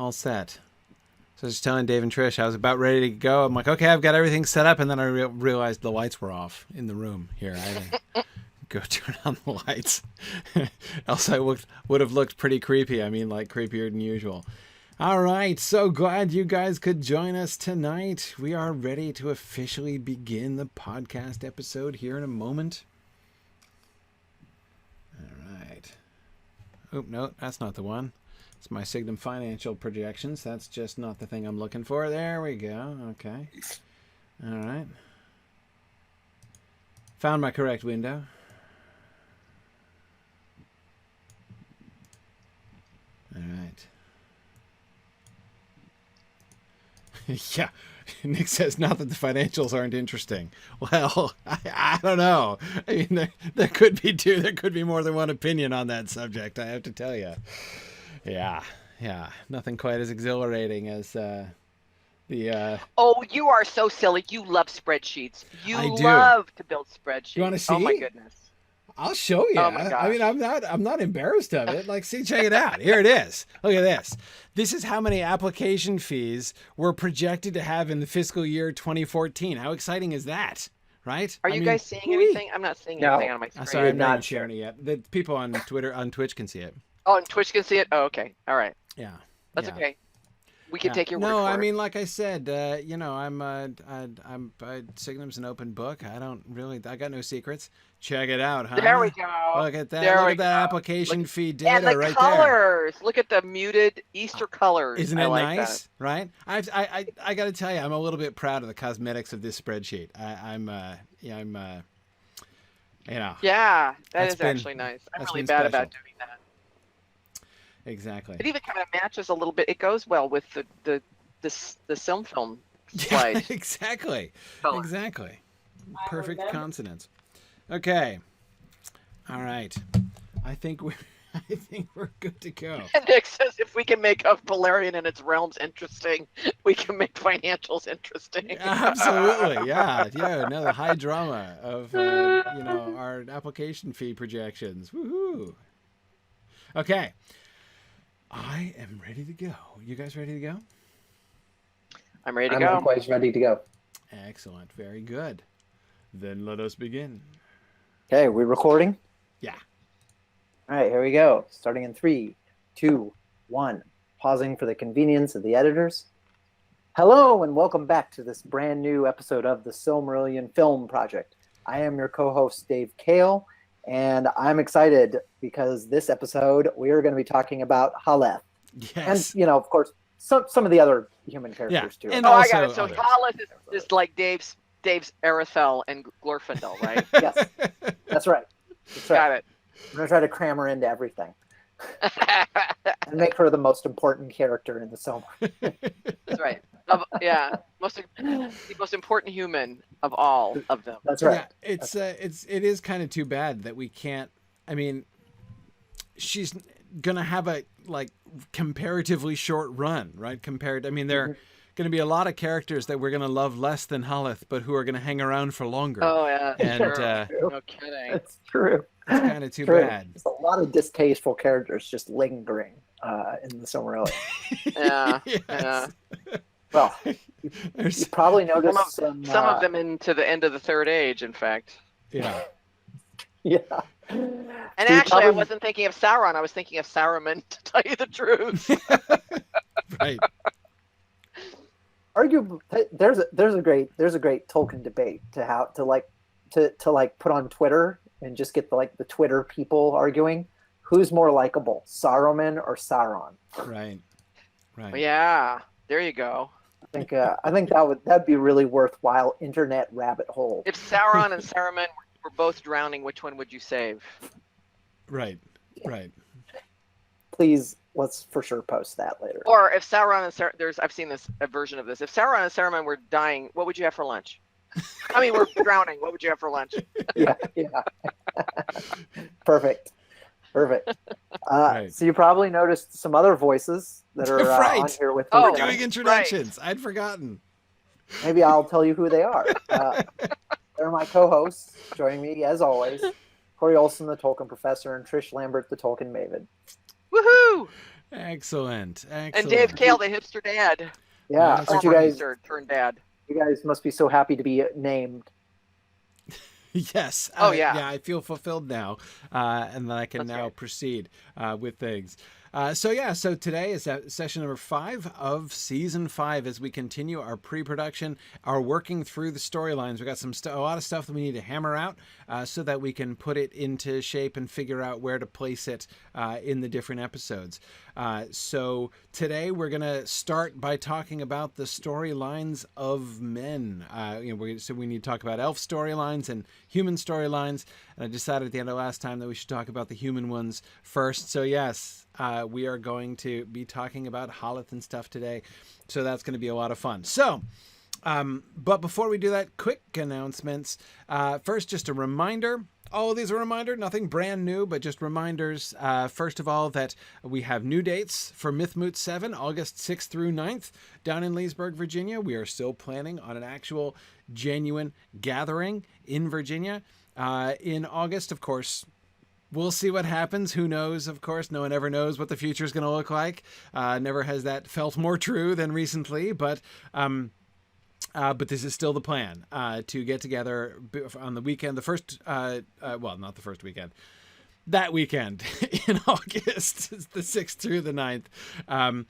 all set. So I was just telling Dave and Trish I was about ready to go. I'm like, okay, I've got everything set up, and then I realized the lights were off in the room here. I had to go turn on the lights. Else I would have looked pretty creepy. I mean, like creepier than usual. All right, so glad you guys could join us tonight. We are ready to officially begin the podcast episode here in a moment. All right. Oh, no, that's not the one. It's my Signum financial projections. That's just not the thing I'm looking for. There we go. Okay. All right. Found my correct window. All right. Yeah, Nick says, not that the financials aren't interesting. Well, I don't know. I mean, there could be two. There could be more than one opinion on that subject, I have to tell you. Yeah. Nothing quite as exhilarating as the... Oh, you are so silly. You love spreadsheets. I do. Love to build spreadsheets. You want to see? Oh, my goodness. I'll show you. Oh my gosh. I mean, I'm not embarrassed of it. Like, see, check it out. Here it is. Look at this. This is how many application fees we're projected to have in the fiscal year 2014. How exciting is that? Right? Are you guys seeing anything? I'm not seeing anything on my screen. Sorry, I'm not sharing it yet. The people on Twitch can see it. Oh, and Twitch can see it? Oh, okay. All right. Yeah. That's okay. We can take your word for it. No, I mean, like I said, Signum's an open book. I got no secrets. Check it out, huh? There we go. Look at that. Look at that application fee data and the right colors. There. Look at the muted Easter colors. Isn't it nice? That. Right? I got to tell you, I'm a little bit proud of the cosmetics of this spreadsheet. Yeah, that is actually nice. I'm really bad about doing that. Exactly. It even kind of matches a little bit. It goes well with the film slide. Yeah, exactly. Exactly. Perfect consonants. Okay. All right. I think we're good to go. And Nick says if we can make Valerian and its realms interesting, we can make financials interesting. Absolutely. Yeah. No, the high drama of our application fee projections. Woohoo. Okay. I am ready to go. You guys ready to go? I'm ready to go. I'm likewise ready to go. Excellent. Very good. Then let us begin. Okay, we're recording? Yeah. All right, here we go. Starting in 3, 2, 1. Pausing for the convenience of the editors. Hello, and welcome back to this brand new episode of the Silmarillion Film Project. I am your co-host, Dave Kale, and I'm excited because this episode we are going to be talking about Haleth. Yes. And, of course, some of the other human characters too. And I got it. So Haleth is like Dave's Arethel and Glorfindel, right? Yes, that's right. Got it. I'm going to try to cram her into everything. And make her the most important character in the Soma. That's right. The most important human of all of them. That's right. Yeah, it is kind of too bad that we can't. I mean, she's gonna have a comparatively short run, right? There are going to be a lot of characters that we're going to love less than Haleth, but who are going to hang around for longer. Oh yeah, and no kidding. That's true. It's kind of too bad. There's a lot of distasteful characters just lingering in the Silmarillion. Yeah. Yes. Yeah. Well, you probably noticed some of them into the end of the Third Age, in fact. Yeah. Yeah. And actually, I wasn't thinking of Sauron. I was thinking of Saruman, to tell you the truth. Right. Arguably, there's a great Tolkien debate to put on Twitter and just get the Twitter people arguing who's more likable, Saruman or Sauron. Right. Yeah. There you go. I think that'd be really worthwhile internet rabbit hole. If Sauron and Saruman were both drowning, which one would you save? Right. Please, let's for sure post that later. Or if Sauron and I've seen a version of this. If Sauron and Saruman were dying, what would you have for lunch? I mean, we're drowning. What would you have for lunch? Yeah. Perfect. Right. So you probably noticed some other voices that are on here with me. We're doing introductions. Right. I'd forgotten. Maybe I'll tell you who they are. They're my co-hosts. Joining me, as always, Corey Olson, the Tolkien professor, and Trish Lambert, the Tolkien maven. Woohoo! Excellent. And Dave Kale, the hipster dad. Yeah, Yes. aren't you Former guys? hipster turned dad. You guys must be so happy to be named. Yes. Oh, yeah. Yeah, I feel fulfilled now, and then I can That's now right. proceed with things. So today is session number 5 of season 5 as we continue our pre-production, our working through the storylines. We got a lot of stuff that we need to hammer out so that we can put it into shape and figure out where to place it in the different episodes. So today we're going to start by talking about the storylines of men. So we need to talk about elf storylines and human storylines. And I decided at the end of last time that we should talk about the human ones first. So yes, we are going to be talking about Holith and stuff today. So that's going to be a lot of fun. So, but before we do that, quick announcements. First, just a reminder. All of these are a reminder, nothing brand new, but just reminders. First of all, that we have new dates for Mythmoot 7, August 6th through 9th, down in Leesburg, Virginia. We are still planning on an actual, genuine gathering in Virginia in August. Of course, we'll see what happens. Who knows? Of course, no one ever knows what the future is going to look like. Never has that felt more true than recently, but this is still the plan to get together on the weekend, the first, well, not the first weekend, that weekend in August. It's the 6th through the 9th. I'm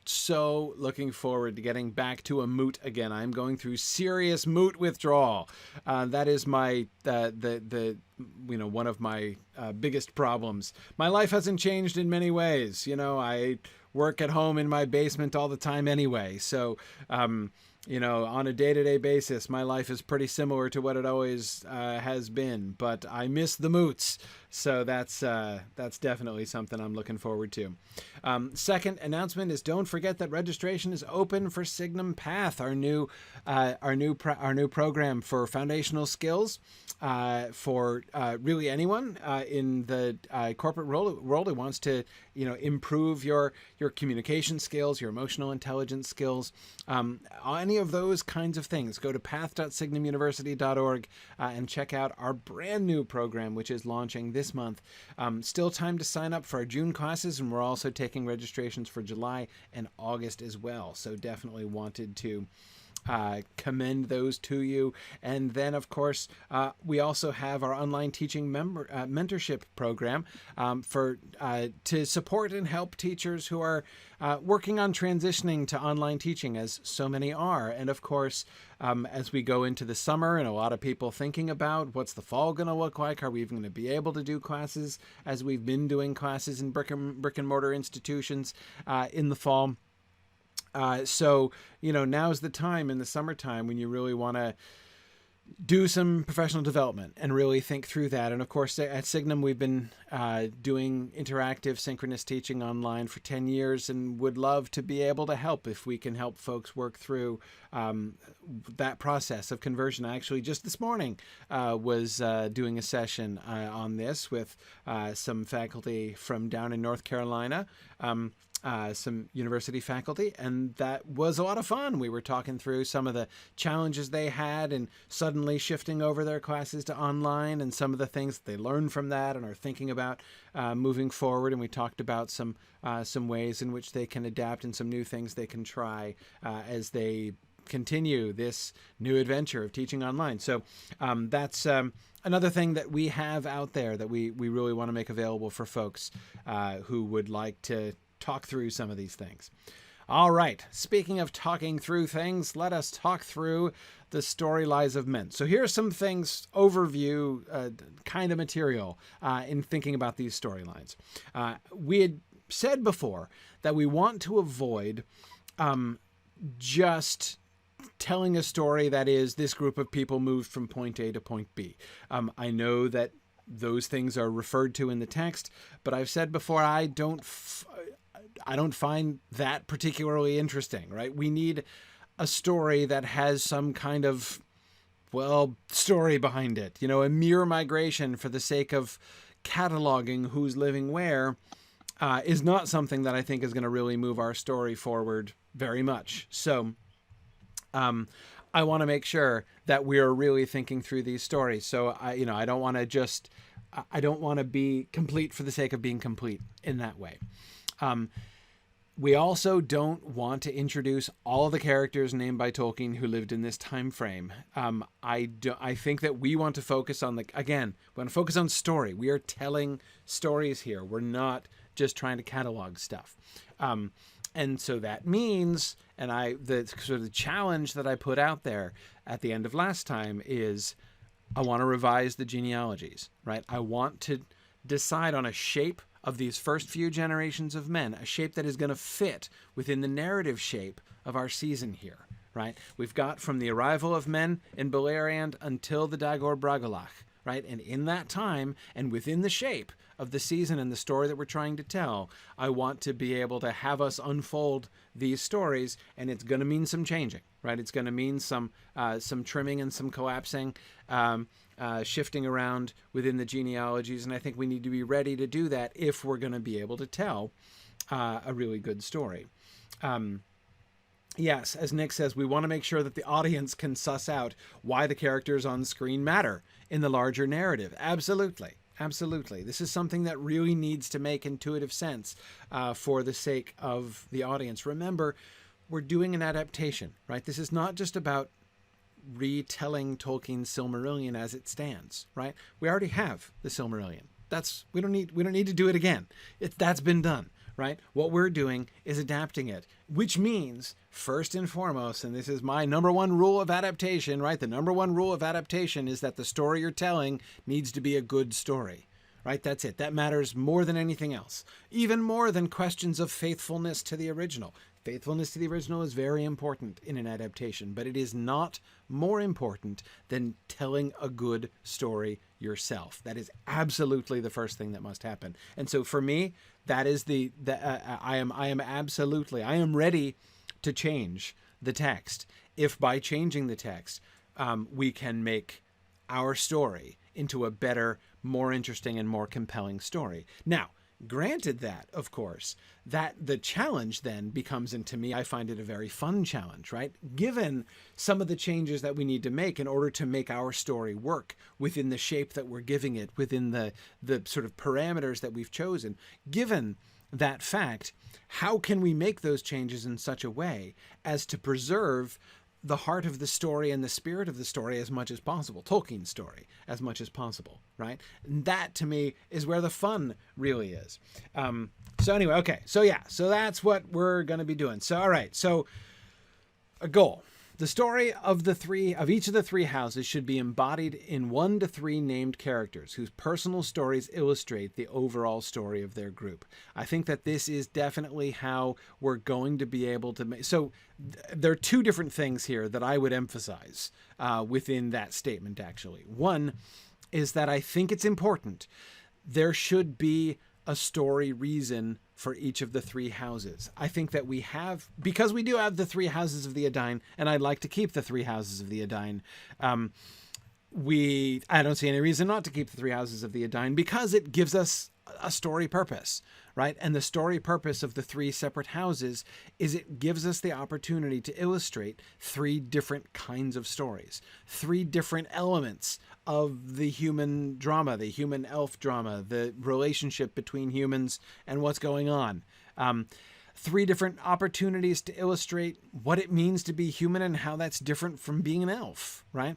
so looking forward to getting back to a moot again. I'm going through serious moot withdrawal. That is my one of my biggest problems. My life hasn't changed in many ways. I work at home in my basement all the time anyway. So, on a day-to-day basis, my life is pretty similar to what it always has been. But I miss the moots. So that's definitely something I'm looking forward to. Second announcement is don't forget that registration is open for Signum Path, our new program for foundational skills for really anyone in the corporate world who wants to improve your communication skills, your emotional intelligence skills, any of those kinds of things. Go to path.signumuniversity.org and check out our brand new program, which is launching this month. Still time to sign up for our June classes, and we're also taking registrations for July and August as well. So definitely wanted to commend those to you. And then, of course, we also have our online teaching mentorship program to support and help teachers who are working on transitioning to online teaching, as so many are. And of course, as we go into the summer and a lot of people thinking about what's the fall going to look like, are we even going to be able to do classes as we've been doing classes in brick and mortar institutions in the fall? So, now's the time in the summertime when you really want to do some professional development and really think through that. And of course, at Signum, we've been doing interactive synchronous teaching online for 10 years and would love to be able to help if we can help folks work through that process of conversion. I actually just this morning was doing a session on this with some faculty from down in North Carolina. Some university faculty, and that was a lot of fun. We were talking through some of the challenges they had and suddenly shifting over their classes to online and some of the things that they learned from that and are thinking about moving forward. And we talked about some ways in which they can adapt and some new things they can try as they continue this new adventure of teaching online. So that's another thing that we have out there that we really want to make available for folks who would like to talk through some of these things. All right. Speaking of talking through things, let us talk through the storylines of men. So here's some things, overview kind of material in thinking about these storylines. We had said before that we want to avoid just telling a story that is this group of people moved from point A to point B. I know that those things are referred to in the text, but I've said before, I don't find that particularly interesting, right? We need a story that has some kind of, story behind it. A mere migration for the sake of cataloging who's living where is not something that I think is going to really move our story forward very much. So I want to make sure that we're really thinking through these stories. So I don't want to just I don't want to be complete for the sake of being complete in that way. We also don't want to introduce all the characters named by Tolkien who lived in this time frame. I think that we want to focus on we want to focus on story. We are telling stories here. We're not just trying to catalog stuff. And so that means, the sort of challenge that I put out there at the end of last time is I want to revise the genealogies, right? I want to decide on a shape of these first few generations of men, a shape that is going to fit within the narrative shape of our season here, right? We've got from the arrival of men in Beleriand until the Dagor Bragollach, right? And in that time, and within the shape of the season and the story that we're trying to tell, I want to be able to have us unfold these stories, and it's going to mean some changing, right? It's going to mean some trimming and some collapsing, shifting around within the genealogies, and I think we need to be ready to do that if we're going to be able to tell a really good story. Yes, as Nick says, we want to make sure that the audience can suss out why the characters on screen matter in the larger narrative. Absolutely. Absolutely. This is something that really needs to make intuitive sense for the sake of the audience. Remember, we're doing an adaptation, right? This is not just about retelling Tolkien's Silmarillion as it stands, right? We already have the Silmarillion. We don't need to do it again. That's been done, right? What we're doing is adapting it, which means first and foremost, and this is my number one rule of adaptation, right? The number one rule of adaptation is that the story you're telling needs to be a good story, right? That's it. That matters more than anything else, even more than questions of faithfulness to the original. Faithfulness to the original is very important in an adaptation, but it is not more important than telling a good story yourself. That is absolutely the first thing that must happen. And so for me, that is I am ready to change the text if by changing the text we can make our story into a better, more interesting, and more compelling story. Now, granted that, of course, that the challenge then becomes, and to me, I find it a very fun challenge, right? Given some of the changes that we need to make in order to make our story work within the shape that we're giving it, within the sort of parameters that we've chosen, given that fact, how can we make those changes in such a way as to preserve the heart of the story and the spirit of the story as much as possible, Tolkien's story as much as possible, right? And that to me is where the fun really is. So anyway, okay. So that's what we're going to be doing. So, all right. So a goal. The story of each of the three houses should be embodied in 1 to 3 named characters whose personal stories illustrate the overall story of their group. I think that this is definitely how we're going to be able to make. So there are 2 different things here that I would emphasize within that statement, actually. One is that I think it's important. There should be a story reason for each of the 3 houses. I think that because we do have the 3 houses of the Edain, and I'd like to keep the 3 houses of the Edain, I don't see any reason not to keep the 3 houses of the Edain because it gives us a story purpose, right? And the story purpose of the 3 separate houses is it gives us the opportunity to illustrate 3 different kinds of stories, 3 different elements of the human drama, the human elf drama, the relationship between humans and what's going on. 3 different opportunities to illustrate what it means to be human and how that's different from being an elf, right?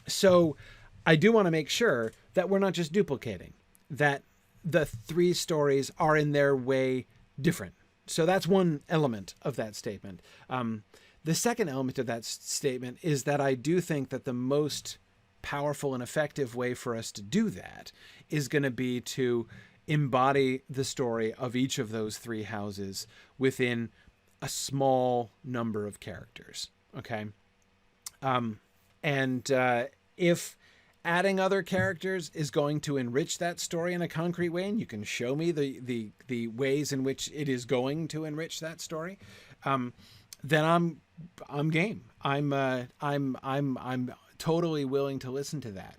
So I do want to make sure that we're not just duplicating, that the 3 stories are in their way different. So that's one element of that statement. The second element of that statement is that I do think that the most powerful and effective way for us to do that is going to be to embody the story of each of those 3 houses within a small number of characters. Okay. If adding other characters is going to enrich that story in a concrete way, and you can show me the ways in which it is going to enrich that story, then I'm game. I'm totally willing to listen to that.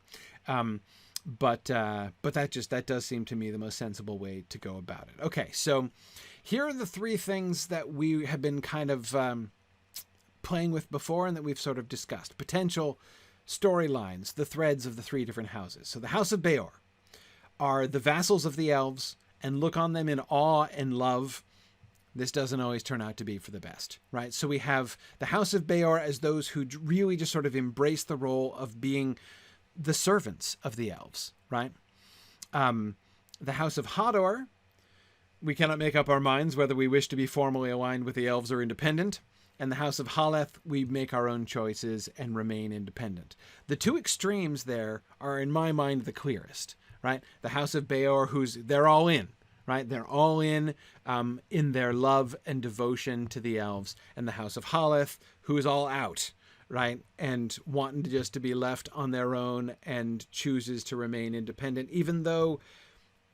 But that does seem to me the most sensible way to go about it. Okay, so here are the 3 things that we have been kind of playing with before and that we've sort of discussed. Potential storylines, the threads of the 3 different houses. So the House of Beor, are the vassals of the elves and look on them in awe and love, this doesn't always turn out to be for the best, right? So we have the House of Beor as those who really just sort of embrace the role of being the servants of the elves, right? The House of Hador, we cannot make up our minds whether we wish to be formally aligned with the elves or independent. And the House of Haleth, we make our own choices and remain independent. The two extremes there are, in my mind, the clearest, right? The House of Beor, they're all in, right? They're all in their love and devotion to the elves. And the House of Haleth, who's all out, right? And wanting just to be left on their own and chooses to remain independent, even though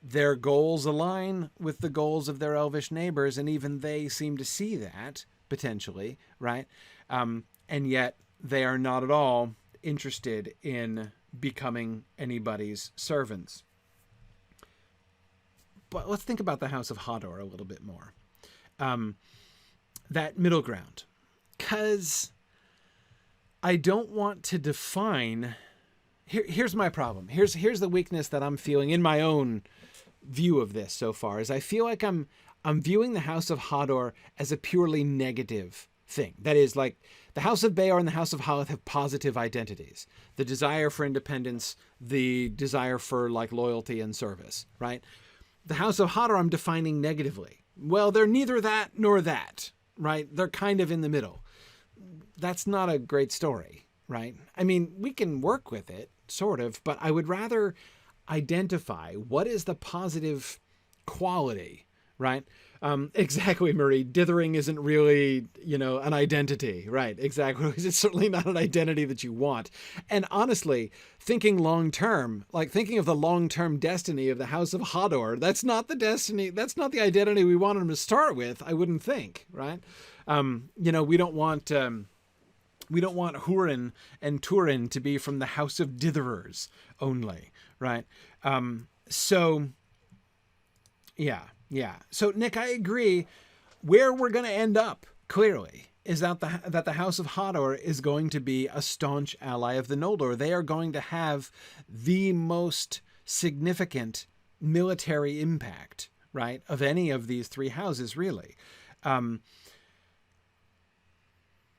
their goals align with the goals of their elvish neighbors. And even they seem to see that, potentially, right? And yet they are not at all interested in becoming anybody's servants. But let's think about the House of Hador a little bit more. That middle ground. Because I don't want to define... Here's my problem. Here's the weakness that I'm feeling in my own view of this so far, is I feel like I'm viewing the House of Hador as a purely negative thing. That is, like, the House of Beor and the House of Haleth have positive identities. The desire for independence, the desire for, like, loyalty and service, right? The House of Hador I'm defining negatively. Well, they're neither that nor that, right? They're kind of in the middle. That's not a great story, right? I mean, we can work with it, sort of, but I would rather identify what is the positive quality, right? Exactly, Marie. Dithering isn't really, an identity, right? Exactly. It's certainly not an identity that you want. And honestly, thinking long-term, like thinking of the long-term destiny of the House of Hador, that's not the destiny, that's not the identity we wanted them to start with, I wouldn't think, right? We don't want Hurin and Turin to be from the House of Ditherers only, right? Yeah. So, Nick, I agree. Where we're going to end up, clearly, is that the House of Hador is going to be a staunch ally of the Noldor. They are going to have the most significant military impact, right, of any of these three houses, really.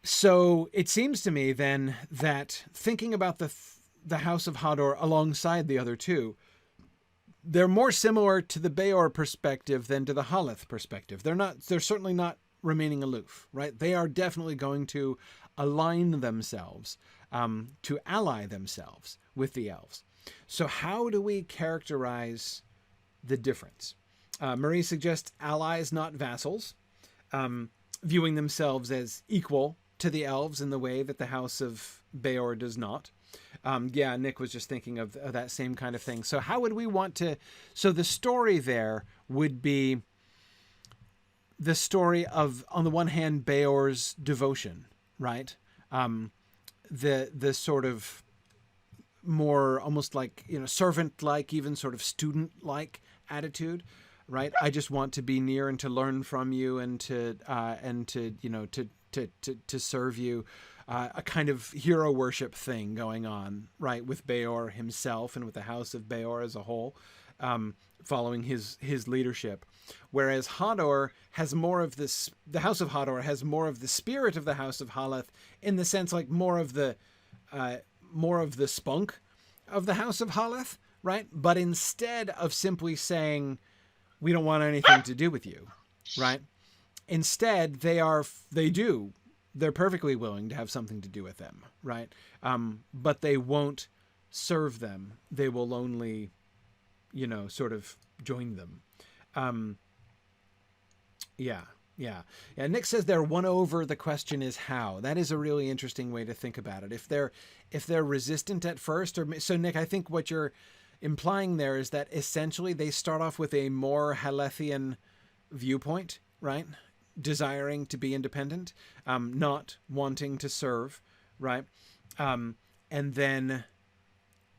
So it seems to me, then, that thinking about the House of Hador alongside the other two, they're more similar to the Beor perspective than to the Haleth perspective. They're certainly not remaining aloof, right? They are definitely going to align themselves, to ally themselves with the elves. So how do we characterize the difference? Marie suggests allies, not vassals, viewing themselves as equal to the elves in the way that the House of Beor does not. Nick was just thinking of that same kind of thing. So how would we want to... So the story there would be the story of, on the one hand, Beor's devotion, right? The sort of more almost like, servant-like, even sort of student-like attitude, right? I just want to be near and to learn from you and to serve you. A kind of hero worship thing going on, right, with Beor himself and with the House of Beor as a whole, following his leadership. Whereas Hador has more of this, the House of Hador has more of the spirit of the House of Haleth, in the sense like more of the spunk of the House of Haleth, right? But instead of simply saying, we don't want anything to do with you, right? Instead, they're perfectly willing to have something to do with them, right? But they won't serve them. They will only, sort of join them. Nick says they're won over. The question is how. That is a really interesting way to think about it. If they're resistant at first, so Nick, I think what you're implying there is that essentially they start off with a more Halethian viewpoint, right? Desiring to be independent, not wanting to serve, right? And then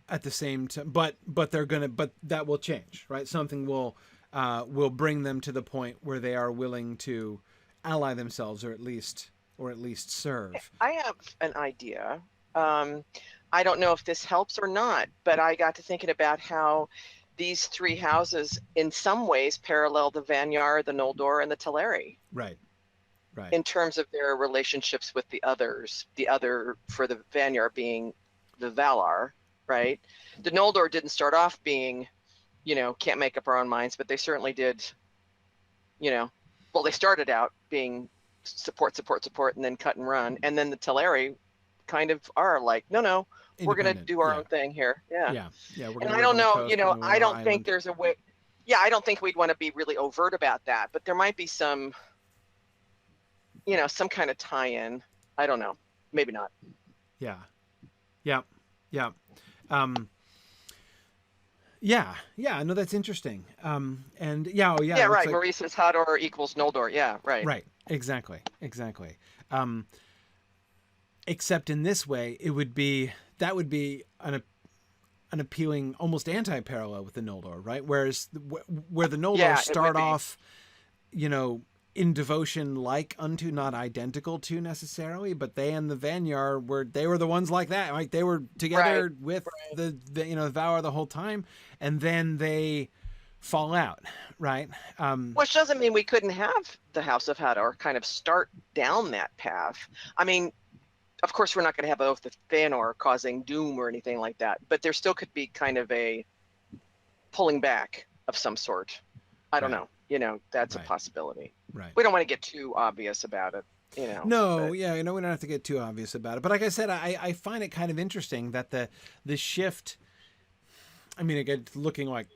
at the same time, but that will change, right? Something will bring them to the point where they are willing to ally themselves, or at least serve. I have an idea. I don't know if this helps or not, but I got to thinking about how these three houses in some ways parallel the Vanyar, the Noldor, and the Teleri Right. Right. in terms of their relationships with the others. The other for the Vanyar being the Valar, right? The Noldor didn't start off being, can't make up our own minds, but they certainly did, well, they started out being support, and then cut and run. And then the Teleri kind of are like, no, we're going to Independent. do our Yeah. own thing here. Yeah. Yeah. Yeah. We're And gonna I live don't on the know, coast, we're gonna live I on our don't think island. there's a way. Yeah, I don't think we'd want to be really overt about that, but there might be some, some kind of tie-in. I don't know. Maybe not. Yeah. Yeah. Yeah. Yeah. Yeah. No, that's interesting. And yeah. Oh, yeah. Yeah, it looks right. like- Maurice says Hador equals Noldor. Yeah, right. Right. Exactly. Except in this way, that would be an appealing, almost anti-parallel with the Noldor, right? Whereas where the Noldor Yeah, it start would be. off, in devotion like unto, not identical to necessarily, but they and the Vanyar were the ones like that. Like they were together Right, with the Valar the whole time, and then they fall out, right? Which doesn't mean we couldn't have the House of Hador kind of start down that path. I mean, of course, we're not going to have both the Fëanor causing doom or anything like that, but there still could be kind of a pulling back of some sort. I don't know. That's Right. a possibility. Right. We don't want to get too obvious about it. No, but- yeah, we don't have to get too obvious about it. But like I said, I find it kind of interesting that the shift. I mean, again, looking like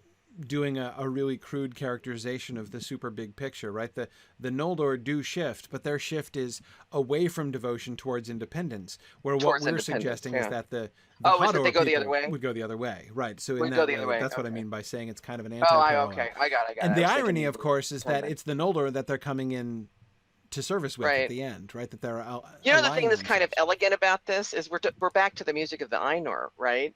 doing a really crude characterization of the super big picture, right? The Noldor do shift, but their shift is away from devotion towards independence. Where what Towards we're independence, suggesting yeah. is that the Oh, is that Hador they go the people other way? would go the other way, right? So Would in go that the way, other way, that's what I okay. mean by saying it's kind of an Oh, anti-parallel. I got it. And I the was irony, thinking of course, is that okay. it's the Noldor that they're coming in to service with at Right. the end, right? That they're the thing aligning that's kind of themselves. elegant about this is we're back to the music of the Ainur, right?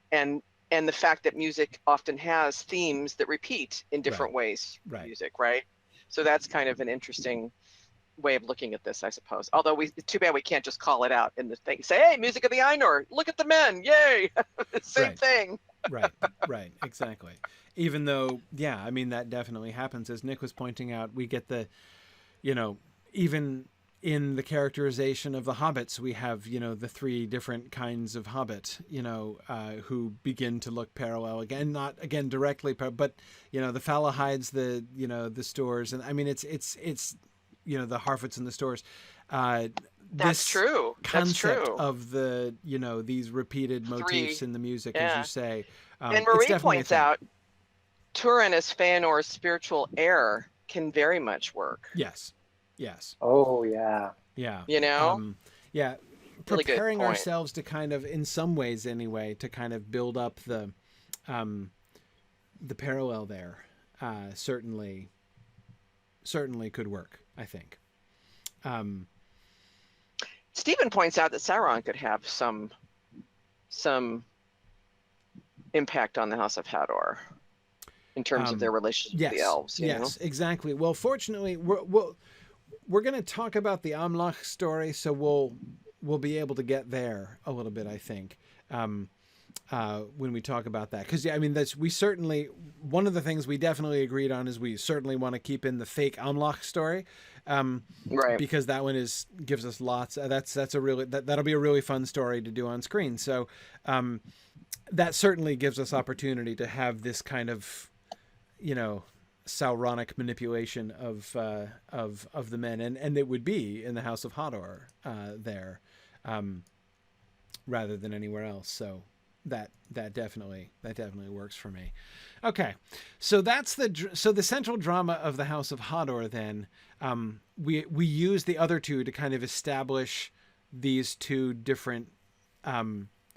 And the fact that music often has themes that repeat in different ways. Right. Music, right? So that's kind of an interesting way of looking at this, I suppose. Although too bad we can't just call it out in the thing. Say, hey, music of the Ainur. Look at the men. Yay! Same Right. thing. Right, exactly. Even though, yeah, I mean, that definitely happens. As Nick was pointing out, we get even in the characterization of the hobbits, we have, the three different kinds of hobbit, who begin to look parallel again, not again directly, but, the Falahides, the Stores. And I mean, it's the Harfoots and the Stores. That's This true. That's concept true. of the, these repeated motifs in the music, as yeah. you say. And it's Marie definitely a points thing. out, Turin as Fëanor's spiritual heir can very much work. Yes. Oh yeah. Yeah. Really good Preparing point. ourselves to kind of, in some ways anyway, to kind of build up the parallel there, certainly could work, I think. Stephen points out that Sauron could have some impact on the House of Hador in terms of their relationship Yes. with the elves. Yes, exactly. Well, fortunately, we're going to talk about the Amlach story, so we'll be able to get there a little bit, I think, when we talk about that. Because, yeah, I mean, one of the things we definitely agreed on is we certainly want to keep in the fake Amlach story, Right. because that one gives us lots. That'll be a really fun story to do on screen. So that certainly gives us opportunity to have this kind of, Sauronic manipulation of the men, and it would be in the House of Hador there, rather than anywhere else. So that definitely works for me. Okay, so that's the central drama of the House of Hador. Then we use the other two to kind of establish these two different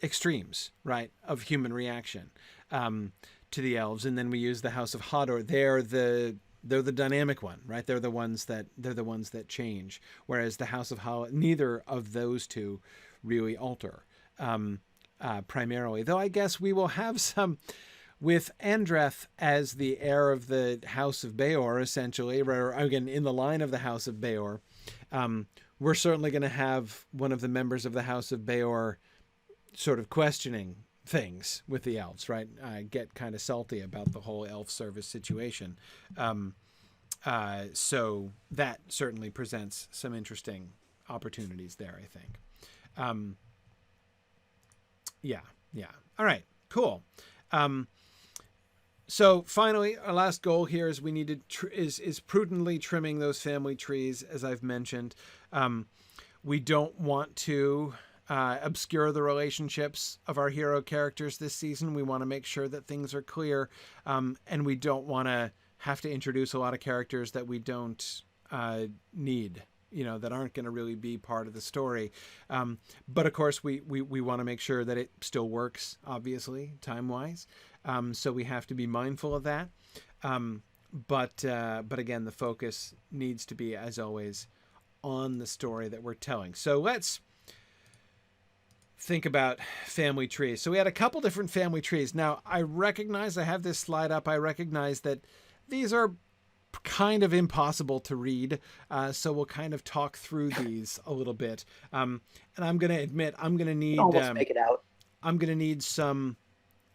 extremes, right, of human reaction to the elves, and then we use the House of Hador. They're the dynamic one, right? They're the ones that change. Whereas the House of Hador, neither of those two really alter primarily. Though I guess we will have some with Andreth as the heir of the House of Beor, essentially, or again in the line of the House of Beor. We're certainly going to have one of the members of the House of Beor sort of questioning things with the elves, right? Get kind of salty about the whole elf service situation. So that certainly presents some interesting opportunities there, I think. Yeah. All right, cool. So finally, our last goal here is we need to is prudently trimming those family trees, as I've mentioned. We don't want to obscure the relationships of our hero characters this season. We want to make sure that things are clear, and we don't want to have to introduce a lot of characters that we don't need, that aren't going to really be part of the story. But of course, we want to make sure that it still works, obviously, time-wise. So we have to be mindful of that. But again, the focus needs to be, as always, on the story that we're telling. So let's think about family trees. So we had a couple different family trees. Now, I have this slide up. I recognize that these are kind of impossible to read. So we'll kind of talk through these a little bit. And I'm going to admit, I'm going to need, almost make it out. I'm going to need some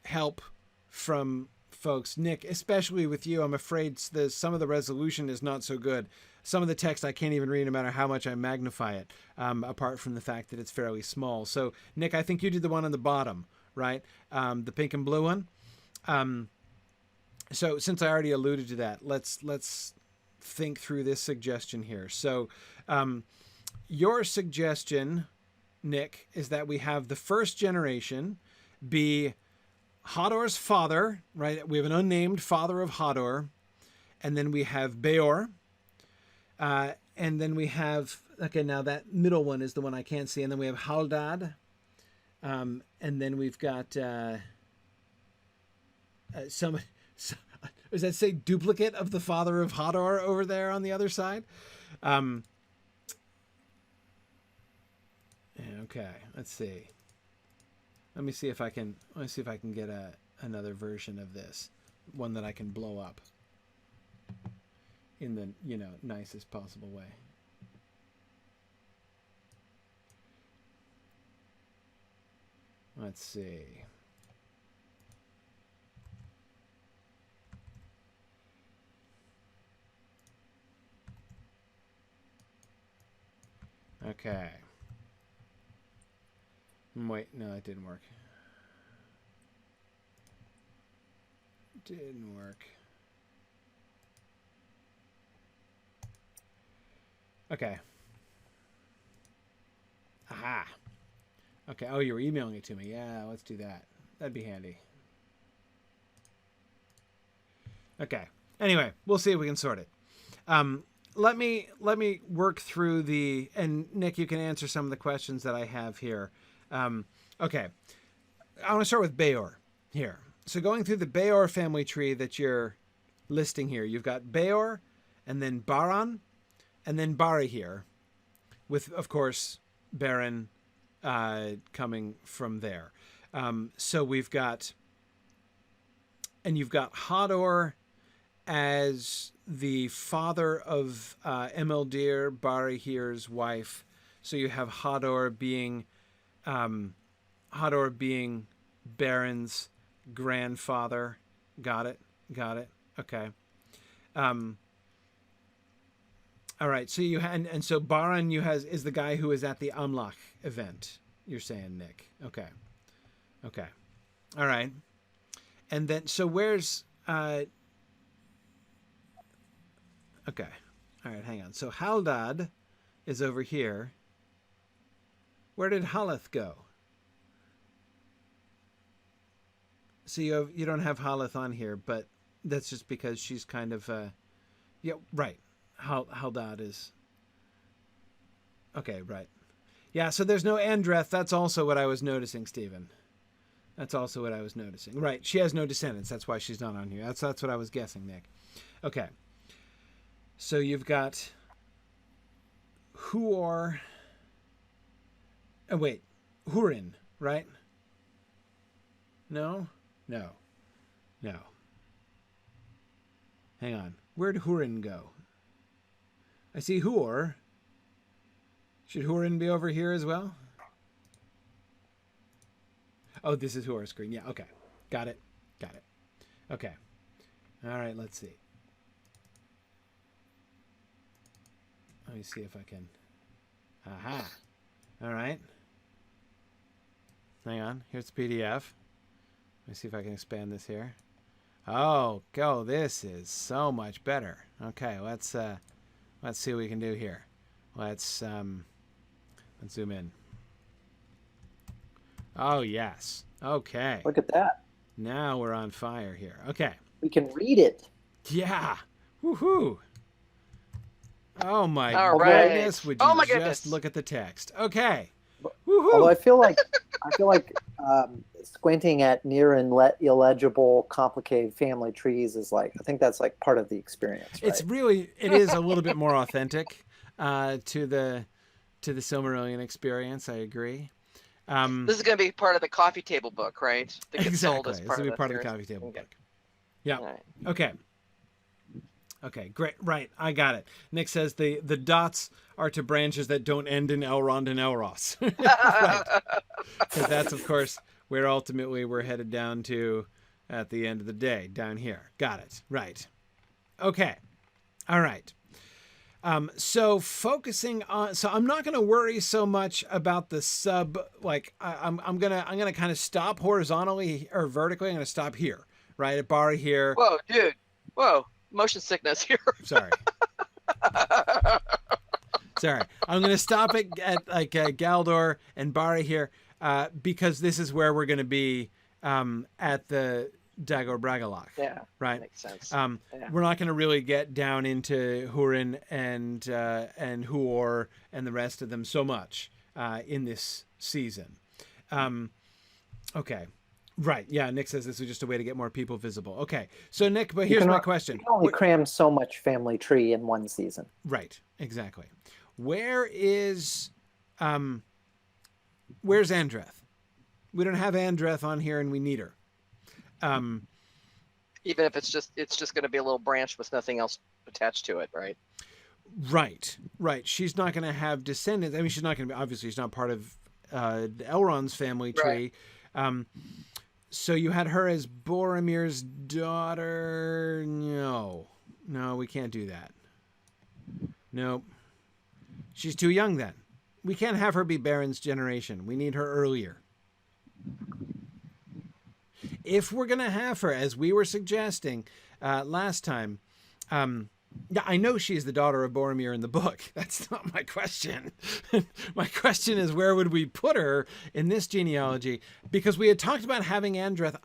help from folks. Nick, especially with you, I'm afraid some of the resolution is not so good. Some of the text I can't even read no matter how much I magnify it, apart from the fact that it's fairly small. So, Nick, I think you did the one on the bottom, right? The pink and blue one. So since I already alluded to that, let's think through this suggestion here. So your suggestion, Nick, is that we have the first generation be Hodor's father, right? We have an unnamed father of Hodor. And then we have Beor. And then we have, okay, now that middle one is the one I can't see. And then we have Haldad. And then we've got does that say duplicate of the father of Hodor over there on the other side? Okay, let's see. Let me see if I can get another version of this, one that I can blow up in the nicest possible way. Let's see. Okay. Wait, no, that didn't work. Didn't work. Okay. Aha. Okay. Oh, you were emailing it to me. Yeah, let's do that. That'd be handy. Okay. Anyway, we'll see if we can sort it. Let me work through and Nick, you can answer some of the questions that I have here. Okay. I want to start with Beor here. So going through the Beor family tree that you're listing here, you've got Beor and then Baran and then Barahir with, of course, Baron coming from there. So we've got, and you've got Hodor as the father of Emeldir, Barahir's wife. So you have Hodor being Baron's grandfather. Got it. Okay. All right. So and so Baran is the guy who is at the Amlach event. You're saying, Nick. Okay. All right. And then so where's okay. All right. Hang on. So Haldad is over here. Where did Haleth go? So you don't have Haleth on here, but that's just because she's kind of yeah, right. Haldad is okay, right. Yeah, so there's no Andreth. That's also what I was noticing, Stephen. That's also what I was noticing. Right, she has no descendants. That's why she's not on here. That's what I was guessing, Nick. Okay. So you've got Huor. Oh, wait. Hurin, right? No. Hang on. Where'd Hurin go? I see Huor. Should Hurin be over here as well? Oh, this is who our screen. Yeah. Okay. Got it. Got it. Okay. All right. Let's see. Let me see if I can. Aha. All right. Hang on. Here's the PDF. Let me see if I can expand this here. Oh, go. This is so much better. Okay. Let's see what we can do here. Let's zoom in. Oh, yes. Okay. Look at that. Now we're on fire here. Okay. We can read it. Yeah. Woohoo. Oh my All right. goodness! Would Oh you my just goodness. look at the text? Okay. Although Woohoo! I feel like squinting at near and illegible, complicated family trees is like, I think that's like part of the experience. Right? It is a little bit more authentic to the Silmarillion experience. I agree. This is going to be part of the coffee table book, right? That gets sold Exactly. as This part will be of part of the series. coffee table Okay. book. Yeah. All right. Okay. Okay, great. Right, I got it. Nick says the dots are to branches that don't end in Elrond and Elros. Right. Because that's, of course, where ultimately we're headed down to at the end of the day, down here. Got it. Right. Okay. All right. So focusing on, so I'm not going to worry so much about the sub, like I'm going to kind of stop horizontally or vertically. I'm going to stop here, right? At Bari here. Whoa, dude. Whoa. Motion sickness here. Sorry. Sorry. I'm going to stop at like Galdor and Bari here because this is where we're going to be at the Dagor Bragalach. Yeah. Right. Makes sense. Yeah. We're not going to really get down into Hurin and Huor and the rest of them so much in this season. Okay. Right. Yeah. Nick says this was just a way to get more people visible. Okay. So Nick, but here's my question. You can only cram so much family tree in one season. Right. Exactly. Where's Andreth? We don't have Andreth on here and we need her. Even if it's just going to be a little branch with nothing else attached to it, right? Right. Right. She's not going to have descendants. I mean, she's not going to be, obviously she's not part of Elrond's family tree. Right. So you had her as Boromir's daughter. No, we can't do that. Nope. She's too young then. We can't have her be Baron's generation. We need her earlier. If we're going to have her, as we were suggesting last time, yeah, I know she's the daughter of Boromir in the book. That's not my question. My question is, where would we put her in this genealogy? Because we had talked about having Andreth.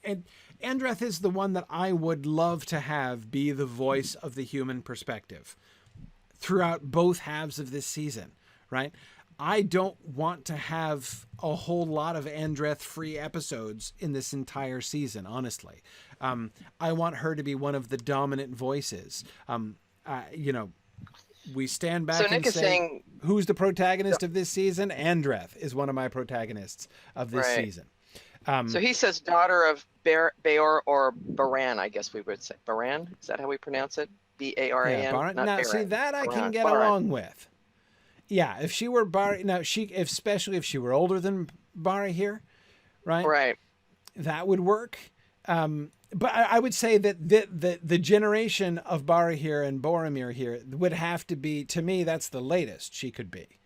And Andreth is the one that I would love to have be the voice of the human perspective throughout both halves of this season, right? I don't want to have a whole lot of Andreth-free episodes in this entire season, honestly. I want her to be one of the dominant voices. We stand back Nick and say, who's the protagonist of this season? Andreth is one of my protagonists of this season. So he says daughter of Beor or Baran, I guess we would say. Baran? Is that how we pronounce it? B-A-R-A-N? Yeah, Baran. Now, Baran. see, that I can get Baran. along with. Yeah, if she were Bari, now especially if she were older than Bari here, right? Right. That would work. But I would say that the generation of Bari here and Boromir here would have to be, to me, that's the latest she could be.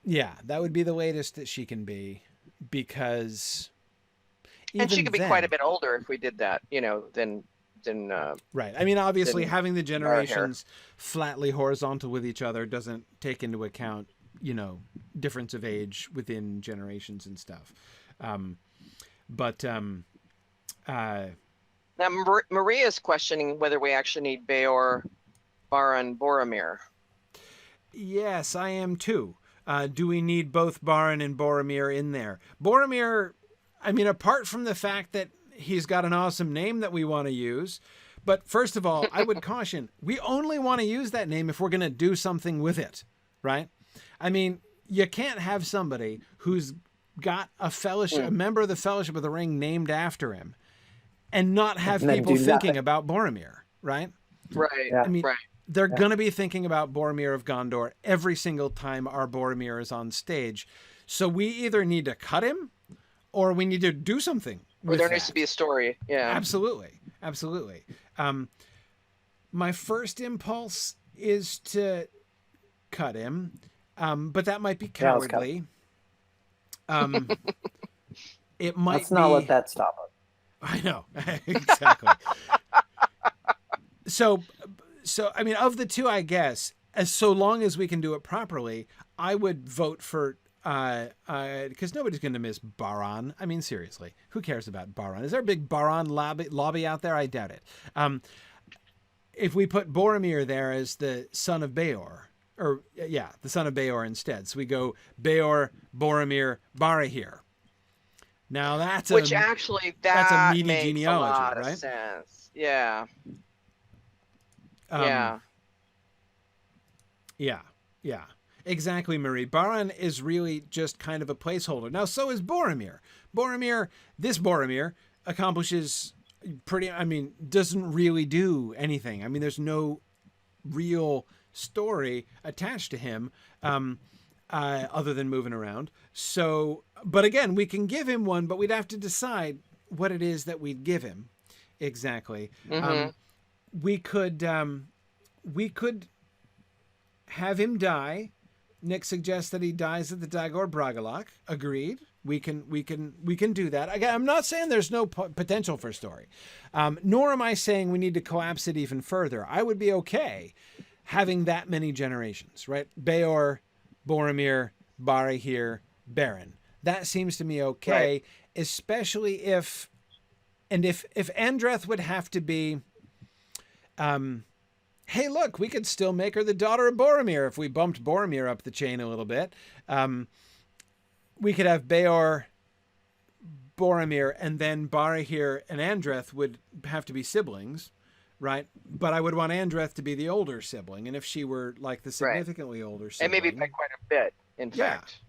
Yeah, that would be the latest that she can be, because And she could be quite a bit older if we did that, than right. I mean, obviously having the generations flatly horizontal with each other doesn't take into account, difference of age within generations and stuff. Now Maria's questioning whether we actually need Beor, Baran, Boromir. Yes, I am too. Do we need both Baran and Boromir in there? Boromir, I mean, apart from the fact that he's got an awesome name that we want to use. But first of all, I would caution, we only want to use that name if we're going to do something with it, right? I mean, you can't have somebody who's got a fellowship, a member of the Fellowship of the Ring named after him, and not have people thinking about Boromir, right? Right. Yeah. I mean, right. they're going to be thinking about Boromir of Gondor every single time our Boromir is on stage. So we either need to cut him or we need to do something Or with there that. needs to be a story. Yeah. Absolutely. Absolutely. My first impulse is to cut him, but that might be Yeah, let's cut cowardly. It might Let's not be... let that stop us. I know. Exactly. So, I mean, of the two, I guess, so long as we can do it properly, I would vote for, because nobody's going to miss Baron. I mean, seriously, who cares about Baron? Is there a big Baron lobby out there? I doubt it. If we put Boromir there as the son of Beor, or the son of Beor instead. So we go Beor, Boromir, Barahir. Now that's Which actually that's a meaty makes genealogy, a lot right? of sense. Yeah. Yeah, exactly, Marie. Baron is really just kind of a placeholder. Now, so is Boromir. This Boromir accomplishes doesn't really do anything. I mean, there's no real story attached to him other than moving around. So, but again, we can give him one, but we'd have to decide what it is that we'd give him. Exactly. Mm-hmm. We could have him die. Nick suggests that he dies at the Dagor Bragollach. Agreed. We can do that. Again, I'm not saying there's no potential for story, nor am I saying we need to collapse it even further. I would be okay having that many generations, right? Beor, Boromir, Barahir, Beren. That seems to me okay, right. Especially if Andreth would have to be, hey, look, we could still make her the daughter of Boromir if we bumped Boromir up the chain a little bit. We could have Beor, Boromir, and then Barahir and Andreth would have to be siblings, right? But I would want Andreth to be the older sibling, and if she were like the significantly older sibling, and maybe by quite a bit, in fact.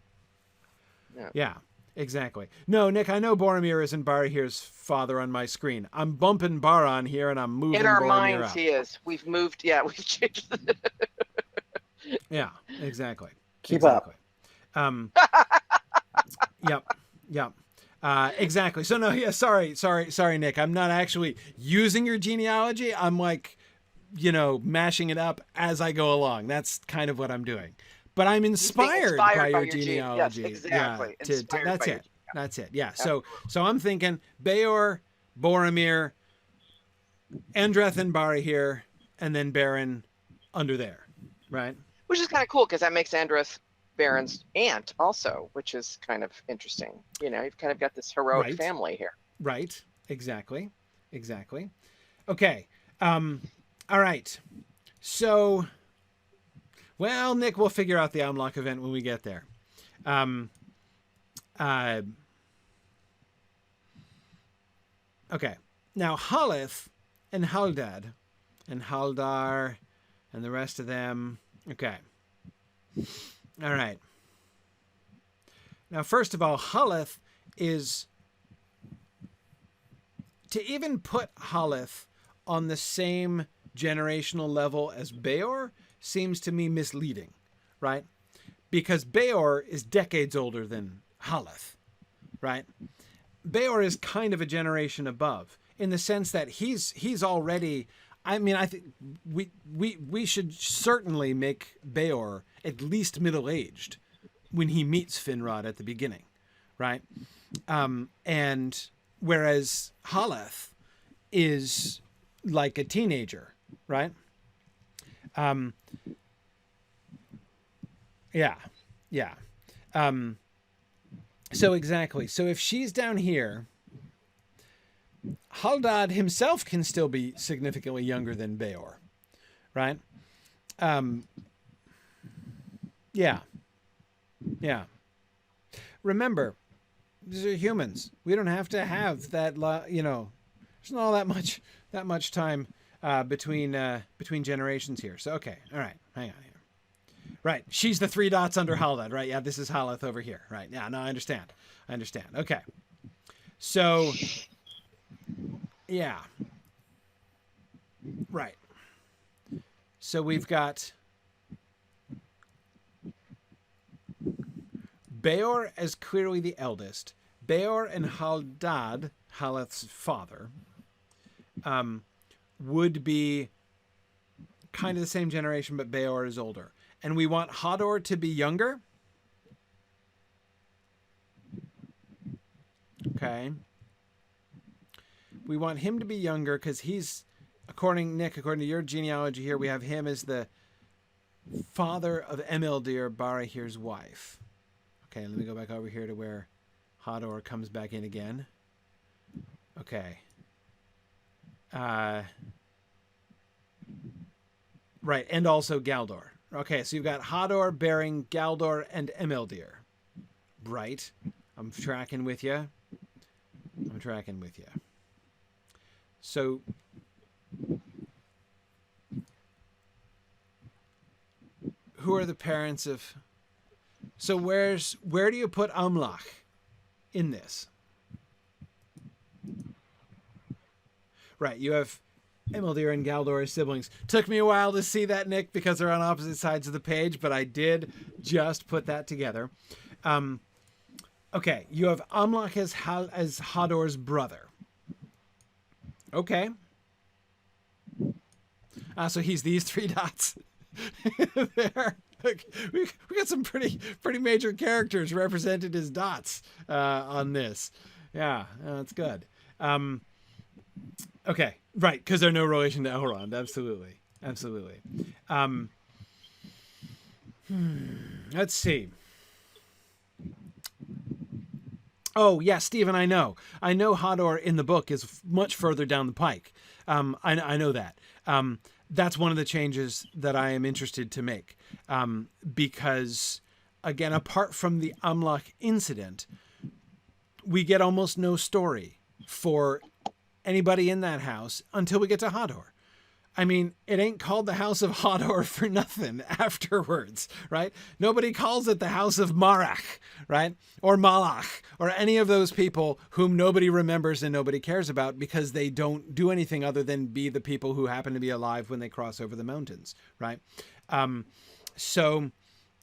Yeah, exactly. No, Nick, I know Boromir isn't Barahir's father on my screen. I'm bumping Baron here, and I'm moving in our Boromir minds up. he is. We've moved. Yeah, we've changed. Yeah, exactly. Keep up. Yep. Exactly. So no, yeah, sorry, Nick. I'm not actually using your genealogy. I'm like, mashing it up as I go along. That's kind of what I'm doing. But I'm inspired by your genealogy. Yes, exactly. Yeah, that's it. Yeah. So I'm thinking Beor, Boromir, Andreth and Barahir, and then Beren under there, right? Which is kind of cool because that makes Andreth Beren's aunt also, which is kind of interesting. You've kind of got this heroic family here. Right. Exactly. Okay. All right. So, well, Nick, we'll figure out the Amlach event when we get there. Okay. Now, Haleth and Haldad and Haldar and the rest of them. Okay. All right. Now, first of all, Haleth is... To even put Haleth on the same generational level as Beor seems to me misleading, right? Because Beor is decades older than Haleth, right? Beor is kind of a generation above in the sense that he's already... I think we should certainly make Beor at least middle-aged when he meets Finrod at the beginning, right? And whereas Haleth is like a teenager, right? Yeah. So exactly. So if she's down here, Haldad himself can still be significantly younger than Beor, right? Yeah. Remember, these are humans. We don't have to have that. There's not all that much time between generations here. So okay, all right, hang on here. Right, she's the 3 dots under Haldad, right? Yeah, this is Haleth over here, right? Yeah, no, I understand. Okay, so yeah, right. So we've got Beor as clearly the eldest. Beor and Haldad, Haleth's father, would be kind of the same generation, but Beor is older. And we want Hador to be younger. Okay. We want him to be younger because he's, according to your genealogy here, we have him as the father of Emildir, Barahir's wife. Okay, let me go back over here to where Hador comes back in again. Okay. Right, and also Galdor. Okay, so you've got Hador bearing Galdor and Emildir. Right. I'm tracking with you. So who are the parents of... So where do you put Amlach in this? Right, you have Emildir and Galdor as siblings. Took me a while to see that, Nick, because they're on opposite sides of the page, but I did just put that together. Okay, you have Amlach as Hador's brother. Okay. So he's these three dots there. We got some pretty major characters represented as dots on this. Yeah, that's good. Okay, right, because they're no relation to Elrond. Absolutely. Let's see. Oh, yeah, Stephen, I know Hador in the book is much further down the pike. I know that. That's one of the changes that I am interested to make. Because, again, apart from the Amlach incident, we get almost no story for anybody in that house until we get to Hador. I mean, it ain't called the House of Hador for nothing afterwards, right? Nobody calls it the House of Marach, right? Or Malach, or any of those people whom nobody remembers and nobody cares about because they don't do anything other than be the people who happen to be alive when they cross over the mountains, right? So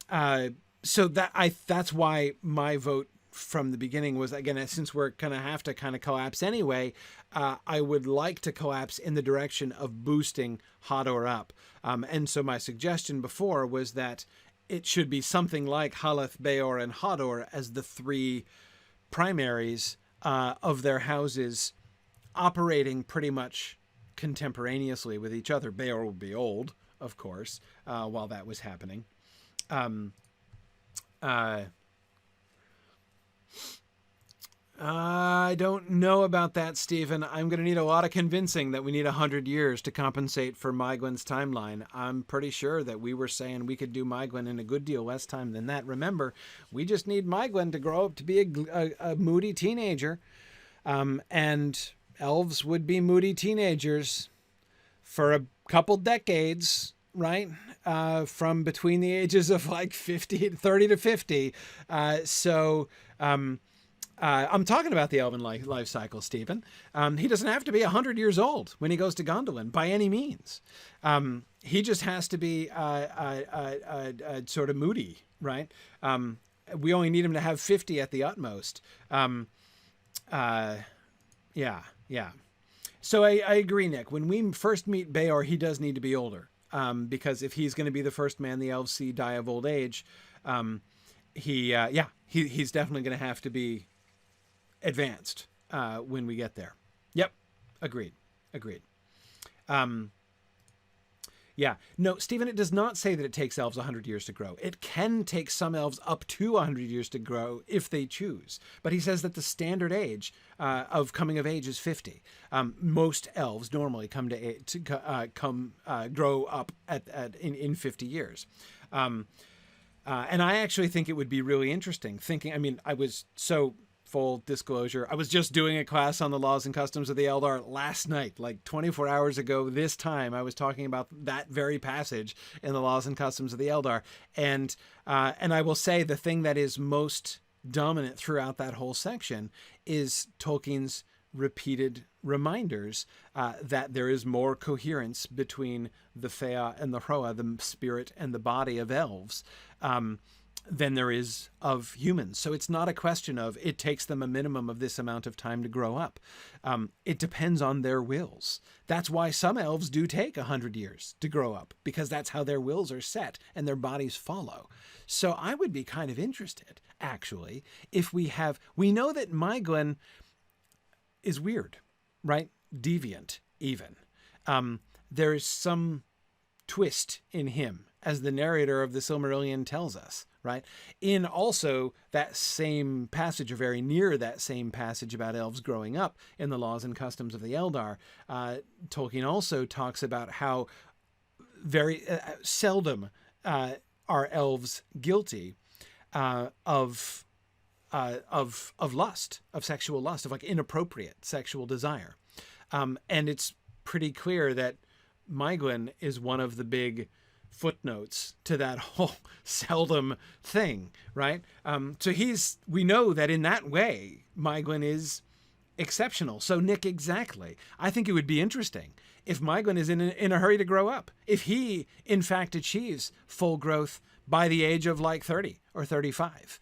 that's why my vote from the beginning was, again, since we're going to have to kind of collapse anyway, I would like to collapse in the direction of boosting Hador up. And so my suggestion before was that it should be something like Haleth, Beor, and Hador as the three primaries of their houses operating pretty much contemporaneously with each other. Beor would be old, of course, while that was happening. I don't know about that, Stephen. I'm going to need a lot of convincing that we need 100 years to compensate for Maegwyn's timeline. I'm pretty sure that we were saying we could do Maegwyn in a good deal less time than that. Remember, we just need Maegwyn to grow up to be a moody teenager. And elves would be moody teenagers for a couple decades, right? From between the ages of like 30 to 50. I'm talking about the elven life cycle, Stephen. He doesn't have to be 100 years old when he goes to Gondolin by any means. He just has to be sort of moody, right? We only need him to have 50 at the utmost. Yeah. So I agree, Nick. When we first meet Beor, he does need to be older. Because if he's going to be the first man the elves see die of old age, he's definitely going to have to be advanced when we get there. Yep. Agreed. No, Stephen, it does not say that it takes elves 100 years to grow. It can take some elves up to 100 years to grow if they choose. But he says that the standard age of coming of age is 50. Most elves normally grow up in 50 years. And I actually think it would be really interesting full disclosure, I was just doing a class on the laws and customs of the Eldar last night, like 24 hours ago this time. I was talking about that very passage in the laws and customs of the Eldar. And I will say the thing that is most dominant throughout that whole section is Tolkien's repeated reminders that there is more coherence between the Thea and the Hroa, the spirit and the body of elves, than there is of humans. So it's not a question of it takes them a minimum of this amount of time to grow up. It depends on their wills. That's why some elves do take 100 years to grow up, because that's how their wills are set and their bodies follow. So I would be kind of interested, actually, if we know that Maiglin is weird, right? Deviant, even. There is some twist in him, as the narrator of the Silmarillion tells us, right? In also that same passage, or very near that same passage about elves growing up in the laws and customs of the Eldar, Tolkien also talks about how very seldom are elves guilty of lust, of sexual lust, of like inappropriate sexual desire. And it's pretty clear that Maiglin is one of the big footnotes to that whole seldom thing, right? So we know that in that way, Maiglin is exceptional. So Nick, exactly. I think it would be interesting if Maiglin is in a hurry to grow up. If he, in fact, achieves full growth by the age of like 30 or 35,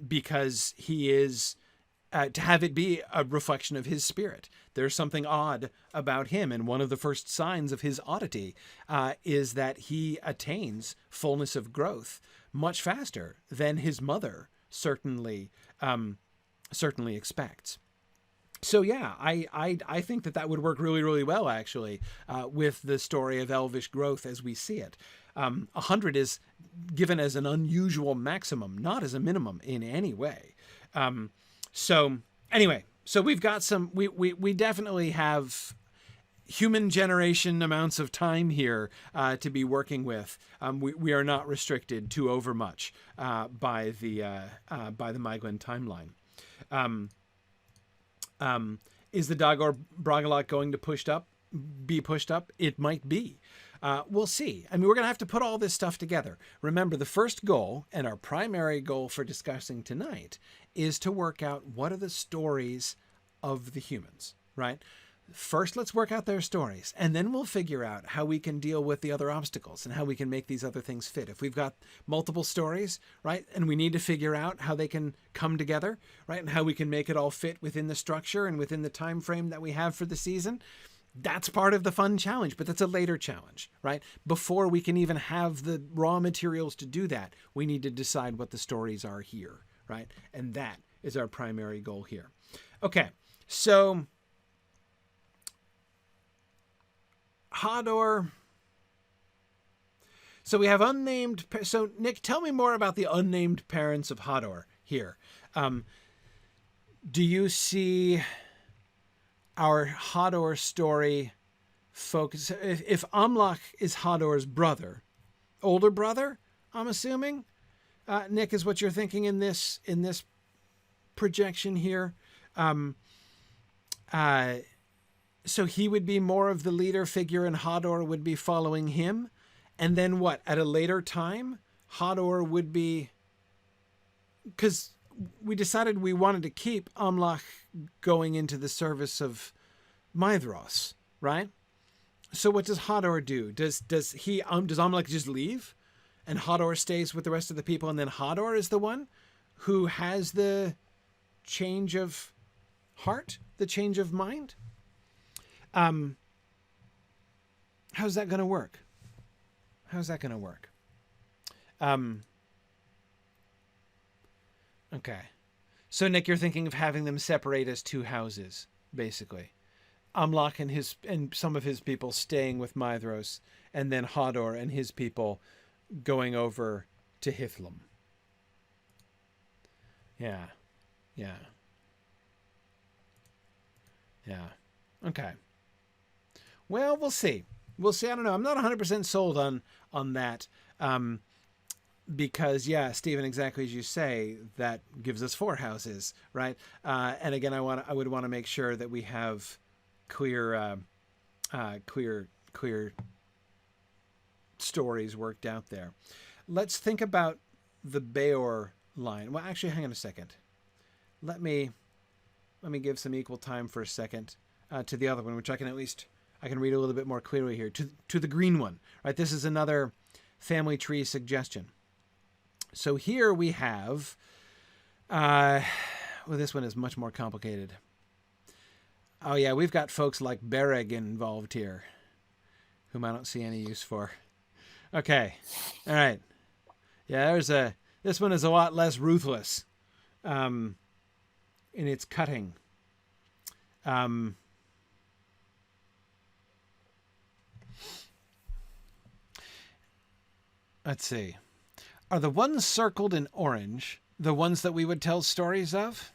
because he is, to have it be a reflection of his spirit. There's something odd about him, and one of the first signs of his oddity is that he attains fullness of growth much faster than his mother certainly expects. So yeah, I think that would work really, really well, actually, with the story of elvish growth as we see it. 100 is given as an unusual maximum, not as a minimum in any way. So anyway, so we've got we definitely have human generation amounts of time here to be working with. We are not restricted to overmuch by the Maiglin timeline. Is the Dagor Bragalot going to be pushed up? It might be. We'll see. I mean, we're going to have to put all this stuff together. Remember, the first goal, and our primary goal for discussing tonight, is to work out what are the stories of the humans, right? First, let's work out their stories, and then we'll figure out how we can deal with the other obstacles and how we can make these other things fit. If we've got multiple stories, right, and we need to figure out how they can come together, right, and how we can make it all fit within the structure and within the time frame that we have for the season, that's part of the fun challenge, but that's a later challenge, right? Before we can even have the raw materials to do that, we need to decide what the stories are here, right? And that is our primary goal here. Okay, so Hador. So we have unnamed. So Nick, tell me more about the unnamed parents of Hador here. Do you see our Hador story focus? If Amlach is Hador's brother, older brother, I'm assuming, Nick, is what you're thinking in this projection here. So he would be more of the leader figure and Hador would be following him. And then what? At a later time, Hador would be... Because we decided we wanted to keep Amlach going into the service of Maedhros, right? So what does Hador do? Does Amlach just leave? And Hador stays with the rest of the people, and then Hador is the one who has the change of heart, the change of mind? How's that going to work? Okay. So Nick, you're thinking of having them separate as two houses, basically. Amlach and some of his people staying with Maedhros, and then Hador and his people going over to Hithlum. Yeah. Okay. Well, we'll see. I don't know. I'm not 100% sold on that. Because, yeah, Stephen, exactly as you say, that gives us 4 houses, right? And again, I would want to make sure that we have clear stories worked out there. Let's think about the Beor line. Well, actually, hang on a second. Let me Let me give some equal time for a second to the other one, which I can read a little bit more clearly here. To the green one, right? This is another family tree suggestion. So here we have, well, this one is much more complicated. Oh yeah, we've got folks like Bereg involved here, whom I don't see any use for. Okay, all right. Yeah, this one is a lot less ruthless in its cutting. Let's see. Are the ones circled in orange the ones that we would tell stories of?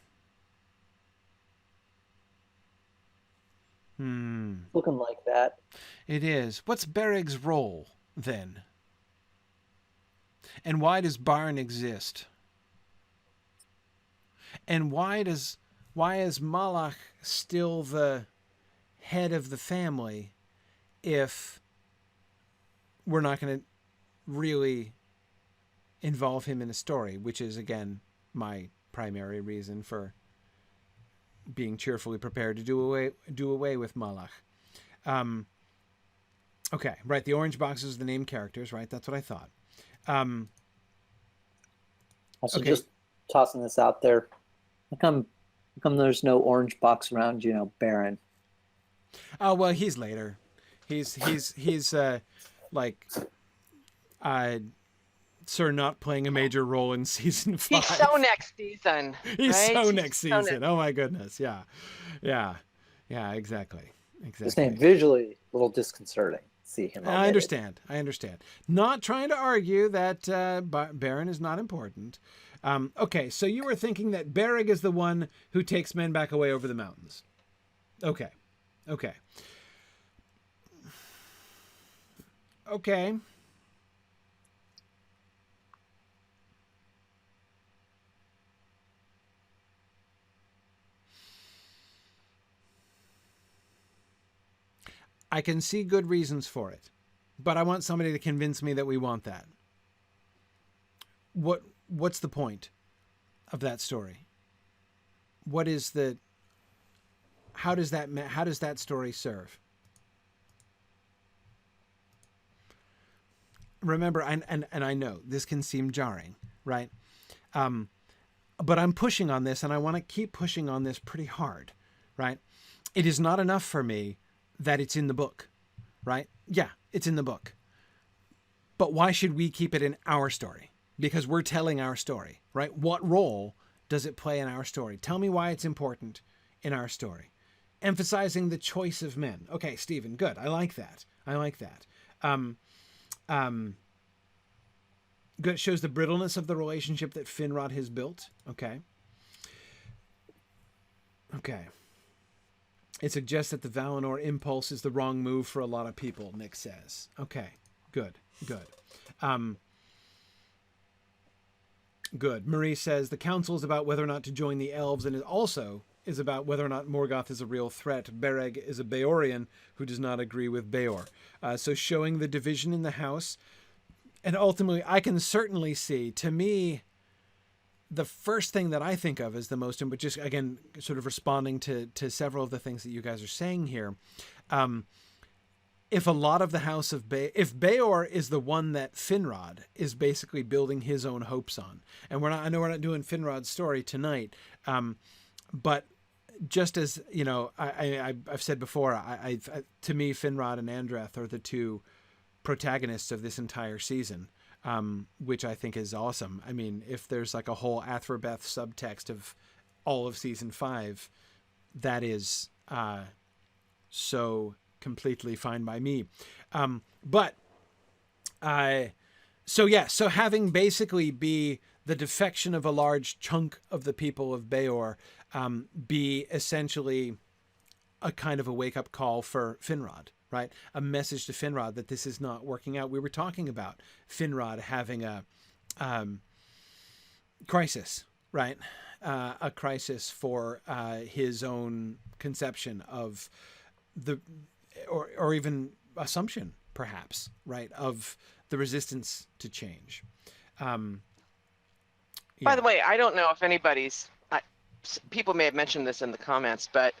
Looking like that. It is. What's Bereg's role, then? And why does Barn exist? And why is Malach still the head of the family if we're not going to really involve him in a story, which is, again, my primary reason for being cheerfully prepared to do away with Malach. Okay, right. The orange boxes are the named characters, right? That's what I thought. Also, okay. just tossing this out there. How come there's no orange box around, Baron? Oh, well, he's later. He's like, Sir not playing a major role in season 5. He's so next season. He's right? so He's next so season. Oh my goodness. Yeah, exactly. Just saying, visually a little disconcerting. See him. I understand. Not trying to argue that Baron is not important. Okay, so you were thinking that Bereg is the one who takes men back away over the mountains. Okay. I can see good reasons for it, but I want somebody to convince me that we want that. What's the point of that story? How does that story serve? Remember, and I know this can seem jarring, right? But I'm pushing on this, and I want to keep pushing on this pretty hard, right? It is not enough for me that it's in the book, right? Yeah, it's in the book. But why should we keep it in our story? Because we're telling our story, right? What role does it play in our story? Tell me why it's important in our story. Emphasizing the choice of men. Okay, Stephen, good. I like that. Good. It shows the brittleness of the relationship that Finrod has built. Okay. It suggests that the Valinor impulse is the wrong move for a lot of people, Nick says. Okay, good. Good. Marie says the council is about whether or not to join the elves, and it also is about whether or not Morgoth is a real threat. Bereg is a Beorian who does not agree with Beor. So showing the division in the house, and ultimately I can certainly see, to me, the first thing that I think of as the most, but just again, sort of responding to several of the things that you guys are saying here, if a lot of the house of if Beor is the one that Finrod is basically building his own hopes on, and I know we're not doing Finrod's story tonight, but just as I've said before, to me, Finrod and Andreth are the two protagonists of this entire season. Which I think is awesome. I mean, if there's like a whole Athrobeth subtext of all of season 5, that is so completely fine by me. So having basically be the defection of a large chunk of the people of Beor, be essentially a kind of a wake-up call for Finrod. Right? A message to Finrod that this is not working out. We were talking about Finrod having a crisis, right? A crisis for his own conception of or even assumption, perhaps, right? Of the resistance to change. By the way, I don't know if anybody's people may have mentioned this in the comments, but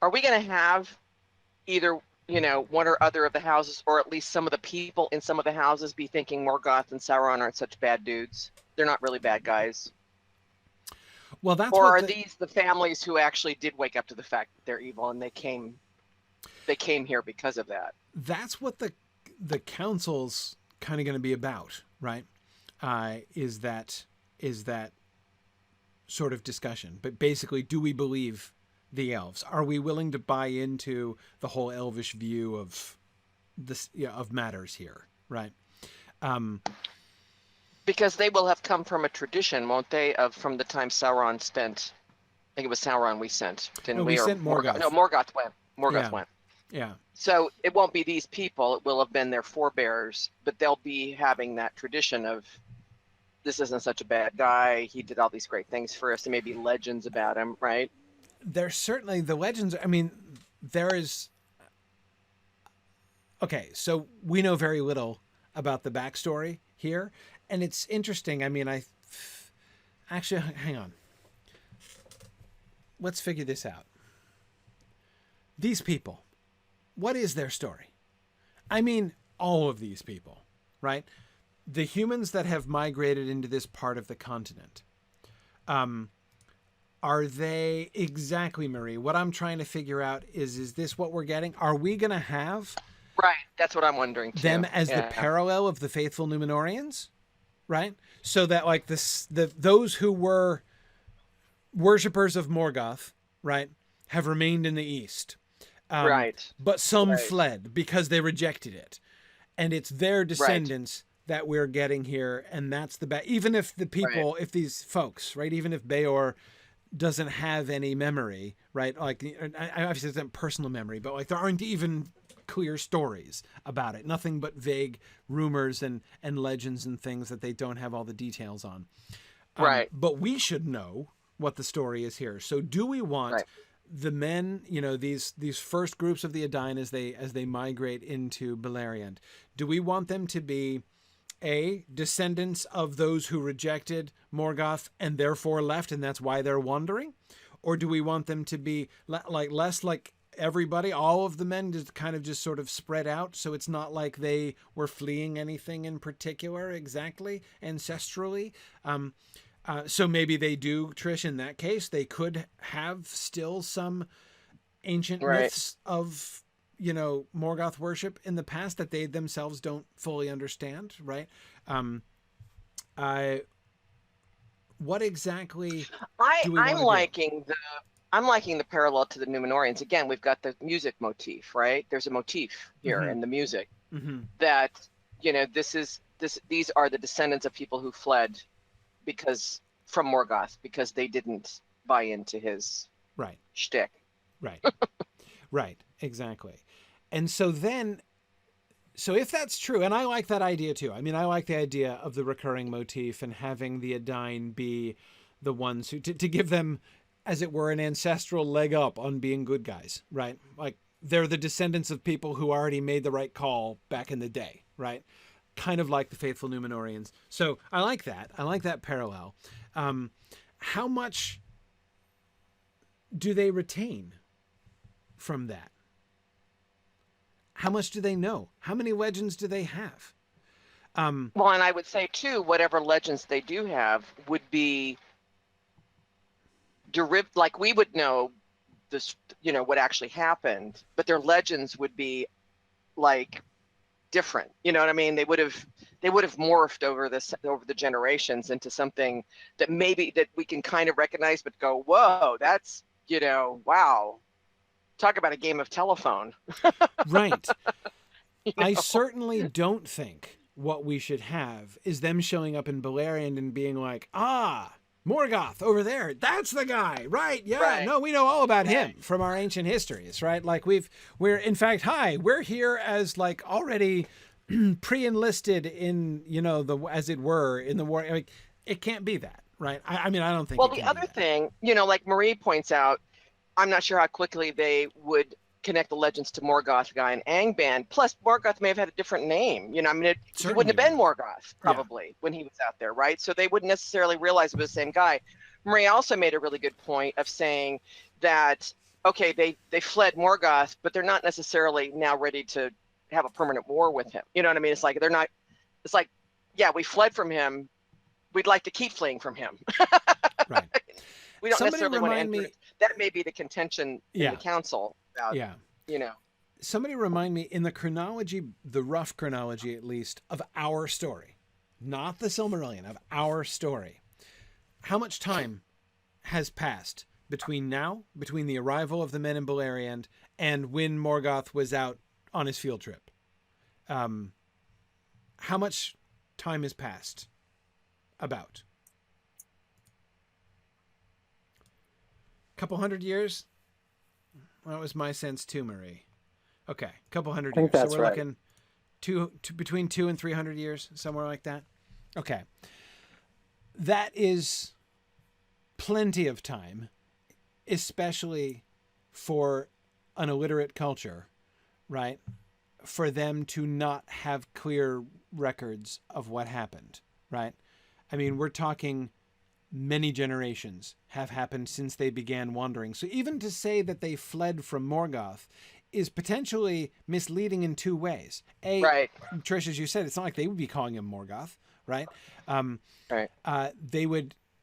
are we going to have either, one or other of the houses, or at least some of the people in some of the houses be thinking Morgoth and Sauron aren't such bad dudes? They're not really bad guys. Well, that's or what are these the families who actually did wake up to the fact that they're evil and they came here because of that? That's what the council's kind of going to be about, right? Is that sort of discussion. But basically, do we believe the elves? Are we willing to buy into the whole elvish view of this, of matters here, right? Because they will have come from a tradition, won't they, of from the time Sauron spent. I think it was Sauron we sent, didn't No, we? we Or sent Morgoth. No, Morgoth went. Morgoth went. Yeah. So it won't be these people. It will have been their forebears, but they'll be having that tradition of, this isn't such a bad guy. He did all these great things for us. There may be legends about him, right? There's certainly the legends. I mean, there is. Okay, so we know very little about the backstory here, and it's interesting. I mean, actually, hang on. Let's figure this out. These people, what is their story? I mean, all of these people, right? The humans that have migrated into this part of the continent, are they exactly, Marie? What I'm trying to figure out is this what we're getting? Are we going to have right? That's what I'm wondering too. Them as the parallel of the faithful Númenóreans, right? So that like those who were worshippers of Morgoth, right, have remained in the east, right? But some fled because they rejected it, and it's their descendants that we're getting here, and that's even if the people, if these folks, right, even if Beor doesn't have any memory, right? Like, I obviously doesn't personal memory, but like there aren't even clear stories about it. Nothing but vague rumors and legends and things that they don't have all the details on. Right. But we should know what the story is here. So do we want the men, these first groups of the Edain as they migrate into Beleriand, do we want them to be descendants of those who rejected Morgoth and therefore left, and that's why they're wandering? Or do we want them to be less like everybody, all of the men just kind of just sort of spread out, so it's not like they were fleeing anything in particular exactly ancestrally? So maybe they do, Trish, in that case, they could have still some ancient myths of Morgoth worship in the past that they themselves don't fully understand, right? What exactly do we want to do? I'm liking the parallel to the Númenóreans. Again, we've got the music motif, right? There's a motif here in the music that, these are the descendants of people who fled from Morgoth because they didn't buy into his shtick. Right. Right. Exactly. And so if that's true, and I like that idea too. I mean, I like the idea of the recurring motif and having the Edain be the ones who, to give them, as it were, an ancestral leg up on being good guys, right? Like they're the descendants of people who already made the right call back in the day, right? Kind of like the faithful Númenóreans. So I like that. I like that parallel. How much do they retain from that? How much do they know? How many legends do they have? Well, and I would say too, whatever legends they do have would be derived, like we would know this, what actually happened, but their legends would be like different. You know what I mean? They would have morphed over the generations into something that we can kind of recognize, but go, whoa, that's, wow. Talk about a game of telephone. Right. I certainly don't think what we should have is them showing up in Beleriand and being like, Morgoth over there, that's the guy, right? Yeah, right. No, we know all about him from our ancient histories, right? Like we're in fact, we're here as like already pre-enlisted in, as it were, in the war. Like, it can't be that, right? I mean, I don't think. Well, the other thing, like Marie points out, I'm not sure how quickly they would connect the legends to Morgoth guy and Angband. Plus, Morgoth may have had a different name. He wouldn't have been Morgoth probably when he was out there, right? So they wouldn't necessarily realize it was the same guy. Marie also made a really good point of saying that, okay, they fled Morgoth, but they're not necessarily now ready to have a permanent war with him. You know what I mean? It's like they're not. It's like, yeah, we fled from him. We'd like to keep fleeing from him. Right. We don't Somebody necessarily want to remind enter. me. That may be the contention in Yeah. the council about, Yeah. you know. Somebody remind me in the chronology, the rough chronology at least, of our story, not the Silmarillion, of our story. How much time has passed between the arrival of the men in Beleriand, and when Morgoth was out on his field trip? How much time has passed? About a couple hundred years? Well, that was my sense too, Marie. Okay, a couple hundred I think years. that's So we're right. looking between 200 and 300 years, somewhere like that. Okay. That is plenty of time, especially for an illiterate culture, right? For them to not have clear records of what happened, right? I mean, we're talking many generations have happened since they began wandering. So even to say that they fled from Morgoth is potentially misleading in two ways. Right. Trish, as you said, it's not like they would be calling him Morgoth, right? Right.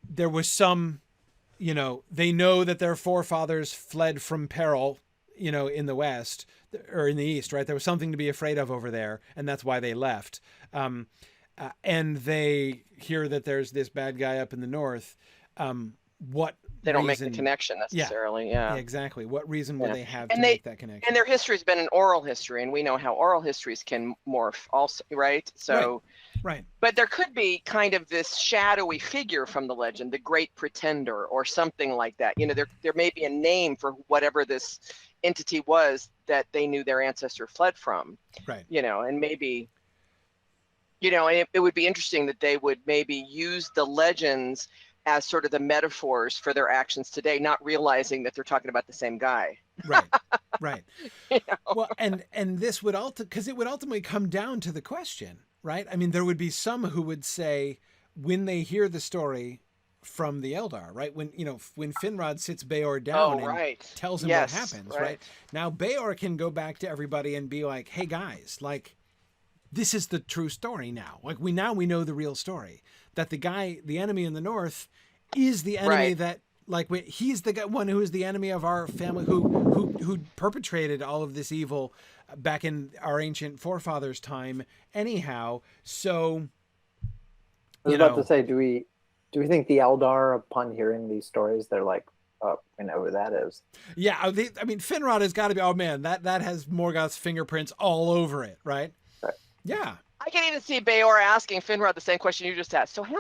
There was some, they know that their forefathers fled from peril, in the West or in the East, right? There was something to be afraid of over there, and that's why they left. And they hear that there's this bad guy up in the north. What They don't make reason, the connection necessarily. Yeah. exactly. What reason would they have And to make that connection? And their history has been an oral history, and we know how oral histories can morph also, right? So, right. But there could be kind of this shadowy figure from the legend, the great pretender or something like that. There may be a name for whatever this entity was that they knew their ancestor fled from. Right. And maybe, and it would be interesting that they would maybe use the legends as sort of the metaphors for their actions today, not realizing that they're talking about the same guy. Right. Right. Well, and this would because it would ultimately come down to the question, right? I mean, there would be some who would say, when they hear the story from the Eldar, right? When Finrod sits Beor down and tells him what happens, right? Now Beor can go back to everybody and be like, hey guys, like, this is the true story now. Like we know the real story, that the enemy in the north is the enemy that, like, he's the one who is the enemy of our family, who perpetrated all of this evil back in our ancient forefathers' time. Anyhow, so I was about to say, do we think the Eldar, upon hearing these stories, they're like, oh, we know who that is? Yeah, I mean, Finrod has got to be. Oh man, that has Morgoth's fingerprints all over it, right? Right. Yeah. I can even see Beor asking Finrod the same question you just asked. So how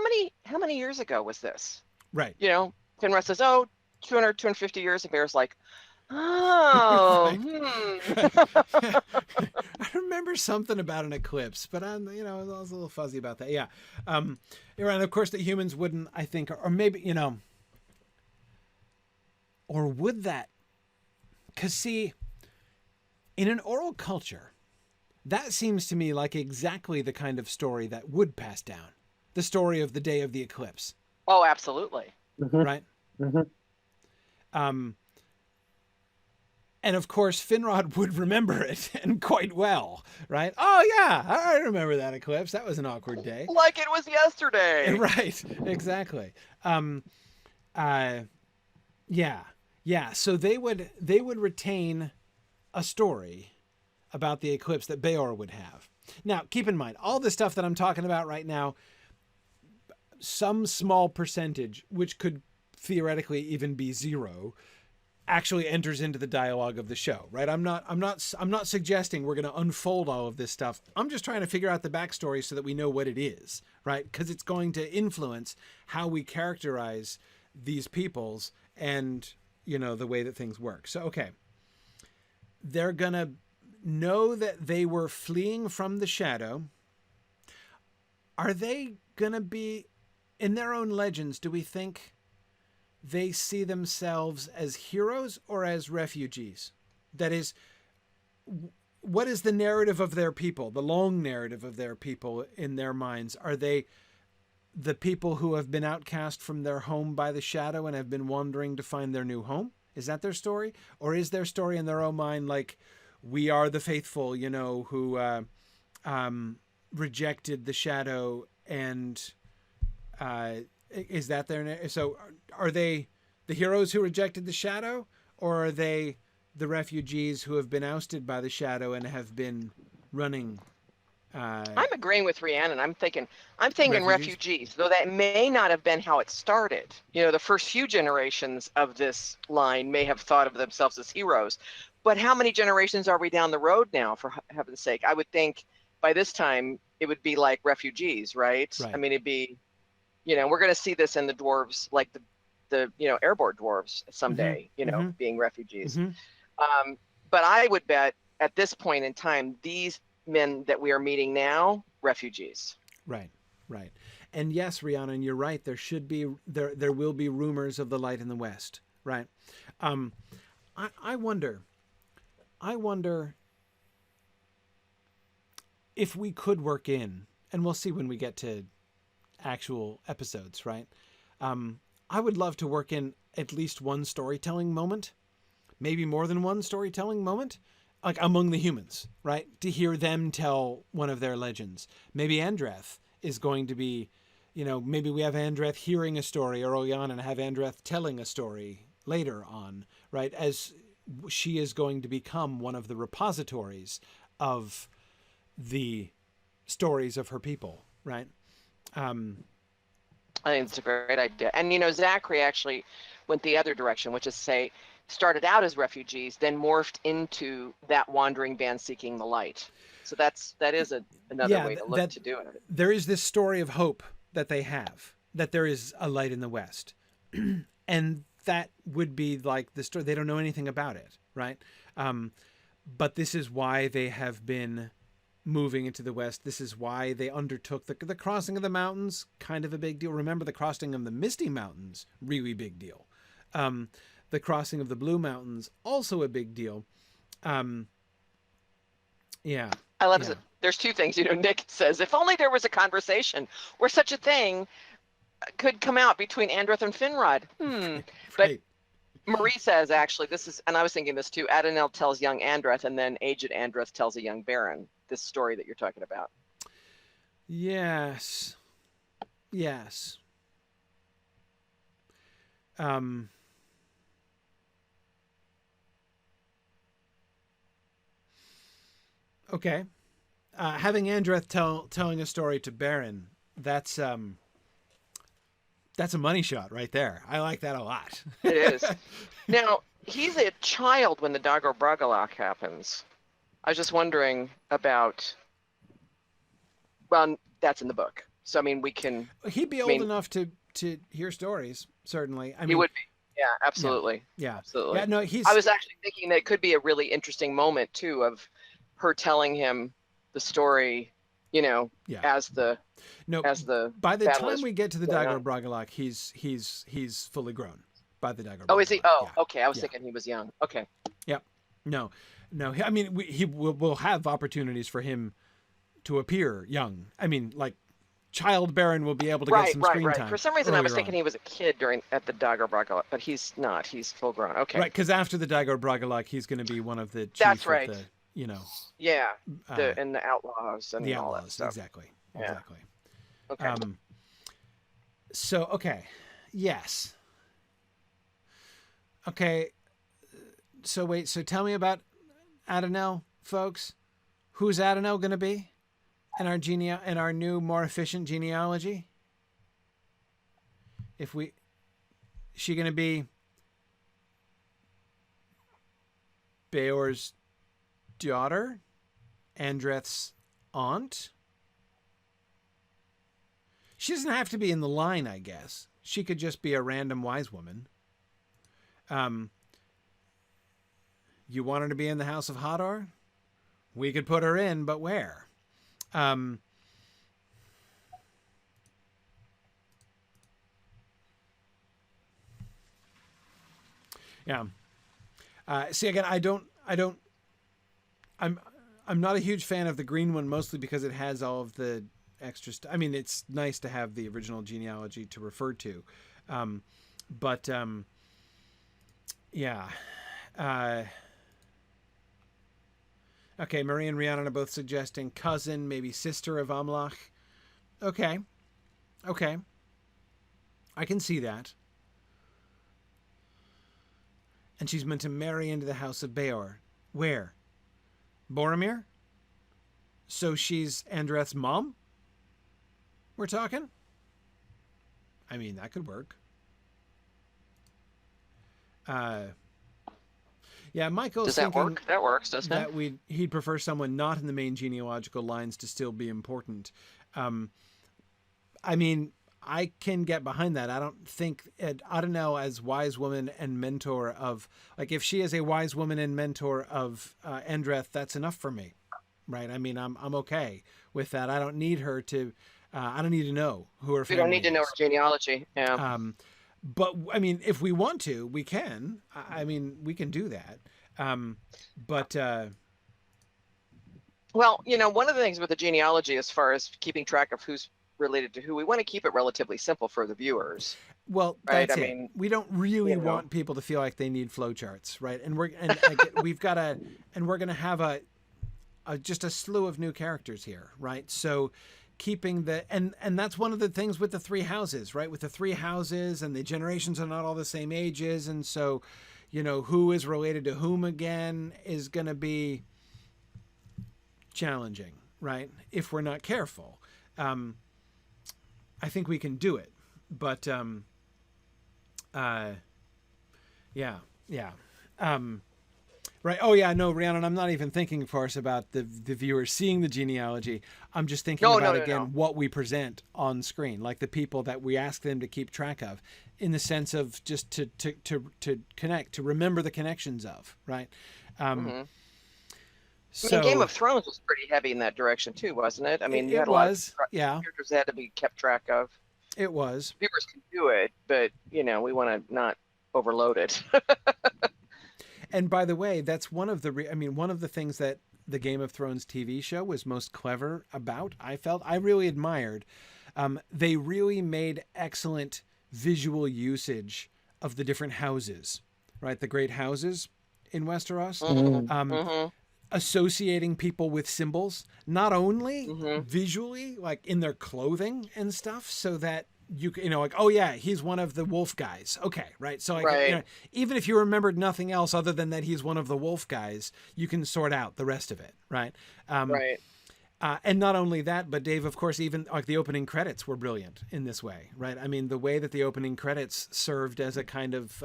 many years ago was this? Right. Finrod says, 200, 250 years. And Beor's like, oh, I remember something about an eclipse, but I was a little fuzzy about that. Yeah. And of course the humans wouldn't, I think, or maybe, or would that? Because see, in an oral culture, that seems to me like exactly the kind of story that would pass down. The story of the day of the eclipse. Oh, absolutely. Mm-hmm. Right? Mm-hmm. And of course, Finrod would remember it, and quite well, right? Oh yeah, I remember that eclipse. That was an awkward day. Like it was yesterday. Right, exactly. Yeah. So they would retain a story about the eclipse that Beor would have. Now, keep in mind, all the stuff that I'm talking about right now, some small percentage, which could theoretically even be zero, actually enters into the dialogue of the show, right? I'm not suggesting we're going to unfold all of this stuff. I'm just trying to figure out the backstory so that we know what it is, right? Because it's going to influence how we characterize these peoples and, the way that things work. So, okay. They're going to know that they were fleeing from the shadow. Are they going to be, in their own legends, do we think they see themselves as heroes or as refugees? That is, what is the narrative of their people, the long narrative of their people in their minds? Are they the people who have been outcast from their home by the shadow and have been wandering to find their new home? Is that their story? Or is their story in their own mind like, we are the faithful, who rejected the shadow, and is that their... So are they the heroes who rejected the shadow, or are they the refugees who have been ousted by the shadow and have been running... I'm agreeing with Rhiannon. I'm thinking refugees, though that may not have been how it started. The first few generations of this line may have thought of themselves as heroes, but how many generations are we down the road now, for heaven's sake? I would think by this time it would be like refugees, right? I mean, it'd be, we're going to see this in the dwarves, like the airborne dwarves someday, being refugees. But I would bet at this point in time, these men that we are meeting now, refugees. Right. And yes, Rhiannon, you're right. There will be rumors of the light in the west. Right. I wonder if we could work in, and we'll see when we get to actual episodes, right? I would love to work in at least one storytelling moment, maybe more than one storytelling moment, like among the humans, right? To hear them tell one of their legends. Maybe Andreth is going to be, maybe we have Andreth hearing a story early on and have Andreth telling a story later on, right? As she is going to become one of the repositories of the stories of her people, right? I think it's a great idea. And, Zachary actually went the other direction, which is say, started out as refugees, then morphed into that wandering band seeking the light. So that is another way to look to do it. There is this story of hope that they have, that there is a light in the west. And that would be like the story. They don't know anything about it, right? But this is why they have been moving into the west. This is why they undertook the crossing of the mountains, kind of a big deal. Remember, the crossing of the Misty Mountains, really big deal. The crossing of the Blue Mountains, also a big deal. Yeah. I love it. There's two things. Nick says, if only there was a conversation where such a thing could come out between Andreth and Finrod. Right. But Marie says, actually, this is, and I was thinking this too, Adonel tells young Andreth, and then aged Andreth tells a young Baron this story that you're talking about. Yes. Okay. Having Andreth telling a story to Baron, that's a money shot right there. I like that a lot. It is. Now, he's a child when the Dagor Bragollach happens. I was just wondering about... Well, that's in the book. So, I mean, we can... He'd be old enough to hear stories, certainly. I mean, he would be. Yeah, absolutely. Yeah. Absolutely. Yeah, no, I was actually thinking that it could be a really interesting moment, too, of her telling him the story, as the by the time we get to the Dagor Bragollach, he's fully grown by the Dagor Bragollach. Oh, is he? Oh, yeah. Okay. I was thinking he was young. Okay. Yep. No. I mean, we'll have opportunities for him to appear young. I mean, like, child Baron will be able to get some screen time. For some reason, I was thinking he was a kid at the Dagor Bragollach, but he's not. He's full grown. Okay. Right, because after the Dagor Bragollach, he's going to be one of the chief That's right. of the, Yeah, and the outlaws and the all outlaws, that stuff. Exactly. Okay. So, okay. Yes. Okay. So wait, so tell me about Adonel, folks. Who's Adonel going to be in our new, more efficient genealogy? She going to be Beor's daughter, Andreth's aunt? She doesn't have to be in the line, I guess. She could just be a random wise woman. You want her to be in the House of Hadar? We could put her in, but where? Yeah. See, again, I'm not a huge fan of the green one, mostly because it has all of the extra I mean, it's nice to have the original genealogy to refer to. But yeah. Okay, Marie and Rhiannon are both suggesting cousin, maybe sister of Amlach. Okay. I can see that. And she's meant to marry into the house of Beor. Where? Boromir? So she's Andreth's mom? We're talking? I mean, that could work. Yeah, Michael's Does that thinking work? That works, doesn't that it? he'd prefer someone not in the main genealogical lines to still be important. I mean, I can get behind that. I don't think Adenel as wise woman and mentor of, like, if she is a wise woman and mentor of Andreth, that's enough for me, right? I mean, I'm okay with that. I don't need her to. I don't need to know who her We family don't need to know is. her genealogy. Yeah. But I mean, if we want to, we can. I mean, we can do that. But Well, you know, one of the things with the genealogy, as far as keeping track of who's related to who, we want to keep it relatively simple for the viewers. well, Right, that's I it. mean, We don't really you know. want people to feel like they need flowcharts, right? And we're gonna have a just a slew of new characters here, right? So keeping the and that's one of the things with the three houses, right? With the three houses and the generations are not all the same ages, and so, you know, who is related to whom again is going to be challenging, right? If we're not careful. I think we can do it, but yeah. Right. Oh yeah, no, Rhiannon, I'm not even thinking, of course, about the viewers seeing the genealogy. I'm just thinking about what we present on screen, like the people that we ask them to keep track of, in the sense of just to connect, to remember the connections of, right? I mean, Game of Thrones was pretty heavy in that direction too, wasn't it? I mean, you had a lot of characters that had to be kept track of. It was. Viewers can do it, but you know, we want to not overload it. And by the way, that's one of the one of the things that the Game of Thrones TV show was most clever about. I really admired. They really made excellent visual usage of the different houses, right? The great houses in Westeros. Associating people with symbols, not only visually, like in their clothing and stuff, so that you know, like, oh yeah, he's one of the wolf guys. Okay, right. So, like, you know, even if you remembered nothing else other than that he's one of the wolf guys, you can sort out the rest of it, right? And not only that, but Dave, of course, even like the opening credits were brilliant in this way, right? I mean, the way that the opening credits served as a kind of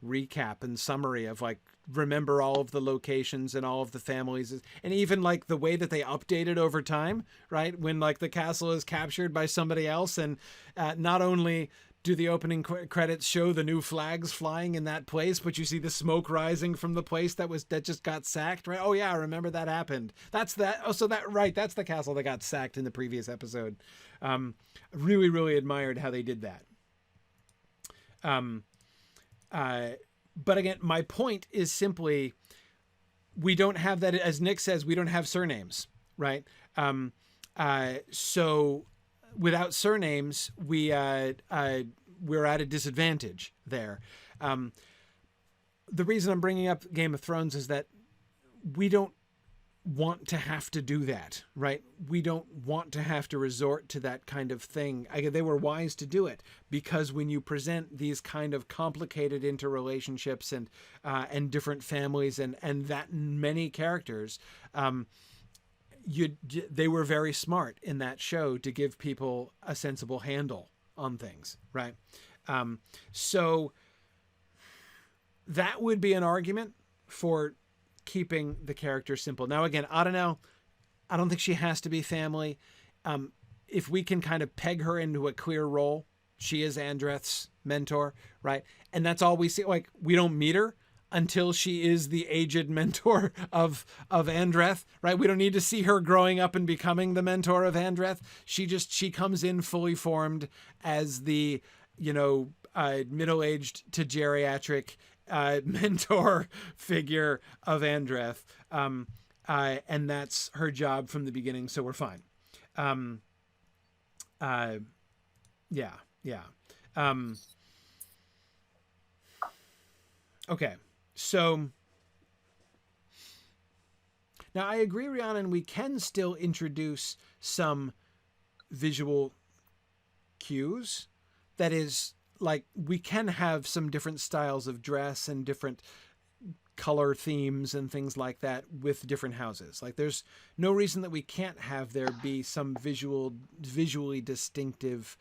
recap and summary of, like, remember all of the locations and all of the families, and even like the way that they updated over time, right? When like the castle is captured by somebody else, and not only do the opening credits show the new flags flying in that place, but you see the smoke rising from the place that just got sacked, right? Oh yeah, I remember that happened. That's that. Oh, so that, right. That's the castle that got sacked in the previous episode. Really, really admired how they did that. But again, my point is simply, we don't have that, as Nick says, we don't have surnames, right? So without surnames, we're at a disadvantage there. The reason I'm bringing up Game of Thrones is that we don't want to have to do that, right? We don't want to have to resort to that kind of thing. They were wise to do it, because when you present these kind of complicated interrelationships and different families and that many characters, they were very smart in that show to give people a sensible handle on things, right? So that would be an argument for keeping the character simple. Now, again, Adenel, I don't think she has to be family. If we can kind of peg her into a clear role, she is Andreth's mentor, right? And that's all we see. Like, we don't meet her until she is the aged mentor of Andreth, right? We don't need to see her growing up and becoming the mentor of Andreth. She comes in fully formed as the, middle-aged to geriatric mentor figure of Andreth. And that's her job from the beginning, so we're fine. Yeah, yeah. Okay, so now I agree, Rhiannon, we can still introduce some visual cues. That is, like, we can have some different styles of dress and different color themes and things like that with different houses. Like, there's no reason that we can't have there be some visually distinctive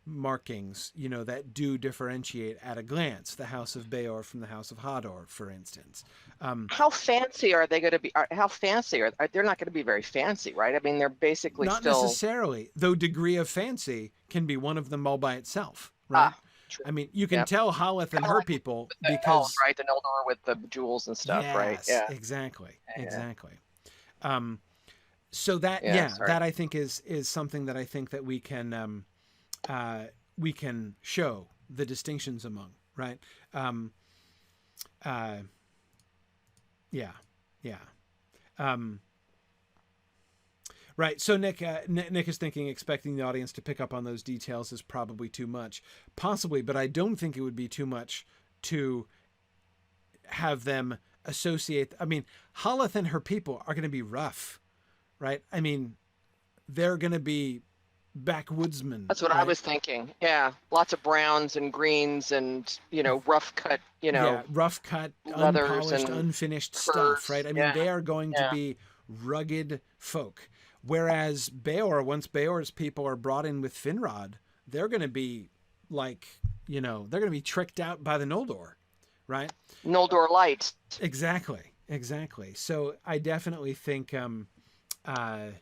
markings, you know, that do differentiate at a glance the House of Beor from the House of Hador, for instance. How fancy are they going to be? How fancy are they're not going to be very fancy, right? I mean, they're basically Not still necessarily, though degree of fancy can be one of them all by itself, right? true. I mean, you can Yep. tell Haleth and Kinda her like people the elves, because right? The Noldor with the jewels and stuff, right? yes, Yeah. exactly, Yeah. exactly. So that Yeah, sorry. that I think is something that I think that we can show the distinctions among, right? Yeah, yeah. Right. So Nick is thinking expecting the audience to pick up on those details is probably too much. Possibly, but I don't think it would be too much to have them associate. I mean, Haleth and her people are going to be rough, right? I mean, they're going to be backwoodsmen. That's what right? I was thinking. Yeah, lots of browns and greens and rough cut, Yeah, rough cut, leathers unpolished, and unfinished stuff, furs. right? I mean, Yeah, they are going to yeah. be rugged folk. Whereas Beor, once Beor's people are brought in with Finrod, they're going to be like, they're going to be tricked out by the Noldor, right? Noldor light. Exactly, exactly. So I definitely think that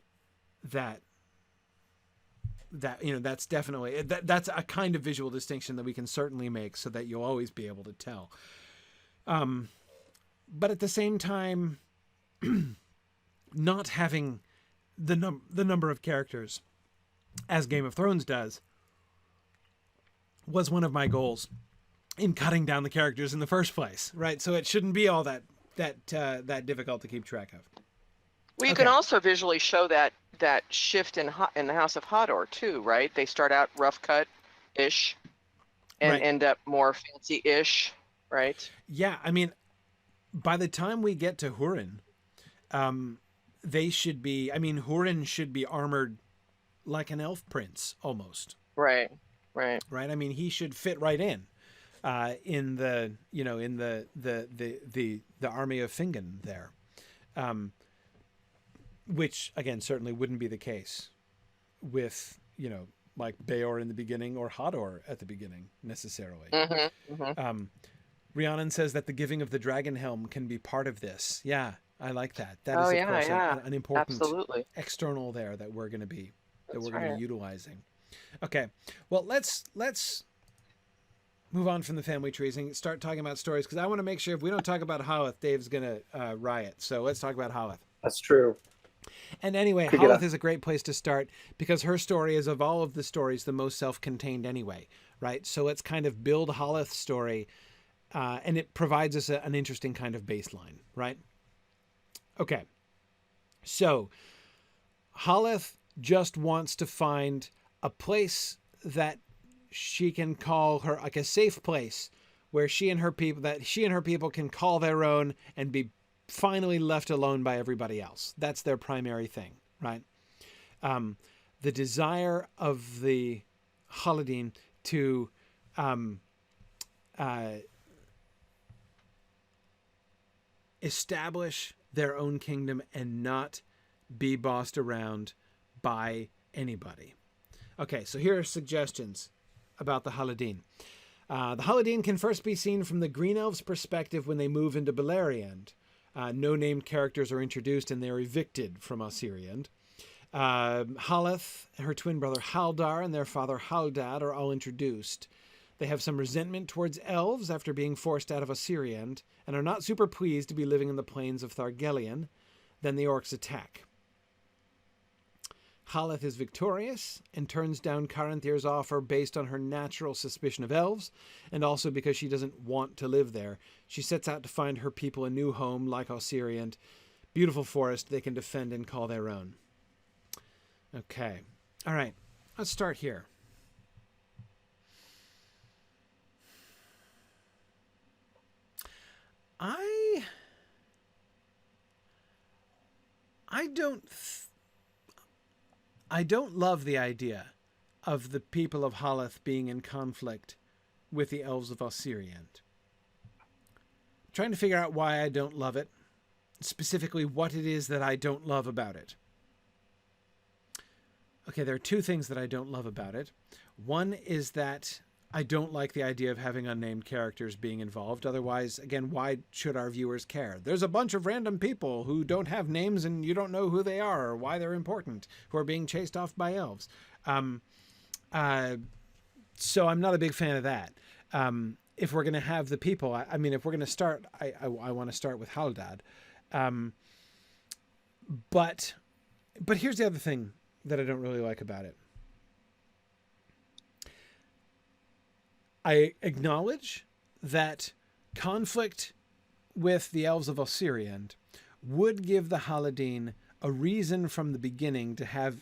that's definitely that's a kind of visual distinction that we can certainly make, so that you'll always be able to tell. But at the same time, not having the number of characters as Game of Thrones does was one of my goals in cutting down the characters in the first place, right? So it shouldn't be all that difficult to keep track of. Well, you Okay. can also visually show that shift in the House of Hador too, right? They start out rough cut ish and Right. end up more fancy ish, right? Yeah, I mean, by the time we get to Hurin, they should be. I mean, Hurin should be armored like an elf prince almost. Right. Right. Right. I mean, he should fit right in the in the army of Fingon there, which again certainly wouldn't be the case with like Beor in the beginning or Hador at the beginning necessarily. Mm-hmm. Mm-hmm. Rhiannon says that the giving of the dragon helm can be part of this. Yeah, I like that. That Oh, is, of yeah, course, yeah. an important Absolutely. external there that we're going to be That's going to right. be utilizing. Okay, well let's move on from the family trees and start talking about stories, because I want to make sure if we don't talk about Haleth, Dave's going to riot. So let's talk about Haleth. That's true. And anyway, Pick it Haleth up. is a great place to start because her story is, of all of the stories, the most self-contained anyway, right? So let's kind of build Haleth's story, and it provides us an interesting kind of baseline, right? Okay. So Haleth just wants to find a place that she can call her, like, a safe place where she and her people can call their own and be finally left alone by everybody else. That's their primary thing, right? The desire of the Haladin to establish their own kingdom and not be bossed around by anybody. Okay, so here are suggestions about the Haladin. The Haladin can first be seen from the Green Elves' perspective when they move into Beleriand. No named characters are introduced and they are evicted from Osiriand. Haleth, her twin brother Haldar, and their father Haldad are all introduced. They have some resentment towards elves after being forced out of Osiriand and are not super pleased to be living in the plains of Thargelion. Then the orcs attack. Haleth is victorious and turns down Caranthir's offer based on her natural suspicion of elves, and also because she doesn't want to live there. She sets out to find her people a new home like Osiriand. Beautiful forest they can defend and call their own. Okay. All right. let's start here. I don't love the idea of the people of Haleth being in conflict with the elves of Osiriant. I'm trying to figure out why I don't love it, specifically what it is that I don't love about it. Okay, there are two things that I don't love about it. One is that I don't like the idea of having unnamed characters being involved. Otherwise, again, why should our viewers care? There's a bunch of random people who don't have names and you don't know who they are or why they're important, who are being chased off by elves. So I'm not a big fan of that. If we're going to have the people, I mean, if we're going to start, I want to start with Haldad. But here's the other thing that I don't really like about it. I acknowledge that conflict with the elves of Osirian would give the Haladin a reason from the beginning to have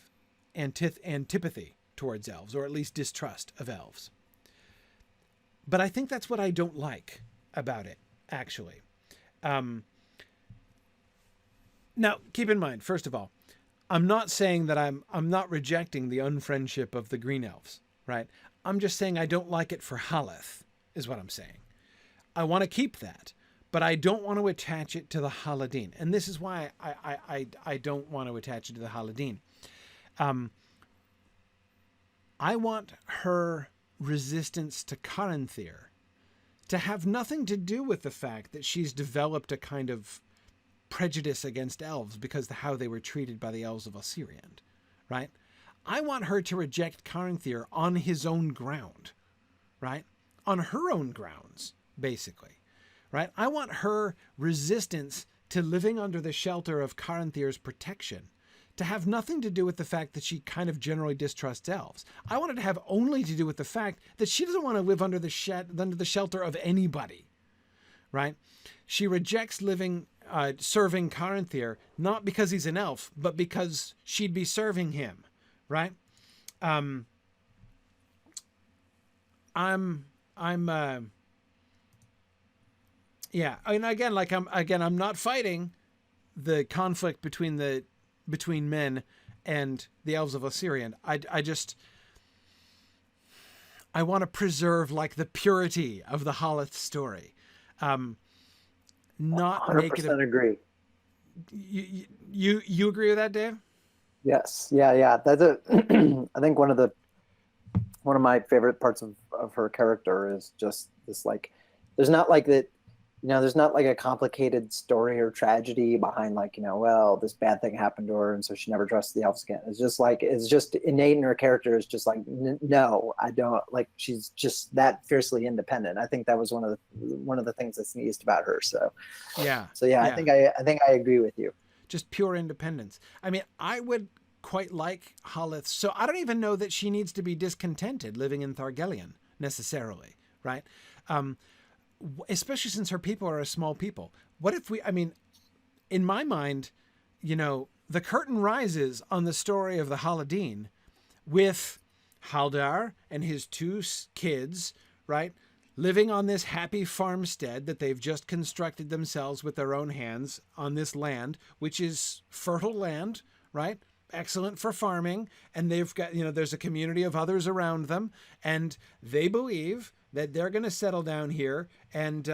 antipathy towards elves, or at least distrust of elves. But I think that's what I don't like about it, actually. Now, keep in mind, first of all, I'm not saying that I'm not rejecting the unfriendship of the green elves, right? I'm just saying I don't like it for Haleth, is what I'm saying. I want to keep that, but I don't want to attach it to the Haladin. And this is why I don't want to attach it to the Haladin. I want her resistance to Caranthir to have nothing to do with the fact that she's developed a kind of prejudice against elves because of how they were treated by the elves of Osirian, right? I want her to reject Caranthir on his own ground, right? On her own grounds, basically, right? I want her resistance to living under the shelter of Caranthir's protection to have nothing to do with the fact that she kind of generally distrusts elves. I want it to have only to do with the fact that she doesn't want to live under the shelter of anybody, right? She rejects serving Caranthir, not because he's an elf, but because she'd be serving him. Right. Yeah. And again, I'm not fighting the conflict between men and the elves of Osirian. I want to preserve like the purity of the Haleth story. Not 100% make it agree. You agree with that, Dave? Yes. Yeah. That's I think one of my favorite parts of her character is just this, like, there's not like that, there's not like a complicated story or tragedy behind, like, well, this bad thing happened to her and so she never trusts the elves again. It's just innate in her character. Is just like, no, I don't, like, she's just that fiercely independent. I think that was one of the things that's neatest about her. So yeah. I think I agree with you. Just pure independence. I mean, I would quite like Haleth. So I don't even know that she needs to be discontented living in Thargelion necessarily, right? Especially since her people are a small people. What if in my mind, the curtain rises on the story of the Haladin with Haldar and his two kids, right? Living on this happy farmstead that they've just constructed themselves with their own hands on this land, which is fertile land, right? Excellent for farming. And they've got, there's a community of others around them, and they believe that they're going to settle down here and,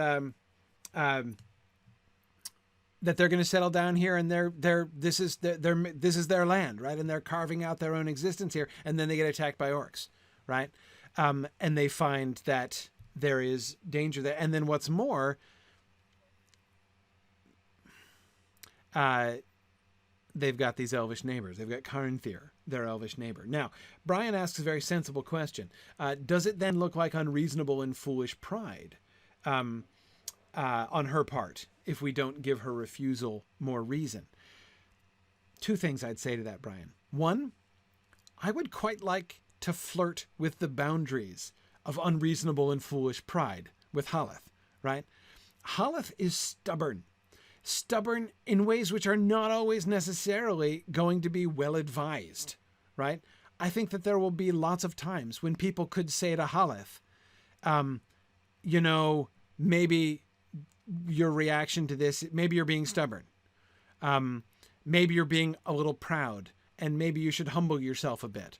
this is their land, right? And they're carving out their own existence here. And then they get attacked by orcs, right? And they find that there is danger there. And then what's more, they've got these elvish neighbors. They've got Caranthir, their elvish neighbor. Now, Brian asks a very sensible question. Does it then look like unreasonable and foolish pride on her part if we don't give her refusal more reason? Two things I'd say to that, Brian. One, I would quite like to flirt with the boundaries of unreasonable and foolish pride with Haleth, right? Haleth is stubborn in ways which are not always necessarily going to be well advised, right? I think that there will be lots of times when people could say to Haleth, you know, maybe your reaction to this, maybe you're being stubborn. Maybe you're being a little proud, and maybe you should humble yourself a bit.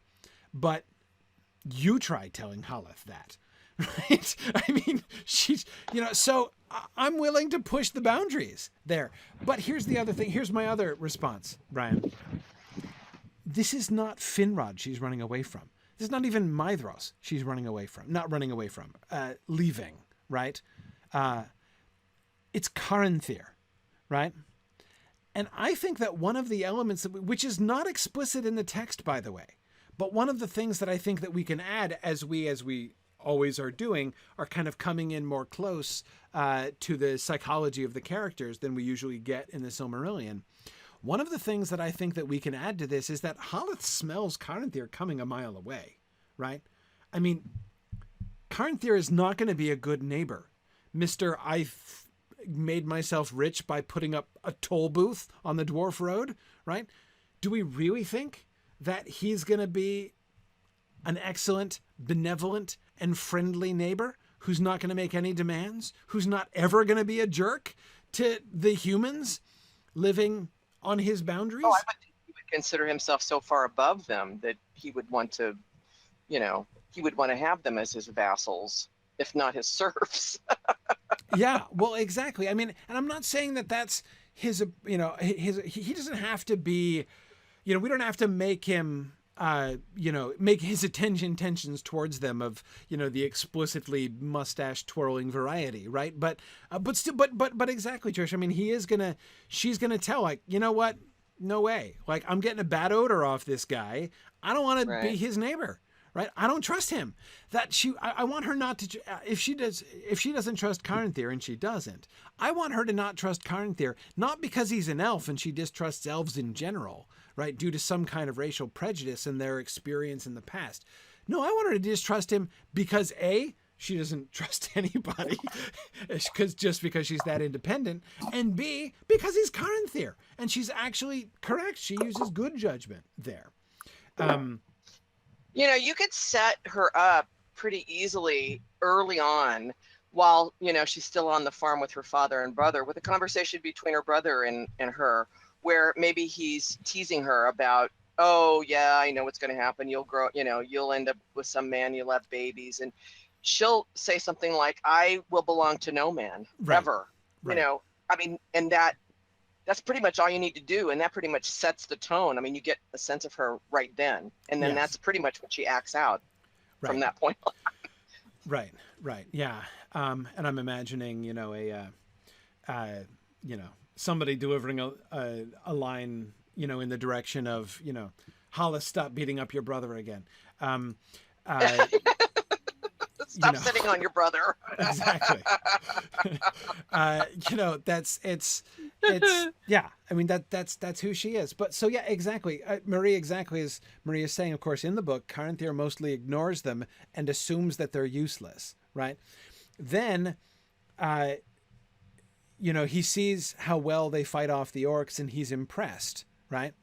But you try telling Haleth that, right? I mean, she's, you know, so I'm willing to push the boundaries there. But here's the other thing. Here's my other response, Brian. This is not Finrod she's running away from. This is not even Maedhros she's running away from. Not running away from. Leaving, right? It's Caranthir, right? And I think that one of the elements, which is not explicit in the text, by the way, but one of the things that I think that we can add as we always are doing, are kind of coming in more close to the psychology of the characters than we usually get in the Silmarillion. One of the things that I think that we can add to this is that Haleth smells Caranthir coming a mile away, right? I mean, Caranthir is not going to be a good neighbor. I've made myself rich by putting up a toll booth on the Dwarf Road, right? Do we really think that he's going to be an excellent, benevolent, and friendly neighbor who's not going to make any demands, who's not ever going to be a jerk to the humans living on his boundaries? Oh, I would think he would consider himself so far above them that he would want to, you know, he would want to have them as his vassals, if not his serfs. Yeah, well, exactly. I mean, and I'm not saying that that's his, you know, he doesn't have to be, you know, we don't have to make him, you know, make his intentions towards them of, you know, the explicitly mustache twirling variety, right? But still, but exactly, Trish. I mean, she's gonna tell, like, you know what? No way. Like, I'm getting a bad odor off this guy. I don't want to be his neighbor. Right? I don't trust him. I want her not to, if she doesn't trust Caranthir, and she doesn't, I want her to not trust Caranthir, not because he's an elf and she distrusts elves in general, right? Due to some kind of racial prejudice and their experience in the past. No, I want her to distrust him because A, she doesn't trust anybody just because she's that independent, and B, because he's Caranthir and she's actually correct. She uses good judgment there. You know, you could set her up pretty easily early on while, you know, she's still on the farm with her father and brother, with a conversation between her brother and her, where maybe he's teasing her about, oh, yeah, I know what's going to happen. You'll grow, you know, you'll end up with some man, you'll have babies. And she'll say something like, I will belong to no man, ever. Right. You know, I mean, and that's pretty much all you need to do. And that pretty much sets the tone. I mean, you get a sense of her right then. And then that's pretty much what she acts out from that point on. Right. Yeah. And I'm imagining, you know, you know, somebody delivering a line, you know, in the direction of, you know, Haleth, stop beating up your brother again. Stop sitting on your brother. Exactly. You know, it's yeah. I mean, that's who she is. But so yeah, exactly. Marie, exactly as Marie is saying, of course, in the book, Caranthir mostly ignores them and assumes that they're useless. Right. Then, you know, he sees how well they fight off the orcs and he's impressed. Right.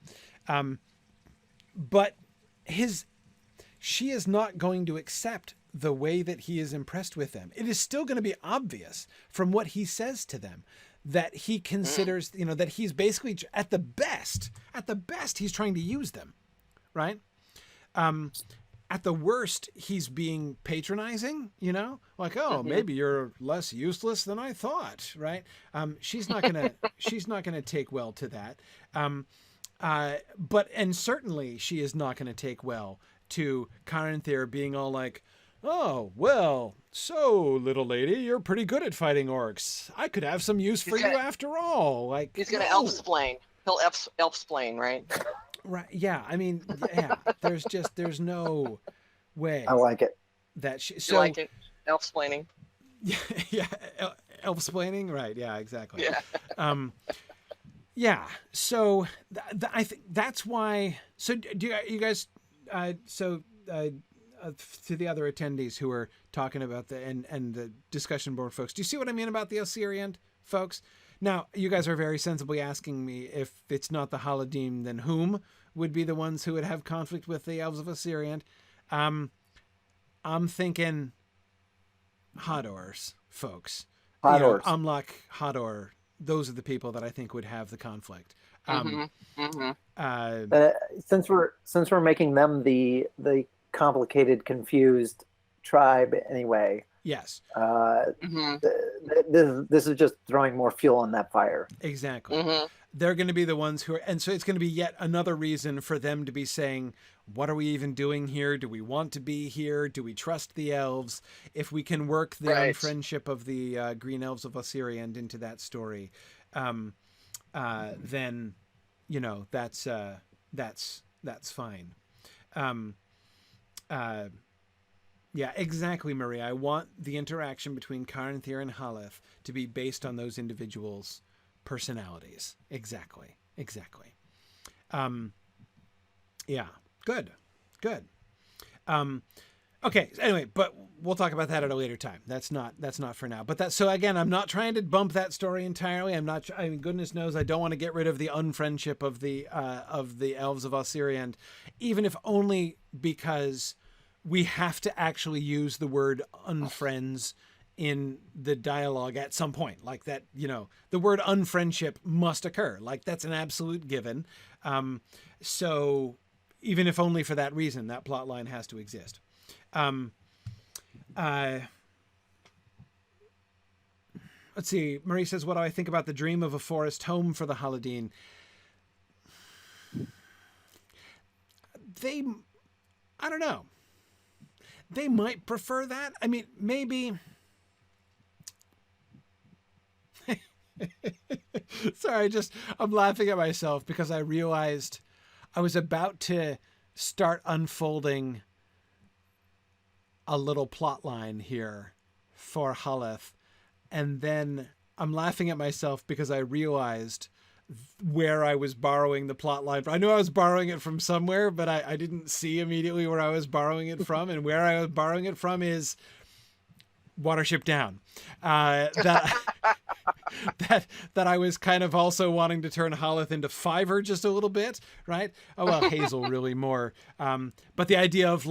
But she is not going to accept the way that he is impressed with them. It is still going to be obvious from what he says to them that he considers, you know, that he's basically at the best, he's trying to use them, right? At the worst, he's being patronizing, you know, like, oh, maybe you're less useless than I thought, right? She's not gonna take well to that. And certainly she is not going to take well to Caranthir being all like, oh, well, so, little lady, you're pretty good at fighting orcs. I could have some use for you after all. Like, he's going to elf-splain. He'll elf-splain, right? Right, yeah. I mean, yeah, there's no way. I like it. That you like it? Elf-splaining? Yeah, elf-splaining? Right, yeah, exactly. Yeah. Yeah, so I think that's why. So do you guys? To the other attendees who are talking about and the discussion board folks, do you see what I mean about the Osirian folks? Now, you guys are very sensibly asking me if it's not the Haladim, then whom would be the ones who would have conflict with the elves of Assyrian? I'm thinking Hador's folks. Hadors. Amlak, Hador, those are the people that I think would have the conflict. Since we're making them the complicated, confused tribe anyway. Yes. This is just throwing more fuel on that fire. Exactly. They're going to be the ones who are, and so it's going to be yet another reason for them to be saying, what are we even doing here? Do we want to be here? Do we trust the elves? If we can work the unfriendship of the green elves of Assyria into that story, then, that's fine. Yeah, exactly, Maria. I want the interaction between Caranthir and Haleth to be based on those individuals' personalities. Exactly. Yeah, good. Okay. Anyway, but we'll talk about that at a later time. That's not for now. But so again, I'm not trying to bump that story entirely. I mean, goodness knows, I don't want to get rid of the unfriendship of the elves of Assyria, and even if only because we have to actually use the word unfriends in the dialogue at some point. Like that, the word unfriendship must occur. Like that's an absolute given. So even if only for that reason, that plot line has to exist. Let's see. Marie says, what do I think about the dream of a forest home for the Haladin? I don't know. They might prefer that. I mean, maybe. Sorry, I'm laughing at myself because I realized I was about to start unfolding a little plot line here for Haleth. And then I'm laughing at myself because I realized where I was borrowing the plot line from. I knew I was borrowing it from somewhere, but I didn't see immediately where I was borrowing it from. And where I was borrowing it from is Watership Down. That I was kind of also wanting to turn Haleth into Fiverr just a little bit, right? Oh, well, Hazel really more. But the idea of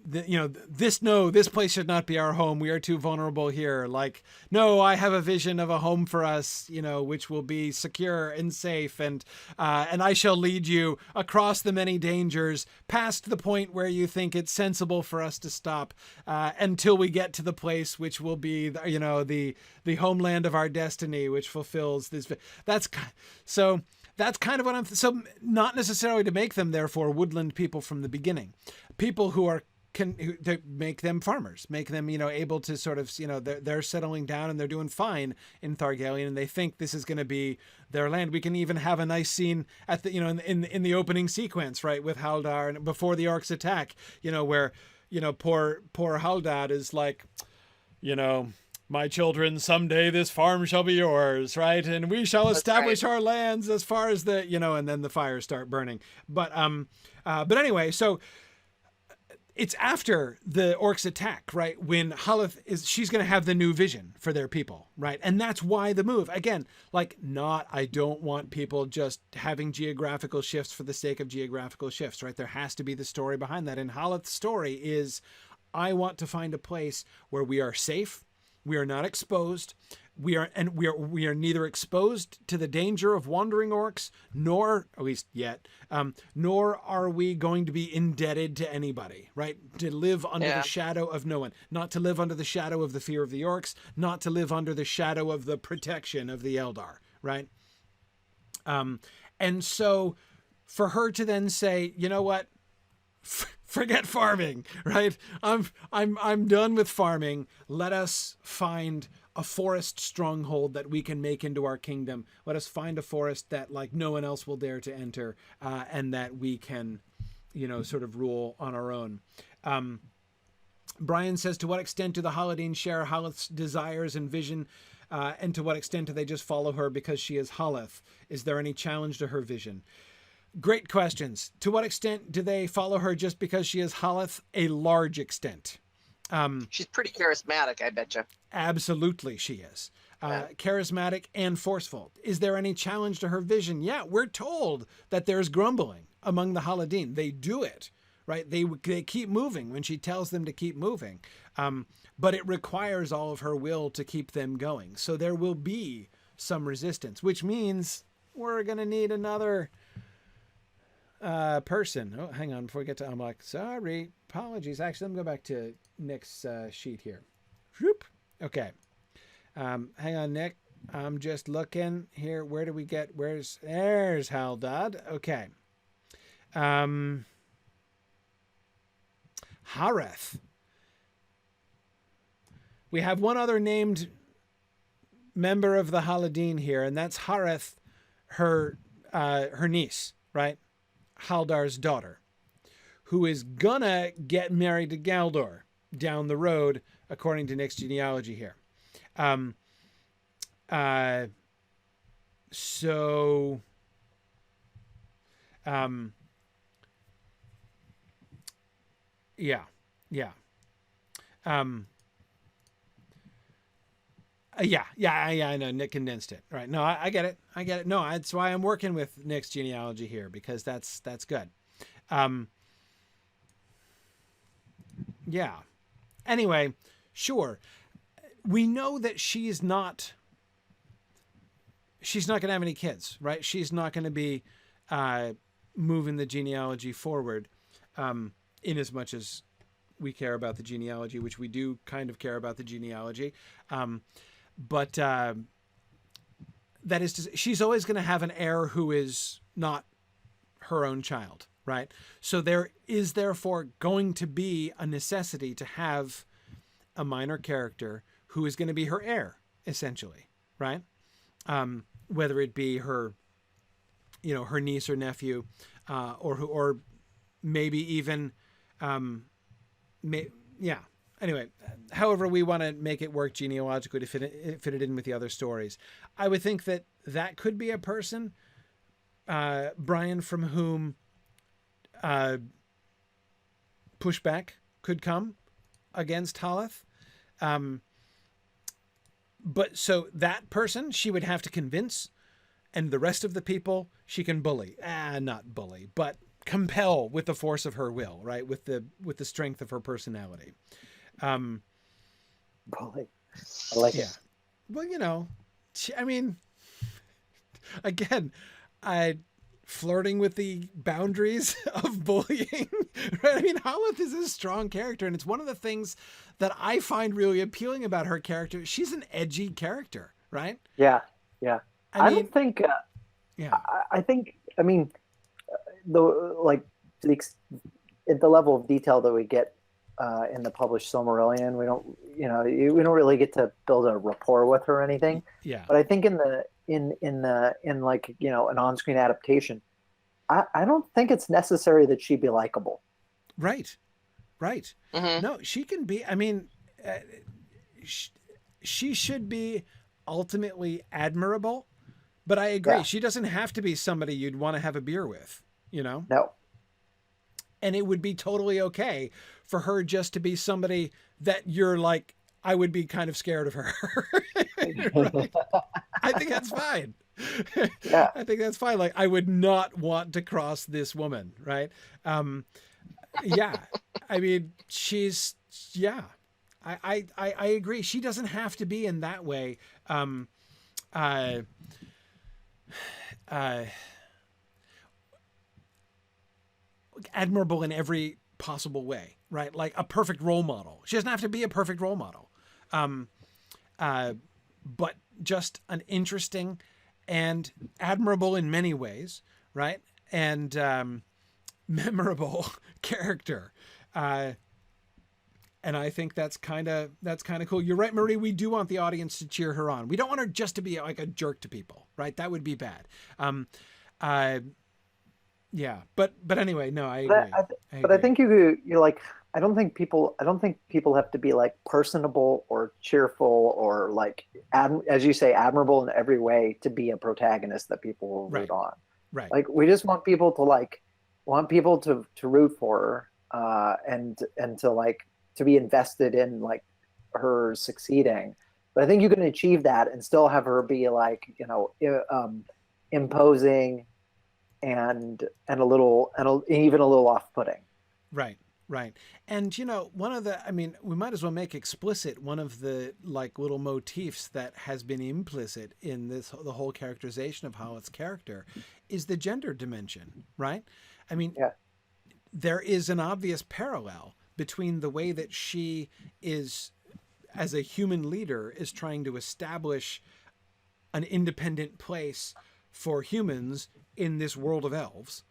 this place should not be our home. We are too vulnerable here. Like, no, I have a vision of a home for us, which will be secure and safe. And I shall lead you across the many dangers past the point where you think it's sensible for us to stop, until we get to the place which will be, the homeland of our destiny, which fulfills this. That's kind of what so not necessarily to make them therefore woodland people from the beginning, people who to make them farmers, make them, able to sort of, they're settling down and they're doing fine in Thargalion and they think this is going to be their land. We can even have a nice scene at the, in the opening sequence, right, with Haldar and before the orcs attack, where, poor Haldad is like, my children, someday this farm shall be yours, right? And we shall establish our lands as far as the, and then the fires start burning. But anyway, so it's after the orcs attack, right? When Haleth she's going to have the new vision for their people, right? And that's why the move, again, I don't want people just having geographical shifts for the sake of geographical shifts, right? There has to be the story behind that. And Haleth's story is, I want to find a place where we are safe. We are not exposed. We are neither exposed to the danger of wandering orcs, nor, at least yet, nor are we going to be indebted to anybody, right? To live under the shadow of no one, not to live under the shadow of the fear of the orcs, not to live under the shadow of the protection of the Eldar, right? And so for her to then say, you know what? Forget farming, right? I'm done with farming. Let us find a forest stronghold that we can make into our kingdom. Let us find a forest that no one else will dare to enter, and that we can, sort of rule on our own. Brian says, to what extent do the Haladin share Haleth's desires and vision, and to what extent do they just follow her because she is Haleth? Is there any challenge to her vision? Great questions. To what extent do they follow her just because she is Haleth? A large extent. She's pretty charismatic, I betcha. Absolutely she is. charismatic and forceful. Is there any challenge to her vision? Yeah, we're told that there's grumbling among the Haladin. They do it, right? They keep moving when she tells them to keep moving. But it requires all of her will to keep them going. So there will be some resistance, which means we're going to need another person. Oh, hang on. Before we get to, I'm like, sorry, apologies. Actually, let me go back to Nick's sheet here. Whoop. Okay. Hang on, Nick. I'm just looking here. Where do we get, there's Haldad. Okay. Hareth. We have one other named member of the Haladin here, and that's Hareth, her niece, right? Haldar's daughter, who is gonna get married to Galdor down the road, according to Nick's genealogy here. I know Nick condensed it. Right. No, I get it. No, that's why I'm working with Nick's genealogy here, because that's good. Yeah. Anyway, sure. We know that she's not going to have any kids, right? She's not going to be moving the genealogy forward, in as much as we care about the genealogy, which we do kind of care about the genealogy. But that is to say, she's always going to have an heir who is not her own child, right? So there is therefore going to be a necessity to have a minor character who is going to be her heir, essentially, right? Whether it be her, her niece or nephew, or maybe even, Anyway, however we want to make it work genealogically to fit it in with the other stories. I would think that could be a person, Brian, from whom pushback could come against Haleth. But so that person she would have to convince, and the rest of the people she can bully. Not bully, but compel with the force of her will, right? With the strength of her personality. Bully. I like it. Well, I mean, again, flirting with the boundaries of bullying, right? I mean, Haleth is a strong character, and it's one of the things that I find really appealing about her character. She's an edgy character, right? Yeah. I mean, don't think. I think. I mean, at the level of detail that we get in the published Silmarillion, we don't really get to build a rapport with her or anything. Yeah. But I think in an on-screen adaptation, I don't think it's necessary that she be likable. Right. Mm-hmm. No, she can be. I mean, she should be ultimately admirable. But I agree. Yeah. She doesn't have to be somebody you'd want to have a beer with, No. And it would be totally okay for her just to be somebody that you're like, I would be kind of scared of her. Right? I think that's fine. Yeah. I think that's fine. Like, I would not want to cross this woman. Right. Yeah. I mean, I agree. She doesn't have to be in that way. Admirable in every possible way, right? Like a perfect role model. She doesn't have to be a perfect role model, but just an interesting and admirable in many ways, right? And memorable character. And I think that's kind of cool. You're right, Marie. We do want the audience to cheer her on. We don't want her just to be like a jerk to people, right? That would be bad. Yeah, but anyway, no, I agree. I think you're like, I don't think people have to be like personable or cheerful or like, as you say, admirable in every way to be a protagonist that people will root on. Right. Like, we just want people to root for her, and to be invested in like her succeeding. But I think you can achieve that and still have her be like, imposing and a little and even a little off-putting. Right, right. And one of the, I mean, we might as well make explicit one of the like little motifs that has been implicit in the whole characterization of Hollis' character is the gender dimension, right? I mean, Yeah. there is an obvious parallel between the way that she is, as a human leader, is trying to establish an independent place for humans in this world of elves.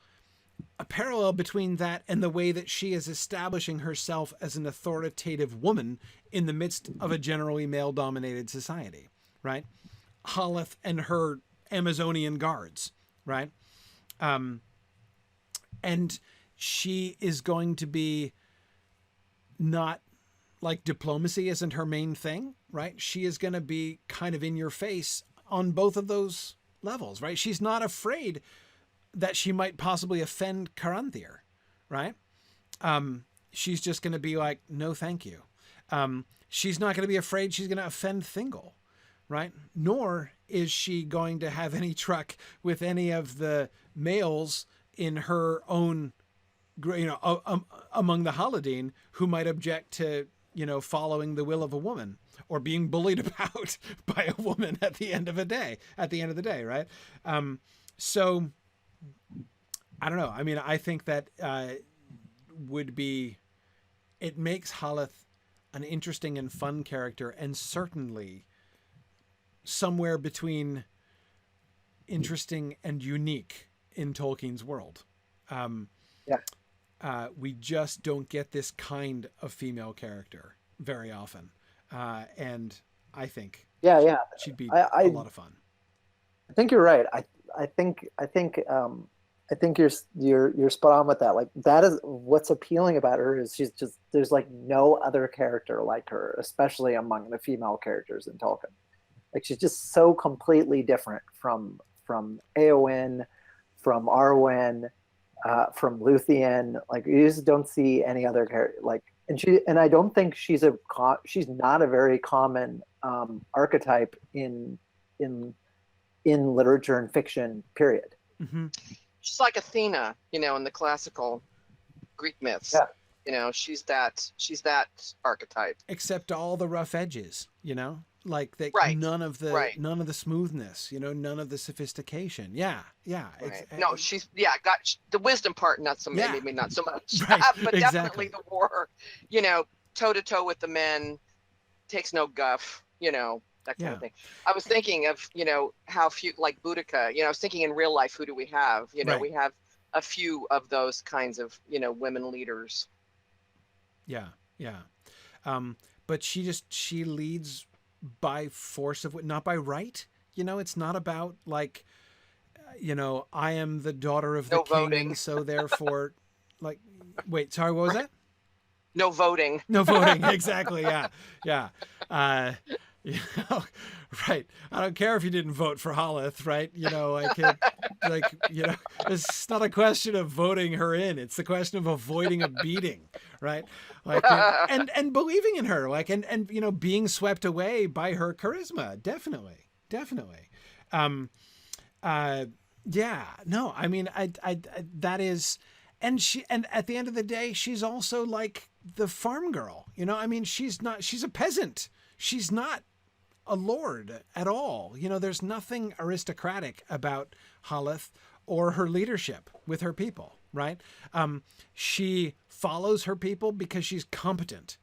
A parallel between that and the way that she is establishing herself as an authoritative woman in the midst of a generally male-dominated society, right? Hollis and her Amazonian guards, right? And she is going to be not like diplomacy isn't her main thing, right? She is going to be kind of in your face on both of those levels, right? She's not afraid that she might possibly offend Caranthir, right? She's just going to be like, no, thank you. She's not going to be afraid she's going to offend Thingol, right? Nor is she going to have any truck with any of the males in her own, among the Holodene who might object to, following the will of a woman or being bullied about by a woman at the end of the day, right? So I don't know. I mean, I think that it makes Hollis an interesting and fun character, and certainly somewhere between interesting and unique in Tolkien's world. We just don't get this kind of female character very often. And I think she'd be a lot of fun. I think you're right. I think you're spot on with that. Like, that is what's appealing about her, is there's like no other character like her, especially among the female characters in Tolkien. Like, she's just so completely different from Éowyn, from Arwen, from Luthien. Like, you just don't see any other character like. And I don't think she's not a very common archetype in literature and fiction, period. Mm-hmm. She's like Athena, in the classical Greek myths. Yeah. She's that archetype. Except all the rough edges, like that. Right. None of the smoothness, none of the sophistication. Yeah. Right. No, she's got the wisdom part. Not so maybe not so much, right. but exactly. Definitely the war. Toe to toe with the men, takes no guff. That kind of thing. I was thinking of, how few, like Boudica, I was thinking in real life, who do we have? Right. We have a few of those kinds of, women leaders. Yeah. But she leads by force of, not by right. It's not about like, I am the daughter of the king, voting. And so therefore, like, wait, sorry, what was that? No voting. No voting. Exactly. Yeah. Right. I don't care if you didn't vote for Hollis, right? It's not a question of voting her in. It's the question of avoiding a beating, right? Like, and believing in her, like, and being swept away by her charisma. Definitely. Yeah. No, I mean, I that is, and at the end of the day, she's also like the farm girl, I mean, she's a peasant. She's not a lord at all. There's nothing aristocratic about Hollis or her leadership with her people, right? She follows her people because she's competent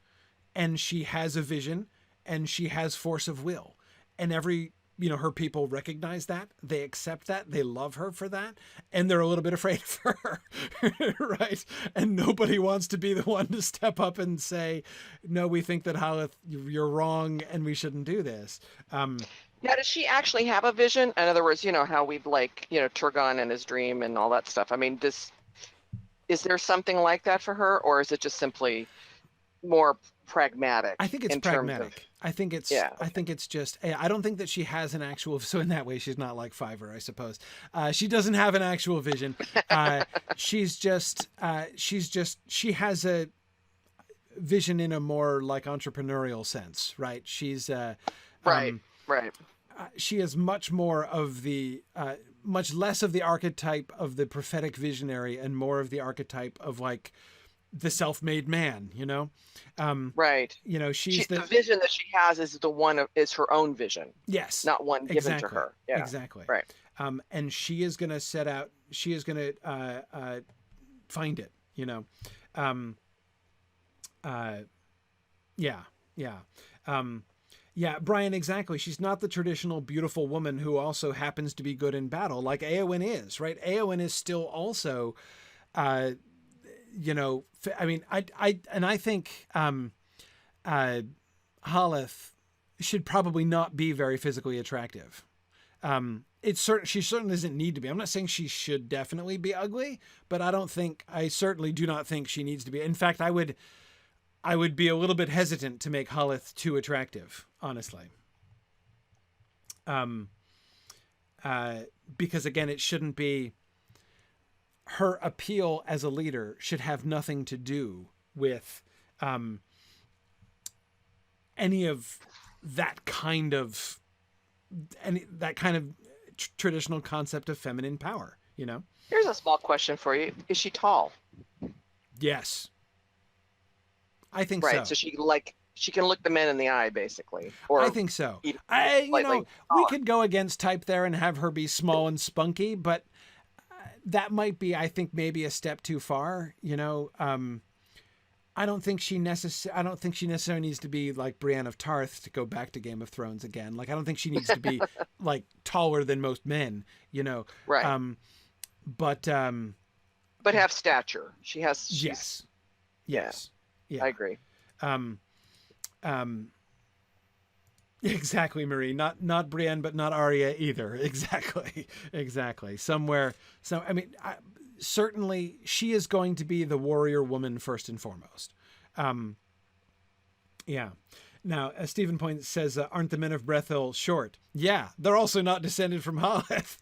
and she has a vision and she has force of will. And her people recognize that, they accept that, they love her for that, and they're a little bit afraid of her, right? And nobody wants to be the one to step up and say, no, we think that Hollis, you're wrong and we shouldn't do this. Now, does she actually have a vision? In other words, how we've Turgon and his dream and all that stuff. I mean, is there something like that for her, or is it just simply more pragmatic? I think it's pragmatic. I think it's just, I don't think that she has an actual, so in that way, she's not like Fiverr, I suppose. She doesn't have an actual vision. She has a vision in a more like entrepreneurial sense, right? She's, Right. Right. She is much more of the much less of the archetype of the prophetic visionary and more of the archetype of like the self-made man, you know. Right. You know, she's The vision that she has is is her own vision. yes, Not one given exactly, to her. Yeah. exactly. Right. And she is going to set out. She is going to find it. You know. Yeah. Yeah. Yeah, Brian, exactly. She's not the traditional beautiful woman who also happens to be good in battle, like Eowyn is, right? Eowyn is still also, you know, I mean, I think Holith should probably not be very physically attractive. She certainly doesn't need to be. I'm not saying she should definitely be ugly, but I certainly do not think she needs to be. In fact, I would be a little bit hesitant to make Holith too attractive, honestly. Because again, it shouldn't be her appeal as a leader should have nothing to do with any of that kind of traditional concept of feminine power, you know? Here's a small question for you. Is she tall? Yes. I think right. so. So she can look the men in the eye, basically. Or I think so. We could go against type there and have her be small and spunky, but that might be, I think, maybe a step too far. You know, I don't think she necessarily needs to be like Brienne of Tarth to go back to Game of Thrones again. Like, I don't think she needs to be like taller than most men. You know, right? But have stature. Yes. Yeah, I agree. Exactly, Marie. Not Brienne, but not Arya either. Exactly. Somewhere. So I mean, certainly she is going to be the warrior woman first and foremost. Yeah. Now, as Stephen Point says, aren't the men of Brethil short? Yeah, they're also not descended from Holith,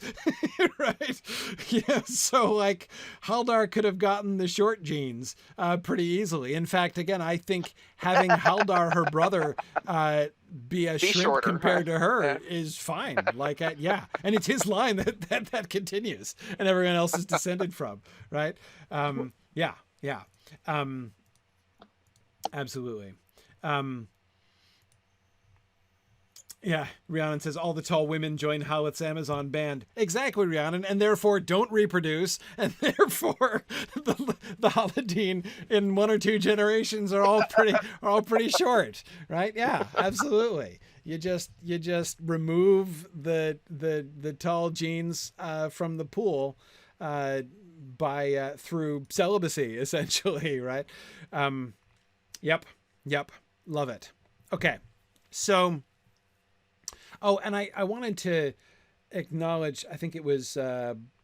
right? Yeah, so like Haldar could have gotten the short genes pretty easily. In fact, again, I think having Haldar, her brother, be a shrimp shorter, compared to her is fine. Like, yeah, and it's his line that continues, and everyone else is descended from, right? Yeah, absolutely. Yeah, Rhiannon says all the tall women join Howlett's Amazon band. Exactly, Rhiannon, and therefore don't reproduce, and therefore the Holodine in 1 or 2 generations are all pretty short, right? Yeah, absolutely. You just remove the tall genes from the pool through celibacy, essentially, right? Yep, love it. Okay, so. Oh, and I wanted to acknowledge, I think it was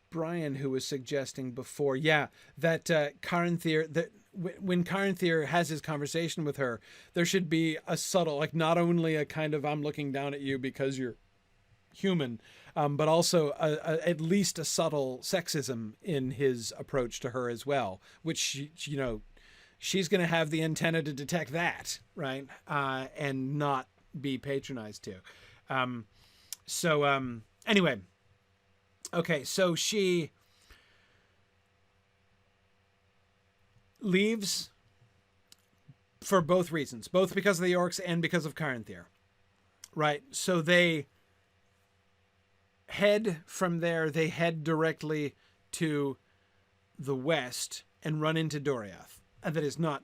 Brian who was suggesting before, that Caranthir, that when Caranthir has his conversation with her, there should be a subtle, like not only a kind of I'm looking down at you because you're human, but also at least a subtle sexism in his approach to her as well, which, you know, she's going to have the antenna to detect that, right? And not be patronized to. Anyway, okay, so she leaves for both reasons, both because of the orcs and because of Caranthir, right? So they head from there, they head directly to the west and run into Doriath. And that is not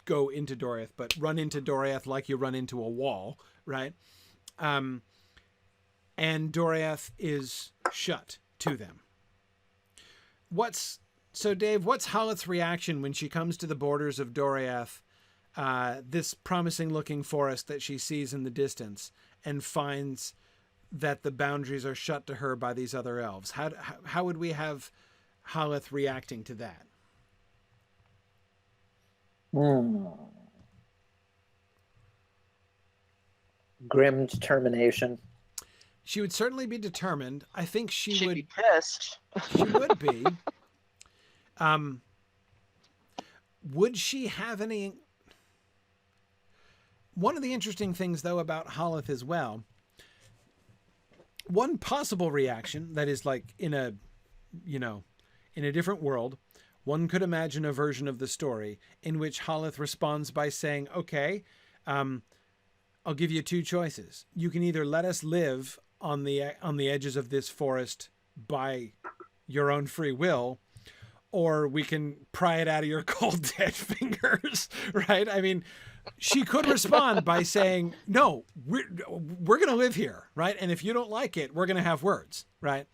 go into Doriath, but run into Doriath like you run into a wall, right? And Doriath is shut to them. Dave, what's Holith's reaction when she comes to the borders of Doriath, this promising looking forest that she sees in the distance, and finds that the boundaries are shut to her by these other elves? How would we have Holith reacting to that? Grim determination. She would certainly be determined. I think She'd would be pissed. She would be. Would she have any? One of the interesting things, though, about Holith as well, one possible reaction that is like in a, in a different world, one could imagine a version of the story in which Holith responds by saying, okay, I'll give you two choices. You can either let us live on the edges of this forest by your own free will, or we can pry it out of your cold dead fingers, right? I mean, she could respond by saying, no, we're going to live here, right? And if you don't like it, we're going to have words, right?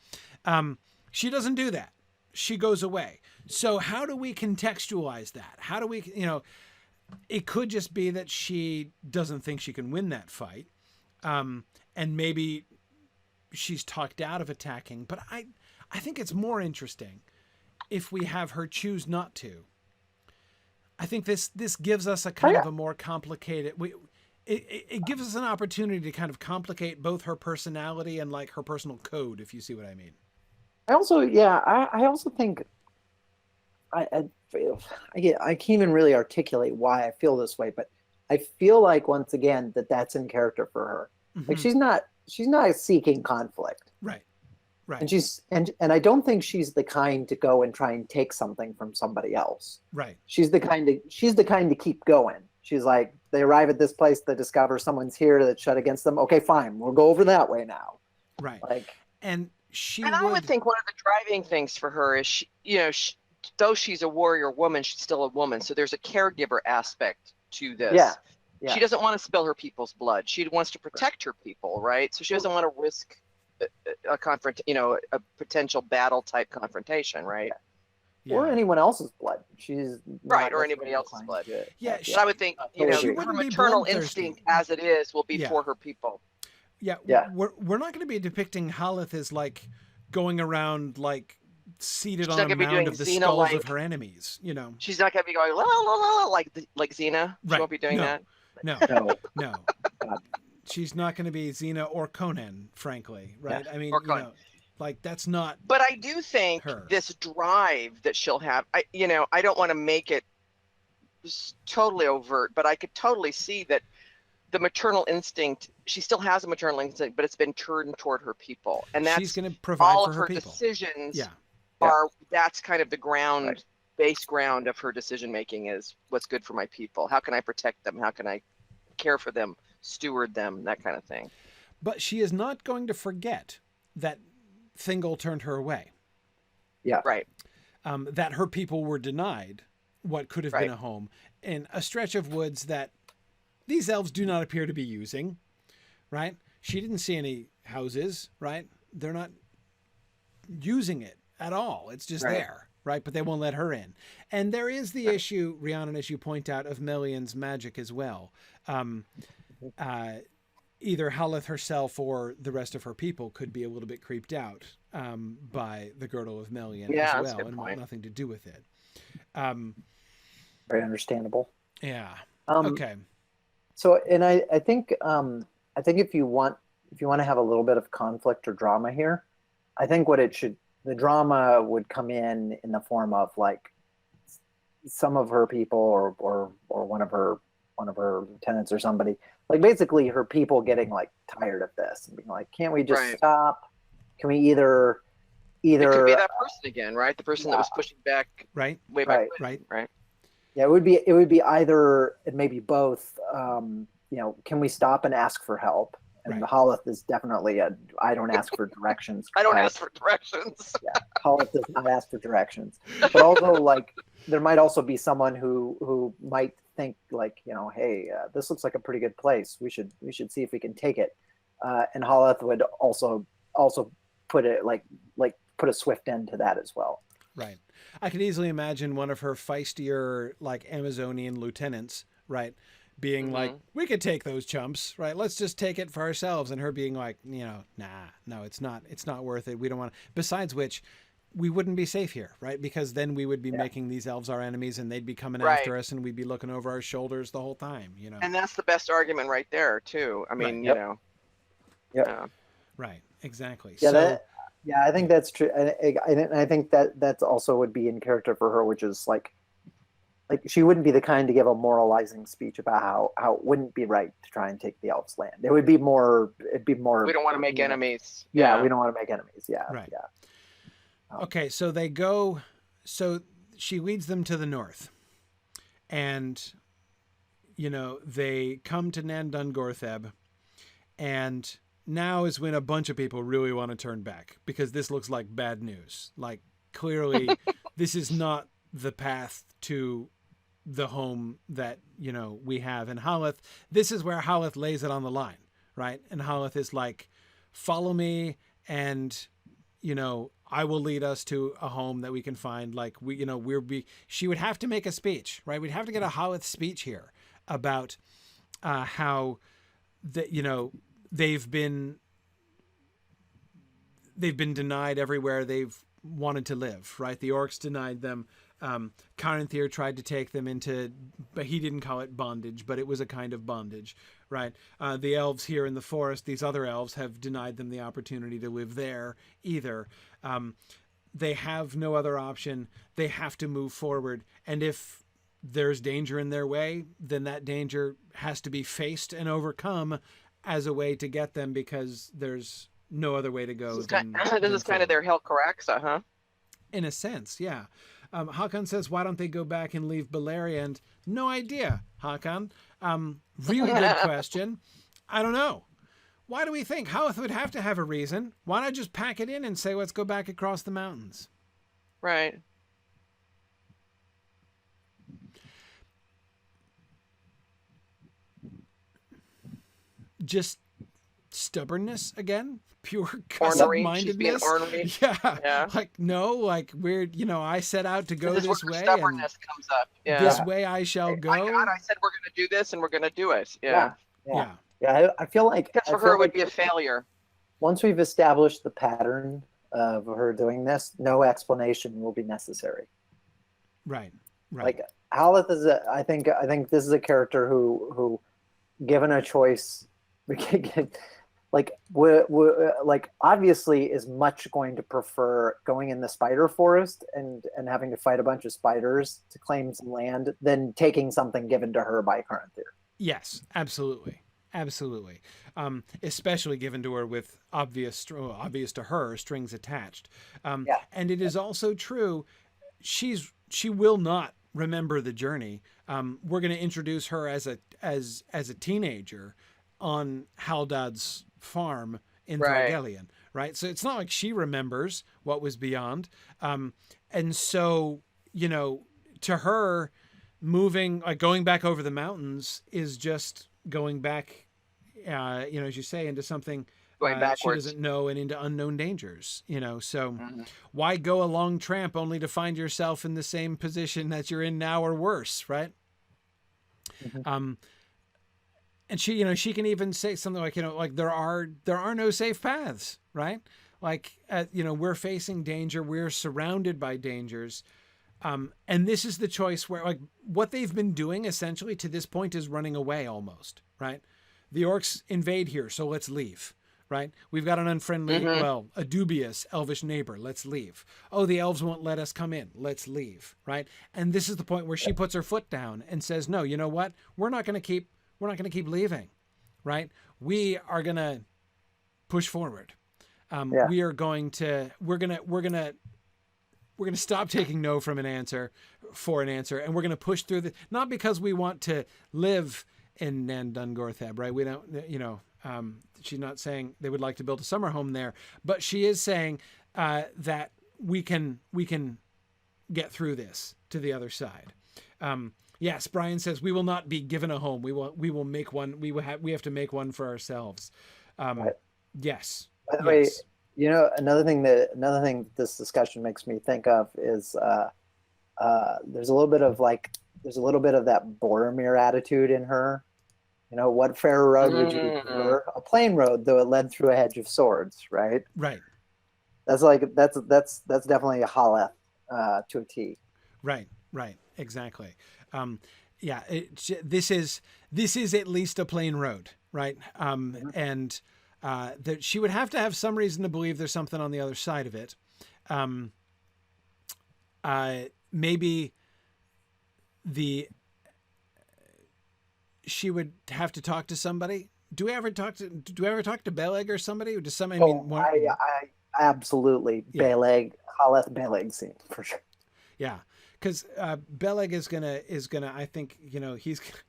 She doesn't do that. She goes away. So how do we contextualize that? How do we, it could just be that she doesn't think she can win that fight. And maybe she's talked out of attacking, but I think it's more interesting if we have her choose not to. I think this gives us a kind of a more complicated, it gives us an opportunity to kind of complicate both her personality and like her personal code, if you see what I mean. I also think I can't even really articulate why I feel this way, but I feel like once again that's in character for her. Mm-hmm. Like she's not seeking conflict. Right. Right. And she's and I don't think she's the kind to go and try and take something from somebody else. Right. She's the kind to keep going. She's like, they arrive at this place, they discover someone's here that's shut against them. Okay, fine, we'll go over that way now. Right. Like, and I would think one of the driving things for her is though she's a warrior woman, she's still a woman. So there's a caregiver aspect to this. Yeah. She doesn't want to spill her people's blood. She wants to protect her people, right? So she doesn't want to risk a potential battle type confrontation, right? Yeah. Or anyone else's blood. She's right, or anybody else's blood. Yeah, I would think her maternal instinct as it is will be for her people. Yeah. We're not going to be depicting Holith as like going around like seated on a mound of the skulls of her enemies. She's not going to be going la la la like Xena. She won't be doing that. No. She's not going to be Xena or Conan, frankly, right? Yeah. I mean, like that's not. But I do think this drive that she'll have, I don't want to make it totally overt, but I could totally see that the maternal instinct, she still has a maternal instinct, but it's been turned toward her people. And that's she's going to provide all for of her her people. Decisions are, that's kind of the ground, base ground of her decision making is what's good for my people. How can I protect them? How can I care for them? Steward them, that kind of thing. But she is not going to forget that Thingol turned her away. Yeah. Right. That her people were denied what could have been a home in a stretch of woods that these elves do not appear to be using, right? She didn't see any houses, right? They're not using it at all. It's just there, right? But they won't let her in. And there is the issue, Rhiannon, as you point out, of Melian's magic as well. Either Holith herself or the rest of her people could be a little bit creeped out by the girdle of Melian as well, and want nothing to do with it. Very understandable. Yeah. Okay. So, and I think if you want to have a little bit of conflict or drama here, I think the drama would come in the form of like some of her people or one of her lieutenants or somebody, like basically her people getting like tired of this and being like, can't we just stop? Can we either it could be that person again, right? The person that was pushing back way back right. Yeah, it would be either, it may be both. Can we stop and ask for help? And the Holith is definitely I don't ask for directions. I don't ask for directions. Holith does not ask for directions. But also, like, there might also be someone who might think, like, hey, this looks like a pretty good place. We should see if we can take it. And Holith would also put it put a swift end to that as well. Right. I could easily imagine one of her feistier, like, Amazonian lieutenants, right, being like, we could take those chumps, right? Let's just take it for ourselves. And her being like, no, it's not worth it. We don't want to. Besides which, we wouldn't be safe here, right? Because then we would be making these elves our enemies and they'd be coming after us and we'd be looking over our shoulders the whole time, And that's the best argument right there, too. I mean, Right, exactly. Yeah, I think that's true. And I think that also would be in character for her, which is like, like she wouldn't be the kind to give a moralizing speech about how it wouldn't be right to try and take the elves' land. It'd be more. We don't want to make enemies. Yeah, we don't want to make enemies. Yeah, Right. yeah. Okay, so they go. So she leads them to the north, and they come to Nan Dungortheb, and now is when a bunch of people really want to turn back because this looks like bad news. Like clearly, this is not the path to the home that we have in Haleth. This is where Haleth lays it on the line, right? And Haleth is like, follow me, and I will lead us to a home that we can find. Like she would have to make a speech, right? We'd have to get a Haleth speech here about how that they've been denied everywhere they've wanted to live, right? The orcs denied them. Caranthir tried to take them into, but he didn't call it bondage, but it was a kind of bondage, right? The elves here in the forest, these other elves, have denied them the opportunity to live there either. They have no other option. They have to move forward. And if there's danger in their way, then that danger has to be faced and overcome as a way to get them, because there's no other way to go. This is kind of their Helcaraxa, huh? In a sense, yeah. Hakan says, why don't they go back and leave Belaria? And no idea, Hakan. Really good question. I don't know. Why do we think Haleth would have to have a reason? Why not just pack it in and say, let's go back across the mountains? Right. Just stubbornness again? Pure ornery. mindedness. Ornery. Yeah. Like, no, like we're, I set out to go this way. Stubbornness comes up. Yeah. This way I shall go. My God, I said we're going to do this and we're going to do it. Yeah. I feel like because for her it would be a failure. Once we've established the pattern of her doing this, no explanation will be necessary. Right. Like Haleth is I think this is a character who given a choice, like obviously is much going to prefer going in the spider forest and having to fight a bunch of spiders to claim some land than taking something given to her by Caranthir. Yes, absolutely. Especially given to her with obvious to her strings attached. And it is also true, she will not remember the journey. We're going to introduce her as a teenager on Haldad's farm in Thargelion, right? So it's not like she remembers what was beyond. And so, to her, going back over the mountains is just going back, as you say, into something she doesn't know and into unknown dangers, so why go a long tramp only to find yourself in the same position that you're in now or worse, right? And she can even say something like, like there are no safe paths, right? Like, we're facing danger. We're surrounded by dangers. And this is the choice where, like, what they've been doing essentially to this point is running away almost, right? The orcs invade here, so let's leave, right? We've got an unfriendly, a dubious elvish neighbor. Let's leave. Oh, the elves won't let us come in. Let's leave, right? And this is the point where she puts her foot down and says, no, you know what? We're not going to keep leaving, right? We are going to push forward. We're going to stop taking no from an answer for an answer. And we're going to push through not because we want to live in Nan Dungortheb, right? We don't, she's not saying they would like to build a summer home there, but she is saying that we can get through this to the other side. Yes, Brian says we will not be given a home. We will make one. We have to make one for ourselves. Yes. By the way, another thing this discussion makes me think of is there's a little bit of that Boromir attitude in her. What fairer road would you prefer? A plain road, though it led through a hedge of swords, right? Right. That's definitely a Haleth to a T. Right. Exactly. This is at least a plain road, right? And that she would have to have some reason to believe there's something on the other side of it. Maybe she would have to talk to somebody. Do we ever talk to Beleg or somebody? Or does somebody I absolutely Yeah. Beleg, Haleth Beleg scene for sure. Yeah, because Beleg is gonna I think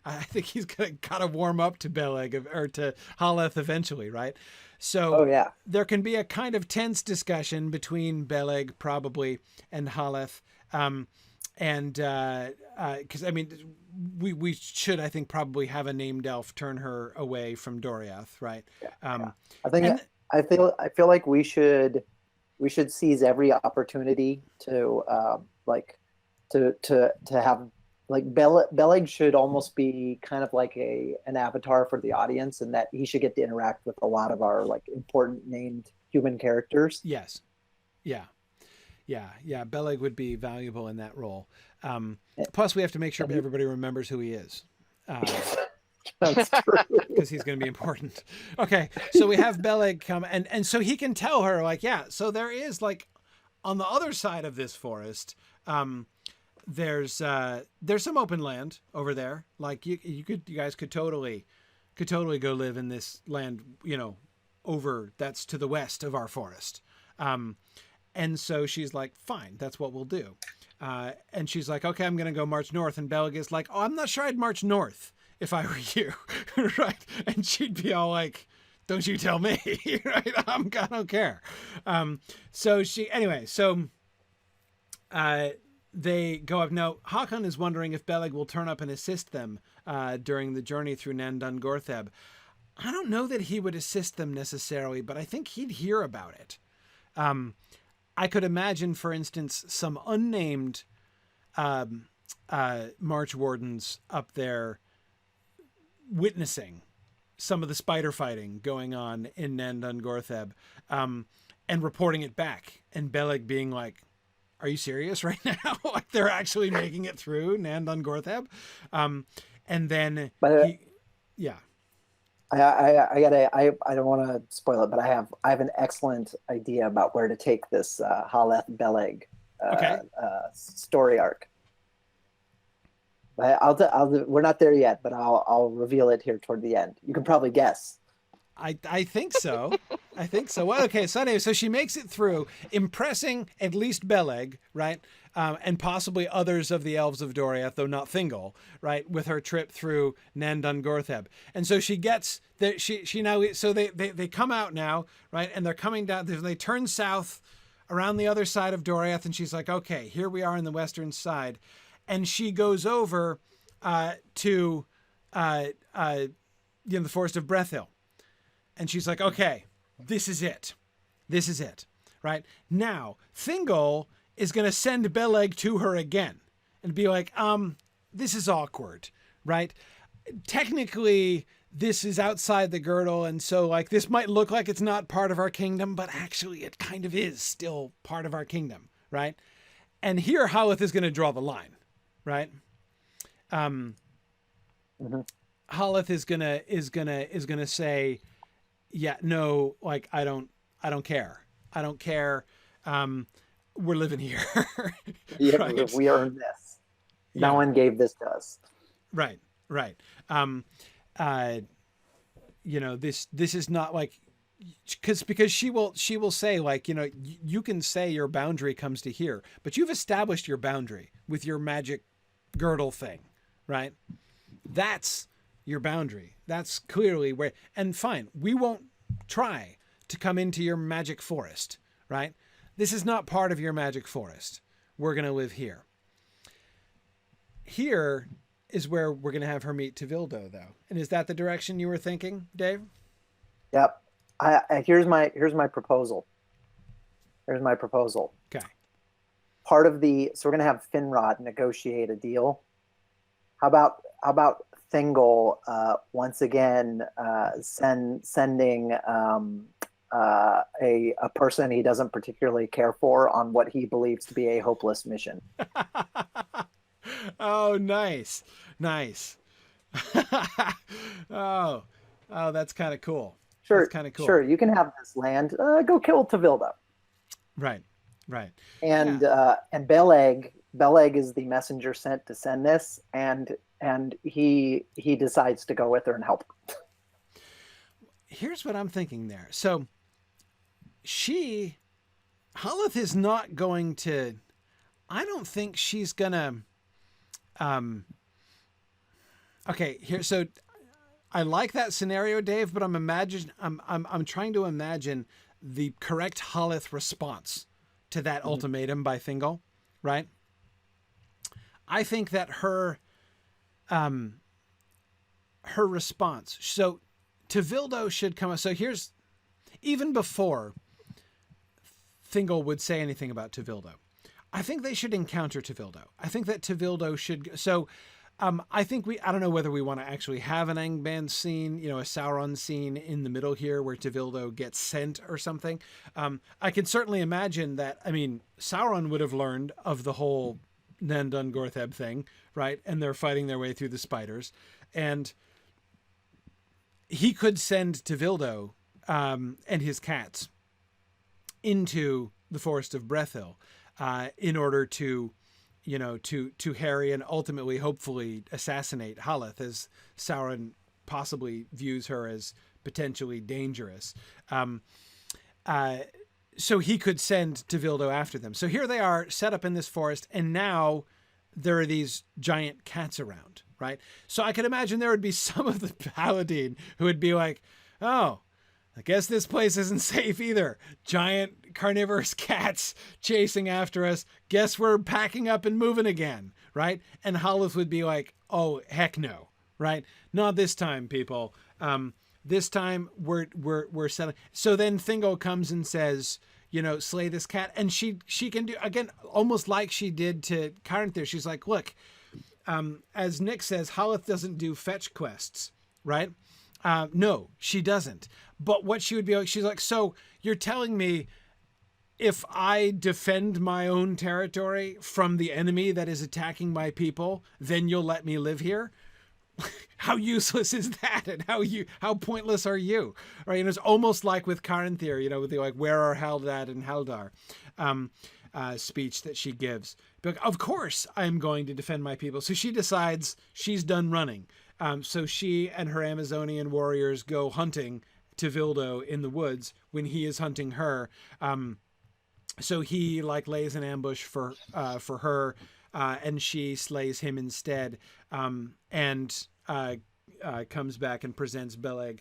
I think he's gonna gotta warm up to Beleg or to Haleth eventually, right? So there can be a kind of tense discussion between Beleg probably and Haleth, and because I mean we should I think probably have a named elf turn her away from Doriath, right? I think I feel like we should seize every opportunity to to have like Beleg should almost be kind of like an avatar for the audience, and that he should get to interact with a lot of our like important named human characters. Yes. Yeah. Beleg would be valuable in that role. Plus, we have to make sure everybody remembers who he is. That's true. Because he's going to be important. Okay, so we have Beleg come, and so he can tell her, like, yeah, so there is, like, on the other side of this forest, there's some open land over there. Like, you guys could totally go live in this land, over, that's to the west of our forest. And so she's like, fine, that's what we'll do. And she's like, okay, I'm going to go march north. And Beleg is like, oh, I'm not sure I'd march north if I were you, right? And she'd be all like, don't you tell me, right? I don't care. So they go up. Now, Hakon is wondering if Beleg will turn up and assist them during the journey through Nandan Gortheb. I don't know that he would assist them necessarily, but I think he'd hear about it. I could imagine, for instance, some unnamed March Wardens up there witnessing some of the spider fighting going on in Nandan Gortheb, and reporting it back, and Beleg being like, are you serious right now? Like they're actually making it through Nandan Gortheb? And then I don't want to spoil it, but I have an excellent idea about where to take this Haleth Beleg story arc. We're not there yet, but I'll reveal it here toward the end. You can probably guess. I think so. I think so. Well, okay. So anyway, so she makes it through, impressing at least Beleg, right? And possibly others of the elves of Doriath, though not Thingol, right? With her trip through Nandan Gortheb. And so she gets there. She now, so they come out now, right? And they're coming down, they turn south around the other side of Doriath. And she's like, okay, here we are on the western side. And she goes over to the forest of Brethil. And she's like, okay, this is it. This is it, right? Now, Thingol is going to send Beleg to her again and be like, this is awkward, right? Technically, this is outside the girdle, and so, like, this might look like it's not part of our kingdom, but actually it kind of is still part of our kingdom, right? And here, Haleth is going to draw the line, right? Haleth is gonna say, yeah, no, like I don't care. I don't care. We're living here. Yeah, right? We earned this. No one gave this to us. Right. This is not like, because she will say, like, you can say your boundary comes to here, but you've established your boundary with your magic girdle thing, right? That's your boundary. That's clearly where, and fine, we won't try to come into your magic forest, right? This is not part of your magic forest. We're going to live here. Here is where we're going to have her meet Tevildo, though. And is that the direction you were thinking, Dave? Yep. Here's my proposal. Here's my proposal. Okay. So we're going to have Finrod negotiate a deal. How about Thingol once again sending a person he doesn't particularly care for on what he believes to be a hopeless mission. Oh, nice. oh, that's kind of cool. Sure, that's kind of cool. Sure, you can have this land. Go kill Tevildo. Right. And Beleg Beleg is the messenger sent to send this, and he decides to go with her and help her. Here's what I'm thinking there. So Holith is not going to, I don't think she's gonna, okay, here, so I like that scenario, Dave, but I'm trying to imagine the correct Holith response to that ultimatum by Thingol, right? I think that her response, so Tevildo should come. So here's, even before Thingol would say anything about Tevildo, I think they should encounter Tevildo. I think that Tevildo should. So I think I don't know whether we want to actually have an Angband scene, a Sauron scene in the middle here where Tevildo gets sent or something. I can certainly imagine that. I mean, Sauron would have learned of the whole Nandun Gortheb thing, right? And they're fighting their way through the spiders. And he could send Tevildo and his cats into the forest of Brethil in order to harry and ultimately, hopefully, assassinate Holith, as Sauron possibly views her as potentially dangerous. So he could send Tevildo after them. So here they are set up in this forest, and now there are these giant cats around, right? So I could imagine there would be some of the Paladin who would be like, oh, I guess this place isn't safe either. Giant carnivorous cats chasing after us. Guess we're packing up and moving again, right? And Holith would be like, oh, heck no, right? Not this time, people. This time we're settling. So then Thingol comes and says, slay this cat. And she can do, again, almost like she did to Caranthir. She's like, look, as Nick says, Holith doesn't do fetch quests, right? No, she doesn't. But what she would be like, she's like, so you're telling me if I defend my own territory from the enemy that is attacking my people, then you'll let me live here? How useless is that? And how pointless are you? Right? And it's almost like with Caranthir, with the like, where are Haldad and Haldar speech that she gives. But of course I'm going to defend my people. So she decides she's done running. So she and her Amazonian warriors go hunting Tevildo in the woods when he is hunting her. So he lays an ambush for her, and she slays him instead. And comes back and presents Beleg,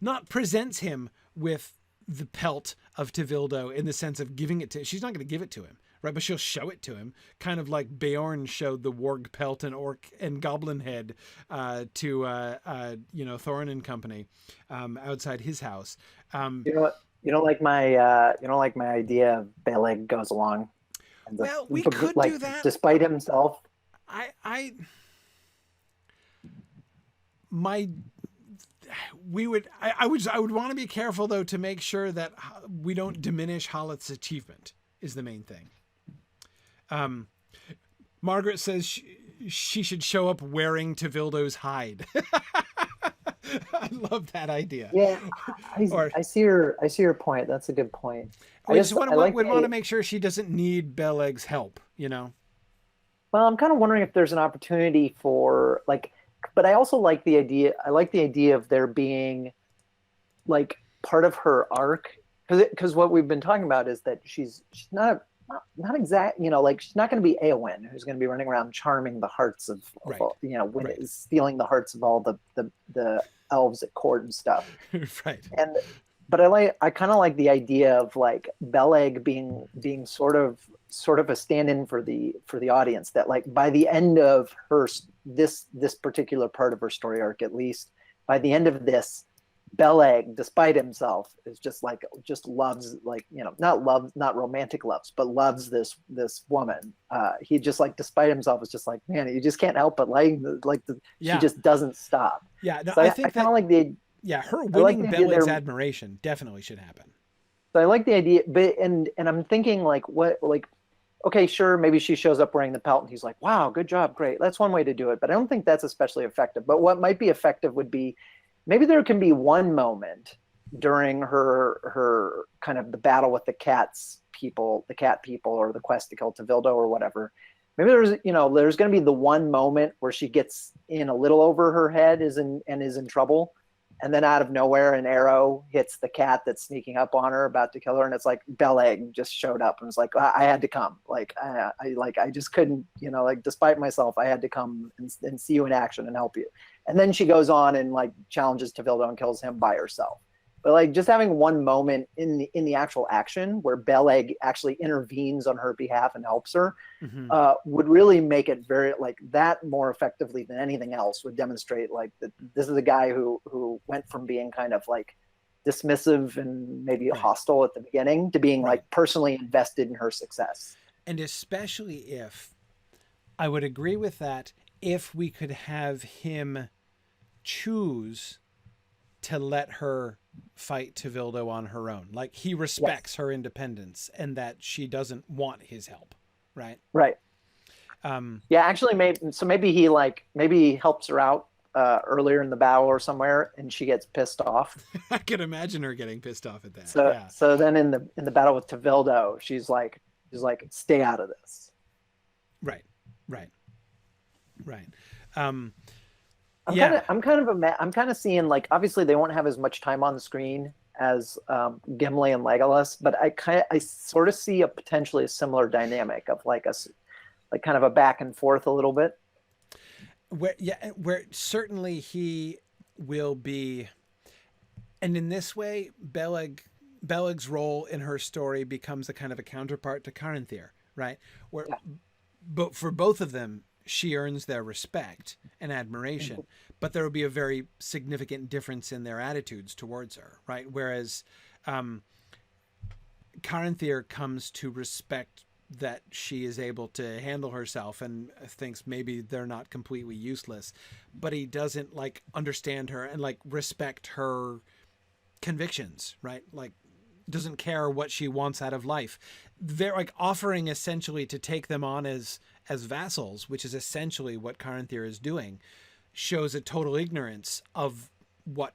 not presents him with the pelt of Tevildo in the sense of giving it to, she's not going to give it to him, right? But she'll show it to him, kind of like Beorn showed the warg pelt and orc and goblin head to Thorin and company outside his house. You don't like my idea of Beleg goes along. Well, we could do that despite himself. I would want to be careful though to make sure that we don't diminish Holith's achievement is the main thing. Margaret says she should show up wearing Tevildo's hide. I love that idea. Yeah, I see your point. That's a good point. We just want to make sure she doesn't need Beleg's help. Well, I'm kind of wondering if there's an opportunity for but I also like the idea. I like the idea of there being part of her arc, because what we've been talking about is that she's not exact. She's not going to be Eowyn, who's going to be running around charming the hearts of all, stealing the hearts of all the elves at court and stuff. Right. But I kind of like the idea of Beleg being sort of a stand-in for the audience, that by the end of her this particular part of her story arc, at least by the end of this, Beleg, despite himself, is just loves not romantic loves, but loves this woman. He just despite himself is just man, you just can't help but she just doesn't stop. Yeah, no, so I think I kind of like the her winning Beleg's admiration definitely should happen. So I like the idea, but and I'm thinking okay, sure, maybe she shows up wearing the pelt and he's like, wow, good job, great. That's one way to do it, but I don't think that's especially effective. But what might be effective would be maybe there can be one moment during her kind of the battle with the cat people, or the quest to kill Tevildo or whatever, maybe there's going to be the one moment where she gets in a little over her head is in trouble, and then out of nowhere an arrow hits the cat that's sneaking up on her about to kill her, and it's like Beleg just showed up and was like, I had to come, like I just couldn't, like despite myself I had to come and see you in action and help you. And then she goes on and like challenges Tevildo and kills him by herself. But like just having one moment in the actual action where Beleg actually intervenes on her behalf and helps her would really make it very like that more effectively than anything else would demonstrate like that this is a guy who went from being kind of like dismissive and maybe hostile at the beginning to being like personally invested in her success. And especially if I would agree with that, if we could have him choose to let her fight Tevildo on her own. Like he respects her independence and that she doesn't want his help. Right. Right. Actually maybe he helps her out earlier in the battle or somewhere and she gets pissed off. I can imagine her getting pissed off at that. So then in the battle with Tevildo, she's like, stay out of this. Right. I'm kind of seeing like obviously they won't have as much time on the screen as Gimli and Legolas, but I sort of see a potentially a similar dynamic of like kind of a back and forth a little bit. Where certainly he will be, and in this way, Beleg's role in her story becomes a kind of a counterpart to Caranthir, right? But for both of them, she earns their respect and admiration, but there will be a very significant difference in their attitudes towards her, right? Whereas Caranthir comes to respect that she is able to handle herself and thinks maybe they're not completely useless, but he doesn't like understand her and like respect her convictions, right? Like doesn't care what she wants out of life. They're like offering essentially to take them on as vassals, which is essentially what Caranthir is doing, shows a total ignorance of what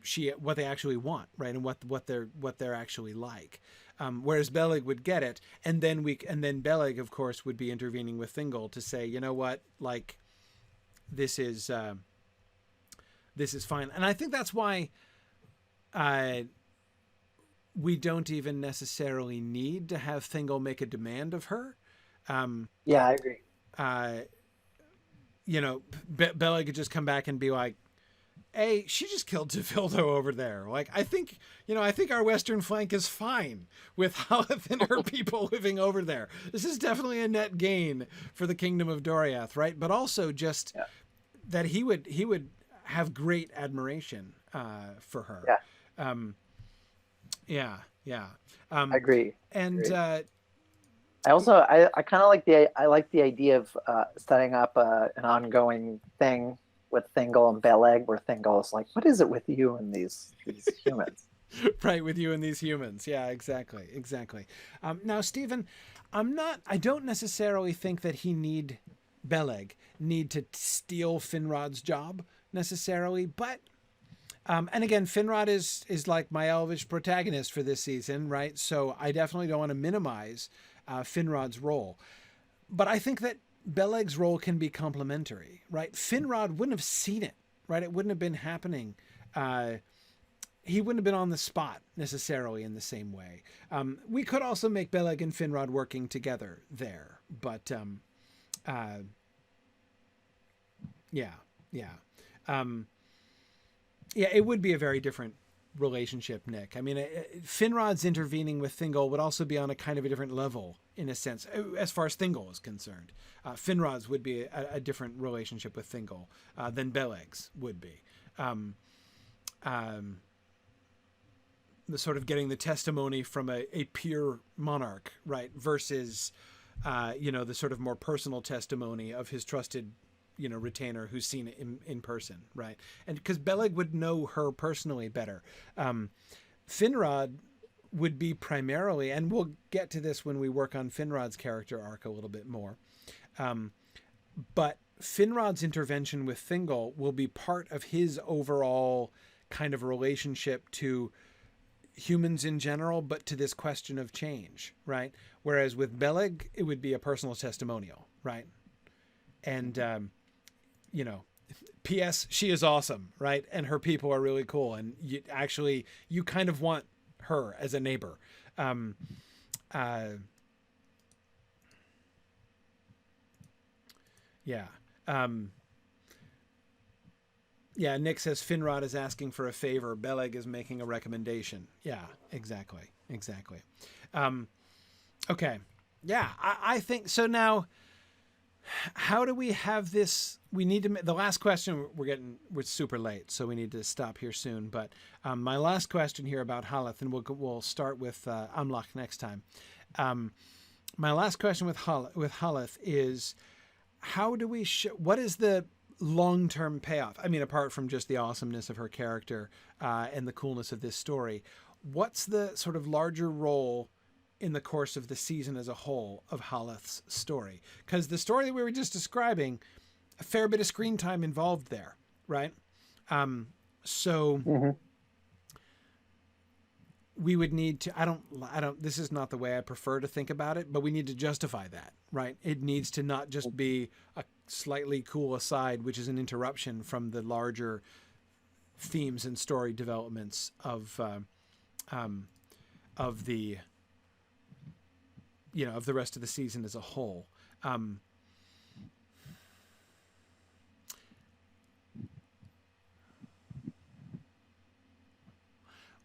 they actually want, right? And what they're actually like. Whereas Beleg would get it, and then Beleg, of course, would be intervening with Thingol to say, you know what, like this is fine. And I think that's why we don't even necessarily need to have Thingol make a demand of her. I agree. Beleg could just come back and be like, hey, she just killed Tevildo over there. Like, I think our western flank is fine with Haleth and her people living over there. This is definitely a net gain for the kingdom of Doriath, right? But also just that he would have great admiration for her. I agree. And I kind of like the idea of setting up an ongoing thing with Thingol and Beleg, where Thingol is like, what is it with you and these humans? Right, with you and these humans. Yeah, exactly. Now, Stephen, I don't necessarily think that Beleg need to steal Finrod's job necessarily, but and again, Finrod is like my elvish protagonist for this season, right? So I definitely don't want to minimize Finrod's role. But I think that Beleg's role can be complementary, right? Finrod wouldn't have seen it, right? It wouldn't have been happening. He wouldn't have been on the spot necessarily in the same way. We could also make Beleg and Finrod working together there, but it would be a very different relationship, Nick. I mean, Finrod's intervening with Thingol would also be on a kind of a different level in a sense, as far as Thingol is concerned. Finrod's would be a different relationship with Thingol than Beleg's would be. The sort of getting the testimony from a peer monarch, right, versus the sort of more personal testimony of his trusted retainer who's seen it in person, right? And because Beleg would know her personally better. Finrod would be primarily, and we'll get to this when we work on Finrod's character arc a little bit more, but Finrod's intervention with Thingol will be part of his overall kind of relationship to humans in general, but to this question of change, right? Whereas with Beleg, it would be a personal testimonial, right? And, you know, P.S. She is awesome, right? And her people are really cool. And you kind of want her as a neighbor. Yeah. Yeah, Nick says Finrod is asking for a favor. Beleg is making a recommendation. Yeah, exactly. Okay. Yeah, I think so. Now, how do we have this? We need to. The last question. We're super late, so we need to stop here soon. But my last question here about Haleth, and we'll start with Amlach next time. My last question with Haleth is, how do we what is the long-term payoff? I mean, apart from just the awesomeness of her character and the coolness of this story, what's the sort of larger role in the course of the season as a whole of Haleth's story? Because the story that we were just describing, a fair bit of screen time involved there, right? We would need to, I don't, this is not the way I prefer to think about it, but we need to justify that, right? It needs to not just be a slightly cool aside, which is an interruption from the larger themes and story developments of the, of the rest of the season as a whole.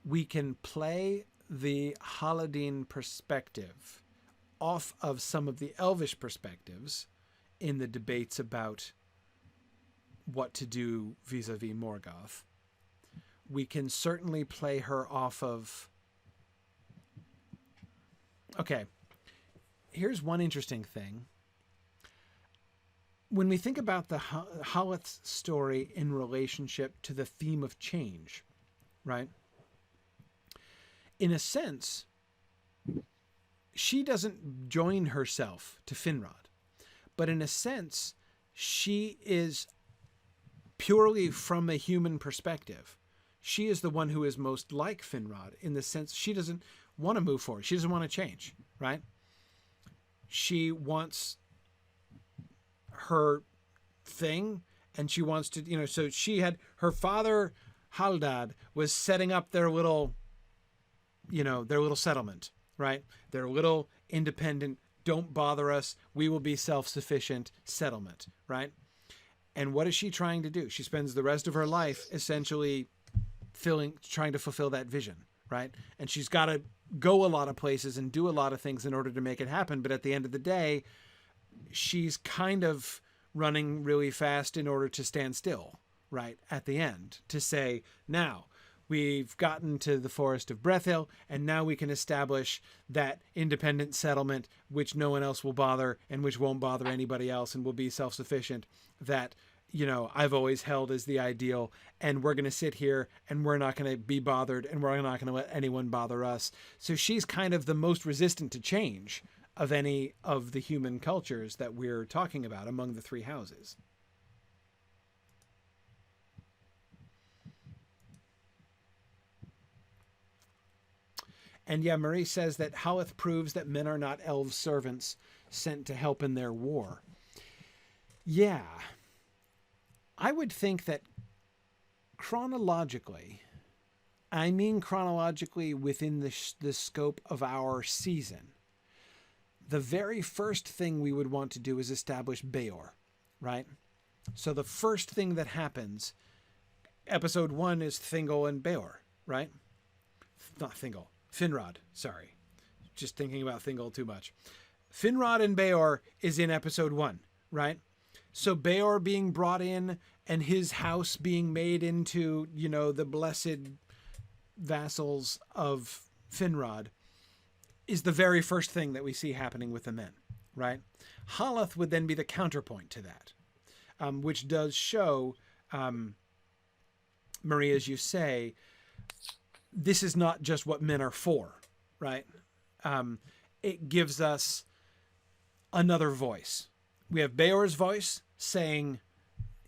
We can play the Haladin perspective off of some of the Elvish perspectives in the debates about what to do vis-a-vis Morgoth. We can certainly play her off of... Okay, here's one interesting thing. When we think about the Haleth's story in relationship to the theme of change, right? In a sense, she doesn't join herself to Finrod, but in a sense, she is purely from a human perspective. She is the one who is most like Finrod in the sense she doesn't want to move forward. She doesn't want to change, right? She wants her thing, and she wants to, so she had, her father, Haldad, was setting up their little settlement, right? Their little independent, don't bother us, we will be self-sufficient settlement, right? And what is she trying to do? She spends the rest of her life essentially trying to fulfill that vision, right? And she's got to go a lot of places and do a lot of things in order to make it happen. But at the end of the day, she's kind of running really fast in order to stand still, right? At the end, to say, now, we've gotten to the Forest of Brethil, and now we can establish that independent settlement, which no one else will bother, and which won't bother anybody else, and will be self-sufficient, that, I've always held as the ideal, and we're going to sit here, and we're not going to be bothered, and we're not going to let anyone bother us. So she's kind of the most resistant to change of any of the human cultures that we're talking about among the three houses. And yeah, Marie says that Haleth proves that men are not elves' servants sent to help in their war. Yeah. I would think that chronologically within the scope of our season, the very first thing we would want to do is establish Beor, right? So the first thing that happens, episode 1 is Thingol and Beor, right? Not Thingol. Finrod, sorry. Just thinking about Thingol too much. Finrod and Beor is in episode 1, right? So Beor being brought in and his house being made into, the blessed vassals of Finrod is the very first thing that we see happening with the men, right? Haleth would then be the counterpoint to that, which does show, Marie, as you say, this is not just what men are for, right? It gives us another voice. We have Beor's voice saying,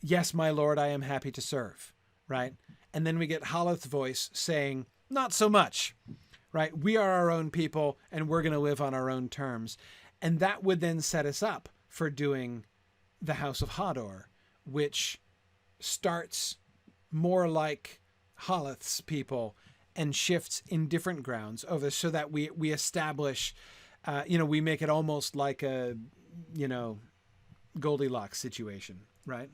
yes, my lord, I am happy to serve, right? And then we get Haleth's voice saying, not so much, right? We are our own people and we're going to live on our own terms. And that would then set us up for doing the House of Hador, which starts more like Haleth's people and shifts in different grounds over, so that we establish, we make it almost like a, Goldilocks situation, right?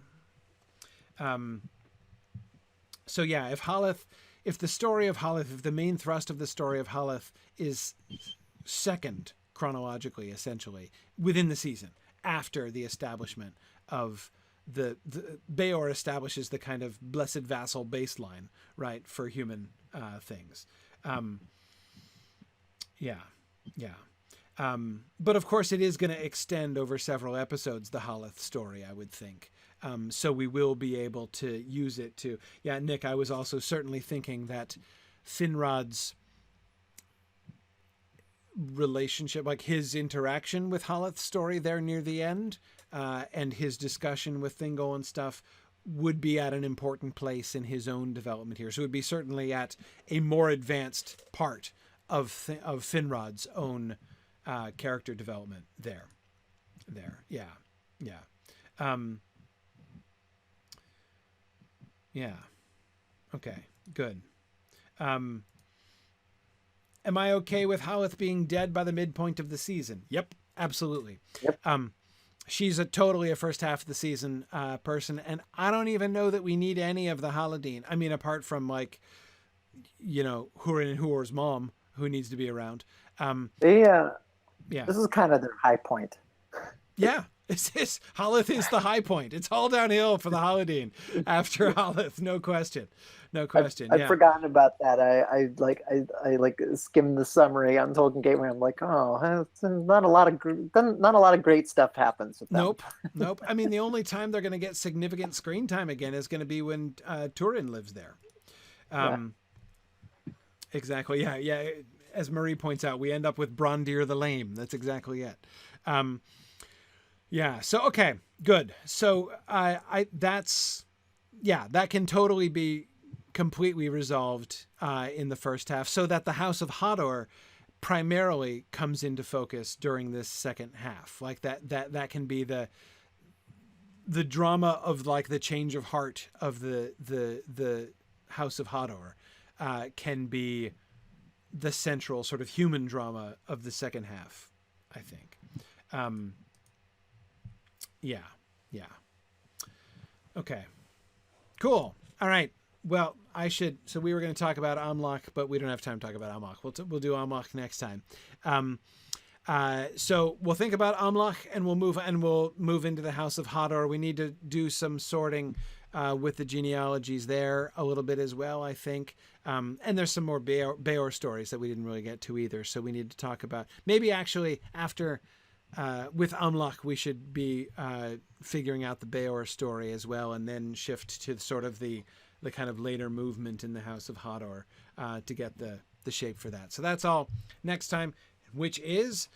So yeah, if the story of Haleth, if the main thrust of the story of Haleth is second chronologically, essentially, within the season, after the establishment of the Beor establishes the kind of blessed vassal baseline, right, for human things. But of course, it is going to extend over several episodes, the Haleth story, I would think. So we will be able to use it to... Yeah, Nick, I was also certainly thinking that Finrod's relationship, like his interaction with Haleth's story there near the end, and his discussion with Thingol and stuff, would be at an important place in his own development here. So it would be certainly at a more advanced part of Finrod's own character development there. Yeah. Okay, good. Am I okay with Haleth being dead by the midpoint of the season? Yep, absolutely. Yep. She's totally a first half of the season person, and I don't even know that we need any of the Haladin. I mean, apart from Hurin and Huor's mom, who needs to be around. Yeah. This is kind of their high point. Yeah. Haleth is the high point. It's all downhill for the Haladin after Haleth, no question. I've forgotten about that. I skimmed the summary on Tolkien Gateway. I'm like, not a lot of great stuff happens with them. Nope. I mean, the only time they're going to get significant screen time again is going to be when Turin lives there. Exactly. Yeah. As Marie points out, we end up with Brondir the Lame. That's exactly it. So, okay, good. So that can totally be completely resolved in the first half, so that the House of Hador primarily comes into focus during this second half. Like that can be the drama of like the change of heart of the House of Hador can be the central sort of human drama of the second half, I think. Okay. Cool. All right. Well, so we were going to talk about Amlach, but we don't have time to talk about Amlach. We'll do Amlach next time. So we'll think about Amlach and we'll move into the House of Hador. We need to do some sorting with the genealogies there a little bit as well, I think. And there's some more Beor stories that we didn't really get to either. So we need to talk about, maybe actually after, with Amlach, we should be figuring out the Beor story as well, and then shift to sort of the kind of later movement in the House of Hador to get the shape for that. So that's all next time, which is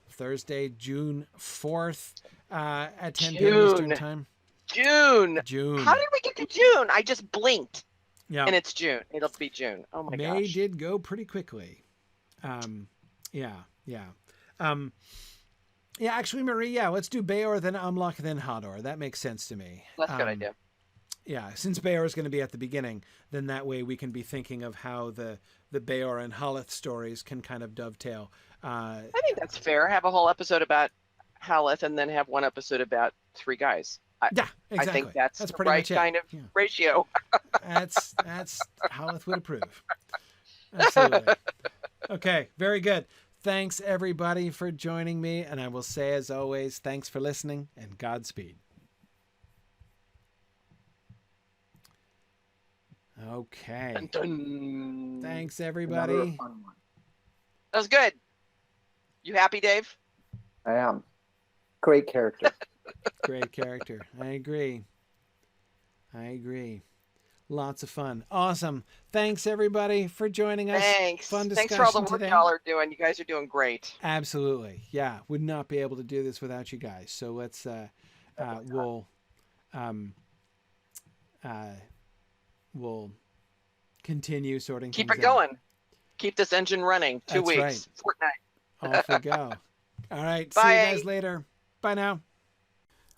Thursday, June 4th at 10 p.m. Eastern time. June. How did we get to June? I just blinked. Yeah. And it's June. It'll be June. Oh my gosh. May did go pretty quickly. Actually, Marie, let's do Beor, then Amlach, then Hador. That makes sense to me. That's a good idea. Yeah, since Beor is going to be at the beginning, then that way we can be thinking of how the Beor and Haleth stories can kind of dovetail. I think that's fair. Have a whole episode about Haleth and then have one episode about three guys. Exactly. I think that's the pretty right much kind of ratio. That's Haleth would approve. Absolutely. Okay, very good. Thanks, everybody, for joining me. And I will say, as always, thanks for listening and Godspeed. Okay. Dun, dun. Thanks, everybody. That was good. You happy, Dave? I am. Great character. Great character. I agree. Lots of fun. Awesome. Thanks, everybody, for joining us. Thanks. Fun discussion Thanks for all the work today. y'all are doing. You guys are doing great. Absolutely. Yeah. Would not be able to do this without you guys. So let's, we'll continue sorting Keep things it going. out. keep this engine running. 2 That's weeks. right. Fortnite. Off we go. All right. See Bye. you guys later. Bye now.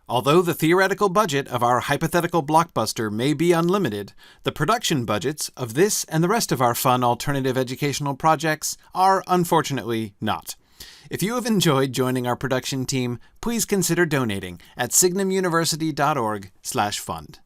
Although the theoretical budget of our hypothetical blockbuster may be unlimited, the production budgets of this and the rest of our fun alternative educational projects are unfortunately not. If you have enjoyed joining our production team, please consider donating at signumuniversity.org/fund.